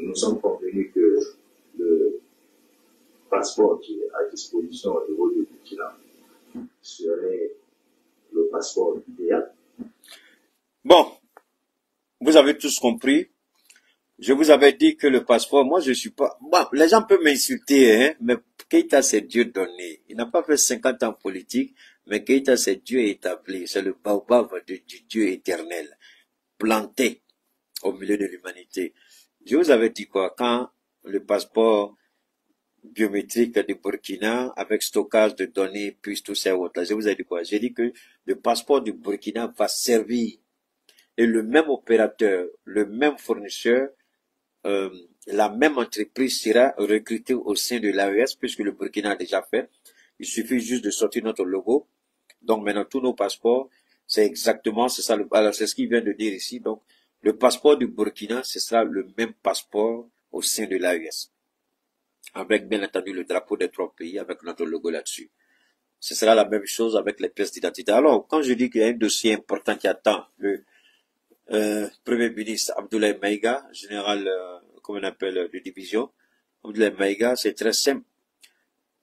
Nous sommes convenus que le passeport qui est à disposition au niveau du Burkina serait le passeport idéal. Bon, vous avez tous compris. Je vous avais dit que le passeport, moi je suis pas... Bon, les gens peuvent m'insulter, hein, mais Keïta c'est Dieu donné. Il n'a pas fait 50 ans politique, mais Keïta c'est Dieu établi. C'est le baobab du Dieu éternel, planté au milieu de l'humanité. Je vous avais dit quoi, quand le passeport biométrique du Burkina avec stockage de données puis tout ça autres. Je vous ai dit quoi? J'ai dit que le passeport du Burkina va servir et le même opérateur, le même fournisseur, la même entreprise sera recrutée au sein de l'AES puisque le Burkina a déjà fait. Il suffit juste de sortir notre logo. Donc maintenant tous nos passeports, c'est exactement, c'est ça. Alors c'est ce qu'il vient de dire ici. Donc le passeport du Burkina, ce sera le même passeport au sein de l'AES. Avec bien entendu le drapeau des 3 pays, avec notre logo là-dessus. Ce sera la même chose avec les pièces d'identité. Alors, quand je dis qu'il y a un dossier important qui attend le Premier ministre Abdoulaye Maïga, général, comme on appelle, de division, Abdoulaye Maïga, c'est très simple.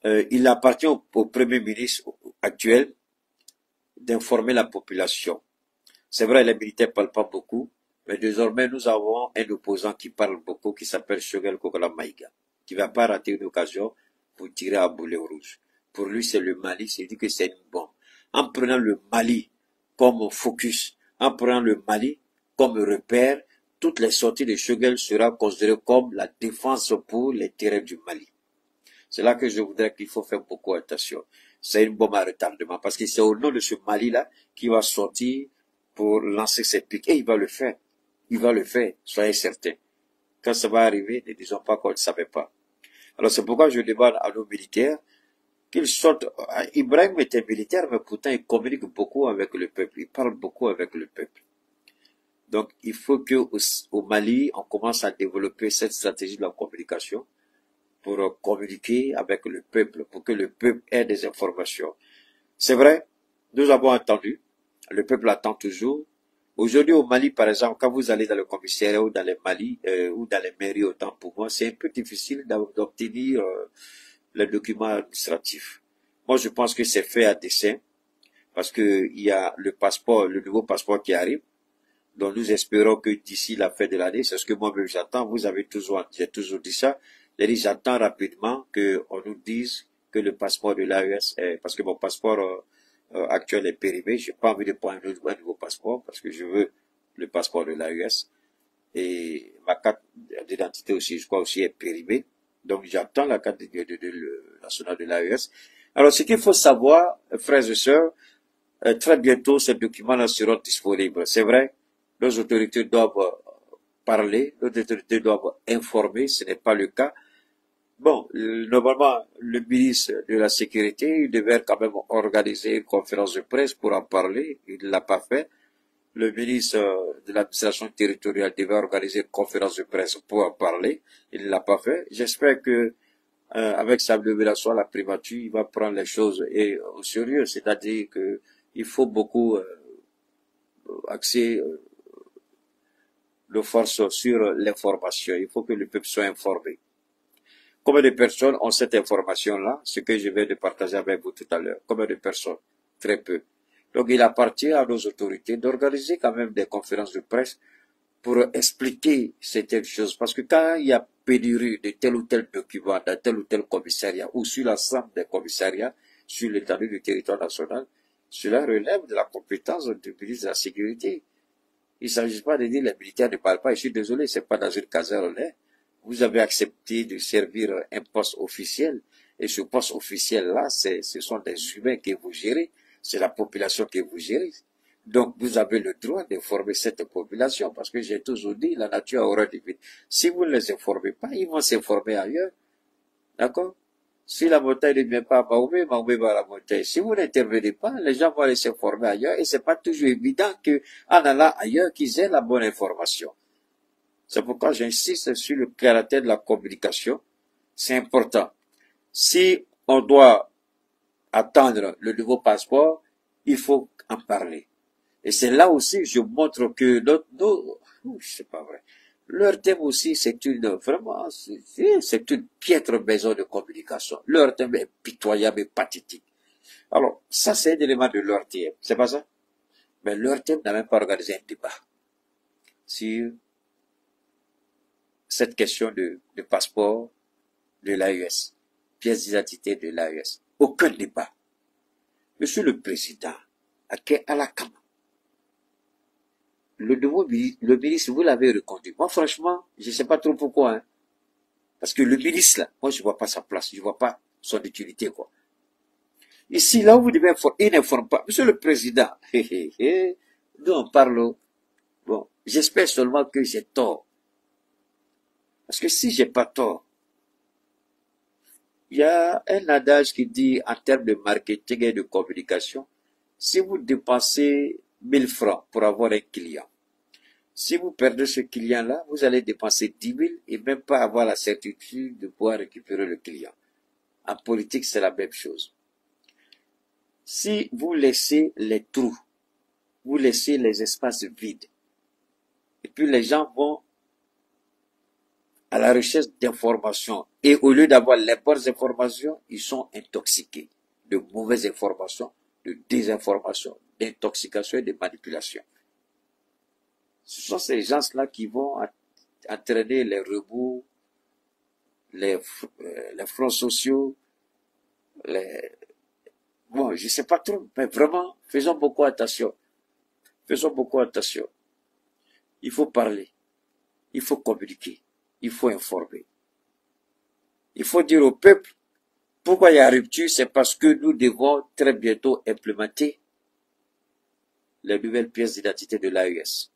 Il appartient au Premier ministre actuel d'informer la population. C'est vrai, les militaires ne parlent pas beaucoup, mais désormais, nous avons un opposant qui parle beaucoup, qui s'appelle Shogel Kokala Maïga, qui ne va pas rater une occasion pour tirer à boulet rouge. Pour lui, c'est le Mali, c'est dit que c'est une bombe. En prenant le Mali comme focus, en prenant le Mali comme repère, toutes les sorties de Choguel sera considérées comme la défense pour les terrains du Mali. C'est là que je voudrais qu'il faut faire beaucoup attention. C'est une bombe à retardement parce que c'est au nom de ce Mali-là qu'il va sortir pour lancer ses pics. Et il va le faire. Il va le faire, soyez certains. Quand ça va arriver, ne disons pas qu'on ne savait pas. Alors c'est pourquoi je demande à nos militaires qu'ils sortent. Ibrahim était militaire, mais pourtant il communique beaucoup avec le peuple. Il parle beaucoup avec le peuple. Donc il faut que au Mali, on commence à développer cette stratégie de la communication pour communiquer avec le peuple, pour que le peuple ait des informations. C'est vrai, nous avons entendu, le peuple attend toujours. Aujourd'hui au Mali, par exemple, quand vous allez dans le commissariat ou dans les Mali, ou dans les mairies, autant pour moi, c'est un peu difficile d'obtenir les documents administratifs. Moi, je pense que c'est fait à dessein, parce que il y a le passeport, le nouveau passeport qui arrive, donc nous espérons que d'ici la fin de l'année, c'est ce que moi-même j'attends, j'ai toujours dit ça, j'attends rapidement qu'on nous dise que le passeport de l'AES est, parce que mon passeport actuel est périmé, j'ai pas envie de prendre un nouveau passeport, parce que je veux le passeport de l'AES, et ma carte d'identité aussi, je crois aussi est périmée, donc j'attends la carte nationale de l'AES. Alors ce qu'il faut savoir, frères et sœurs, très bientôt ces documents-là seront disponibles, c'est vrai, nos autorités doivent parler, nos autorités doivent informer, ce n'est pas le cas. Bon, normalement, le ministre de la Sécurité, il devait quand même organiser une conférence de presse pour en parler, il ne l'a pas fait. Le ministre de l'administration territoriale devait organiser une conférence de presse pour en parler, il ne l'a pas fait. J'espère que avec sa révélation à la primature, il va prendre les choses au sérieux, c'est-à-dire que il faut beaucoup axer nos forces sur l'information. Il faut que le peuple soit informé. Combien de personnes ont cette information-là, ce que je vais de partager avec vous tout à l'heure? Combien de personnes? Très peu. Donc il appartient à nos autorités d'organiser quand même des conférences de presse pour expliquer certaines choses. Parce que quand il y a pénurie de tel ou tel document dans tel ou tel commissariat ou sur l'ensemble des commissariats, sur l'étendue du territoire national, cela relève de la compétence du ministre de la Sécurité. Il ne s'agit pas de dire les militaires ne parlent pas. Je suis désolé, c'est pas dans une caserne. Vous avez accepté de servir un poste officiel. Et ce poste officiel-là, ce sont des humains que vous gérez. C'est la population que vous gérez. Donc, vous avez le droit d'informer cette population. Parce que j'ai toujours dit, la nature a horreur du vide. Si vous ne les informez pas, ils vont s'informer ailleurs. D'accord? Si la montagne ne vient pas à Mahomet, Mahomet va à la montagne. Si vous n'intervenez pas, les gens vont aller s'informer ailleurs. Et c'est pas toujours évident qu'en allant ailleurs, qu'ils aient la bonne information. C'est pourquoi j'insiste sur le caractère de la communication. C'est important. Si on doit attendre le nouveau passeport, il faut en parler. Et c'est là aussi, je montre que c'est pas vrai. Leur thème aussi, c'est une piètre maison de communication. Leur thème est pitoyable et pathétique. Alors, ça, c'est un élément de leur thème. C'est pas ça? Mais leur thème n'a même pas organisé un débat sur cette question de passeport de l'AES, pièce d'identité de l'AES. Aucun débat. Monsieur le Président, à la Cameroun, le ministre, vous l'avez reconduit. Moi, franchement, je ne sais pas trop pourquoi. Hein. Parce que le ministre, là, moi, je ne vois pas sa place. Je ne vois pas son utilité, quoi. Ici, là où vous devez informer, il n'informe pas. Monsieur le Président, nous, on parle. Bon, j'espère seulement que j'ai tort. Parce que si j'ai pas tort, il y a un adage qui dit, en termes de marketing et de communication, si vous dépensez 1000 francs pour avoir un client, si vous perdez ce client-là, vous allez dépenser 10 000 et même pas avoir la certitude de pouvoir récupérer le client. En politique, c'est la même chose. Si vous laissez les trous, vous laissez les espaces vides, et puis les gens vont à la recherche d'informations, et au lieu d'avoir les bonnes informations, ils sont intoxiqués de mauvaises informations, de désinformation, d'intoxication et de manipulation. Ce sont ces gens-là qui vont entraîner les remous, les fronts sociaux, bon, je sais pas trop, mais vraiment, faisons beaucoup attention. Faisons beaucoup attention. il faut parler, il faut communiquer, il faut informer. Il faut dire au peuple, pourquoi il y a rupture, c'est parce que nous devons très bientôt implémenter les nouvelles pièces d'identité de l'AES,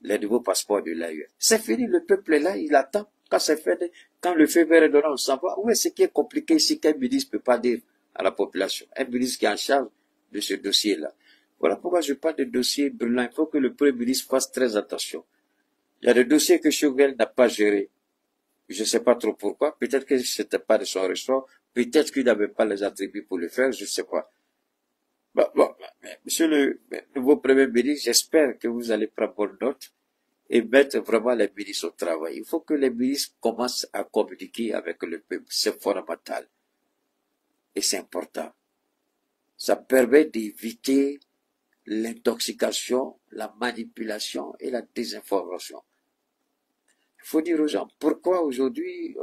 les nouveaux passeports de l'AES. C'est fini, le peuple est là, il attend. Quand c'est fait, quand le feu vert est donné, on s'en va. Où est-ce qui est compliqué ici qu'un ministre ne peut pas dire à la population? Un ministre qui est en charge de ce dossier-là. Voilà pourquoi je parle de dossiers brûlants. Il faut que le Premier ministre fasse très attention. Il y a des dossiers que Choguel n'a pas gérés. Je ne sais pas trop pourquoi. Peut-être que ce n'était pas de son ressort. Peut-être qu'il n'avait pas les attributs pour le faire. Je ne sais pas. Monsieur le nouveau Premier ministre, j'espère que vous allez prendre bonne note et mettre vraiment les ministres au travail. Il faut que les ministres commencent à communiquer avec le peuple. C'est fondamental. Et c'est important. Ça permet d'éviter l'intoxication, la manipulation et la désinformation. Il faut dire aux gens, pourquoi aujourd'hui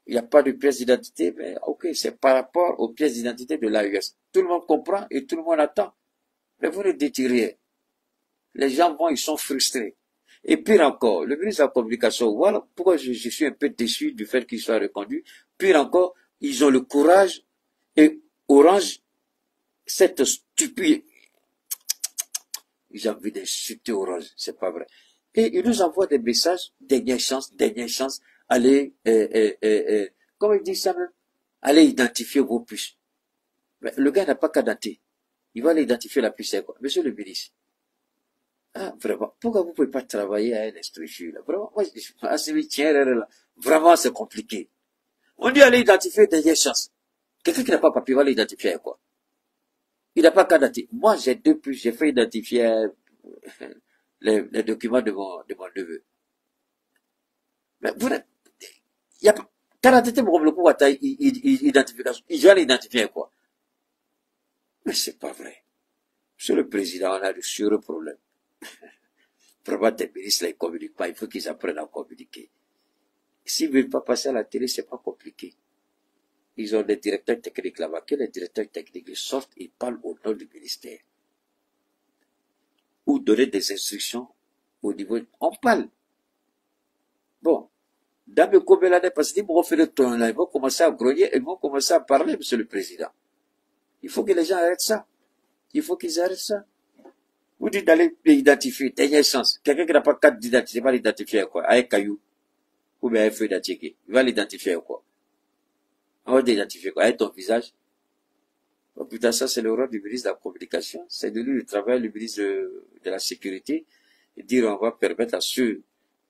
il n'y a pas de pièce d'identité? Mais ok, c'est par rapport aux pièces d'identité de l'AES. Tout le monde comprend et tout le monde attend. Mais vous ne dites rien. Les gens vont, ils sont frustrés. Et pire encore, le ministre de la Communication, voilà pourquoi je suis un peu déçu du fait qu'il soit reconduit. Pire encore, ils ont le courage et Orange, cette stupide, j'ai envie d'insulter Orange, c'est pas vrai. Et il nous envoie des messages, dernière chance, allez, comment il dit ça même? Allez identifier vos puces. Mais le gars n'a pas qu'à dater. Il va aller identifier la puce, c'est quoi? Monsieur le ministre. Ah, vraiment, pourquoi vous ne pouvez pas travailler à une structure, là? Vraiment, moi, vraiment, c'est compliqué. On dit aller identifier dernière chance. Quelqu'un qui n'a pas papier va l'identifier à quoi? Il n'a pas qu'à dater. Moi, j'ai deux puces, j'ai fait identifier les documents de mon neveu. Mais vous n'êtes, il y a pas, identification, il doit l'identifier à quoi? Mais c'est pas vrai. Monsieur le Président, on a de sérieux problèmes. Vraiment, tes ministres, là, ils communiquent pas. Il faut qu'ils apprennent à communiquer. S'ils veulent pas passer à la télé, c'est pas compliqué. Ils ont des directeurs techniques là-bas. Que les directeurs techniques sortent et parlent au nom du ministère. Ou donner des instructions au niveau, on parle. Bon. Dans le Kobelade, parce qu'ils vont faire le tour là, ils vont commencer à grogner, ils vont commencer à parler, Monsieur le Président. Il faut que les gens arrêtent ça. Il faut qu'ils arrêtent ça. Vous dites d'aller identifier, dernière chance. Quelqu'un qui n'a pas carte d'identité va l'identifier à quoi? À un caillou. Ou bien à un feu d'attiqué. Il va l'identifier à quoi? On va l'identifier quoi? Avec ton visage. Oh putain, ça c'est le rôle du ministre de la Communication. C'est de lui le travail, le ministre de la Sécurité. Et dire on va permettre à ceux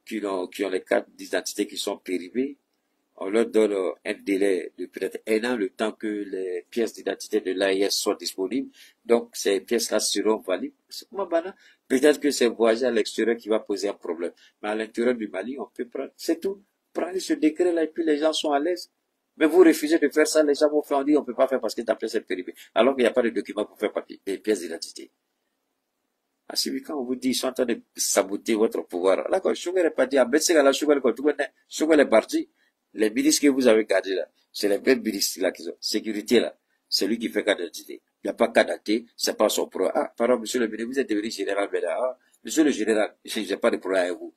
qui ont les cartes d'identité qui sont périmées, on leur donne un délai de peut-être 1 an, le temps que les pièces d'identité de l'AIS soient disponibles. Donc, ces pièces-là seront valides. Peut-être que c'est le voyage à l'extérieur qui va poser un problème. Mais à l'intérieur du Mali, on peut prendre, c'est tout. Prenez ce décret-là et puis les gens sont à l'aise. Mais vous refusez de faire ça, les gens vont faire, on dit, on peut pas faire parce que ta pièce est périmée. Alors qu'il n'y a pas de document pour faire papier, des pièces d'identité. Ah, si quand on vous dit, ils sont en train de saboter votre pouvoir. Là, quand Choguel est parti, à Betsega, Choguel est parti. Les ministres que vous avez gardés là, c'est les mêmes ministres là qui sont. Sécurité là, c'est lui qui fait carte d'identité. Il n'y a pas qu'à dater, c'est pas son problème. Ah, pardon, monsieur le ministre, vous êtes devenu général, mais là, ah, monsieur le général, je n'ai pas de problème avec vous.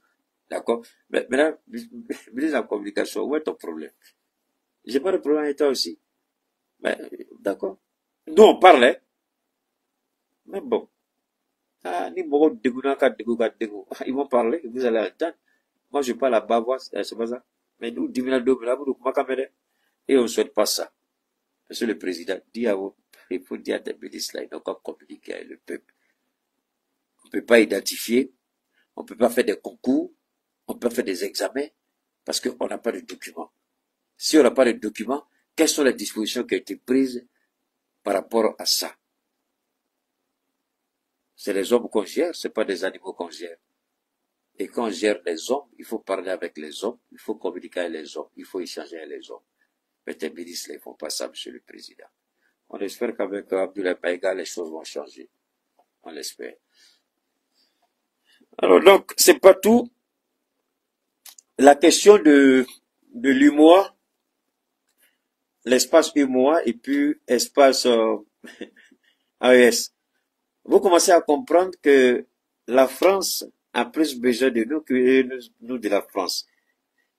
D'accord? Mais maintenant, ministre de la Communication, où est ton problème? J'ai pas de problème avec toi aussi. Mais, d'accord? Nous, on parlait. Mais bon. Ah, ils vont parler, vous allez entendre. Moi, je parle à bavois, c'est pas ça. Mais nous, et on ne souhaite pas ça. Monsieur le Président, dit à vous, il faut dire à des ministres là, ils n'ont qu'à communiquer avec le peuple. On ne peut pas identifier, on ne peut pas faire des concours, on peut faire des examens, parce qu'on n'a pas de documents. Si on n'a pas de documents, quelles sont les dispositions qui ont été prises par rapport à ça? C'est les hommes qu'on gère, c'est pas des animaux qu'on gère. Et quand on gère les hommes, il faut parler avec les hommes, il faut communiquer avec les hommes, il faut échanger avec les hommes. Mais tes ministres, ils ne font pas ça, Monsieur le Président. On espère qu'avec Abdoulaye Maïga, les choses vont changer. On l'espère. Alors donc, c'est pas tout. La question de l'UMOA, l'espace UMOA et puis espace AES. Vous commencez à comprendre que la France a plus besoin de nous que nous de la France.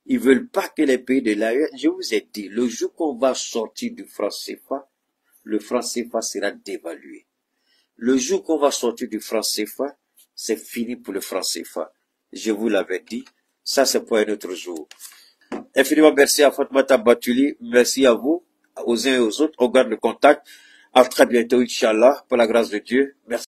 Ils veulent pas que les pays de l'AES, je vous ai dit, le jour qu'on va sortir du franc CFA, le franc CFA sera dévalué. Le jour qu'on va sortir du franc CFA, c'est fini pour le franc CFA. Je vous l'avais dit, ça c'est pour un autre jour. Infiniment merci à Fatoumata Batuli, merci à vous, aux uns et aux autres, on garde le contact. À très bientôt, Inch'Allah, pour la grâce de Dieu. Merci.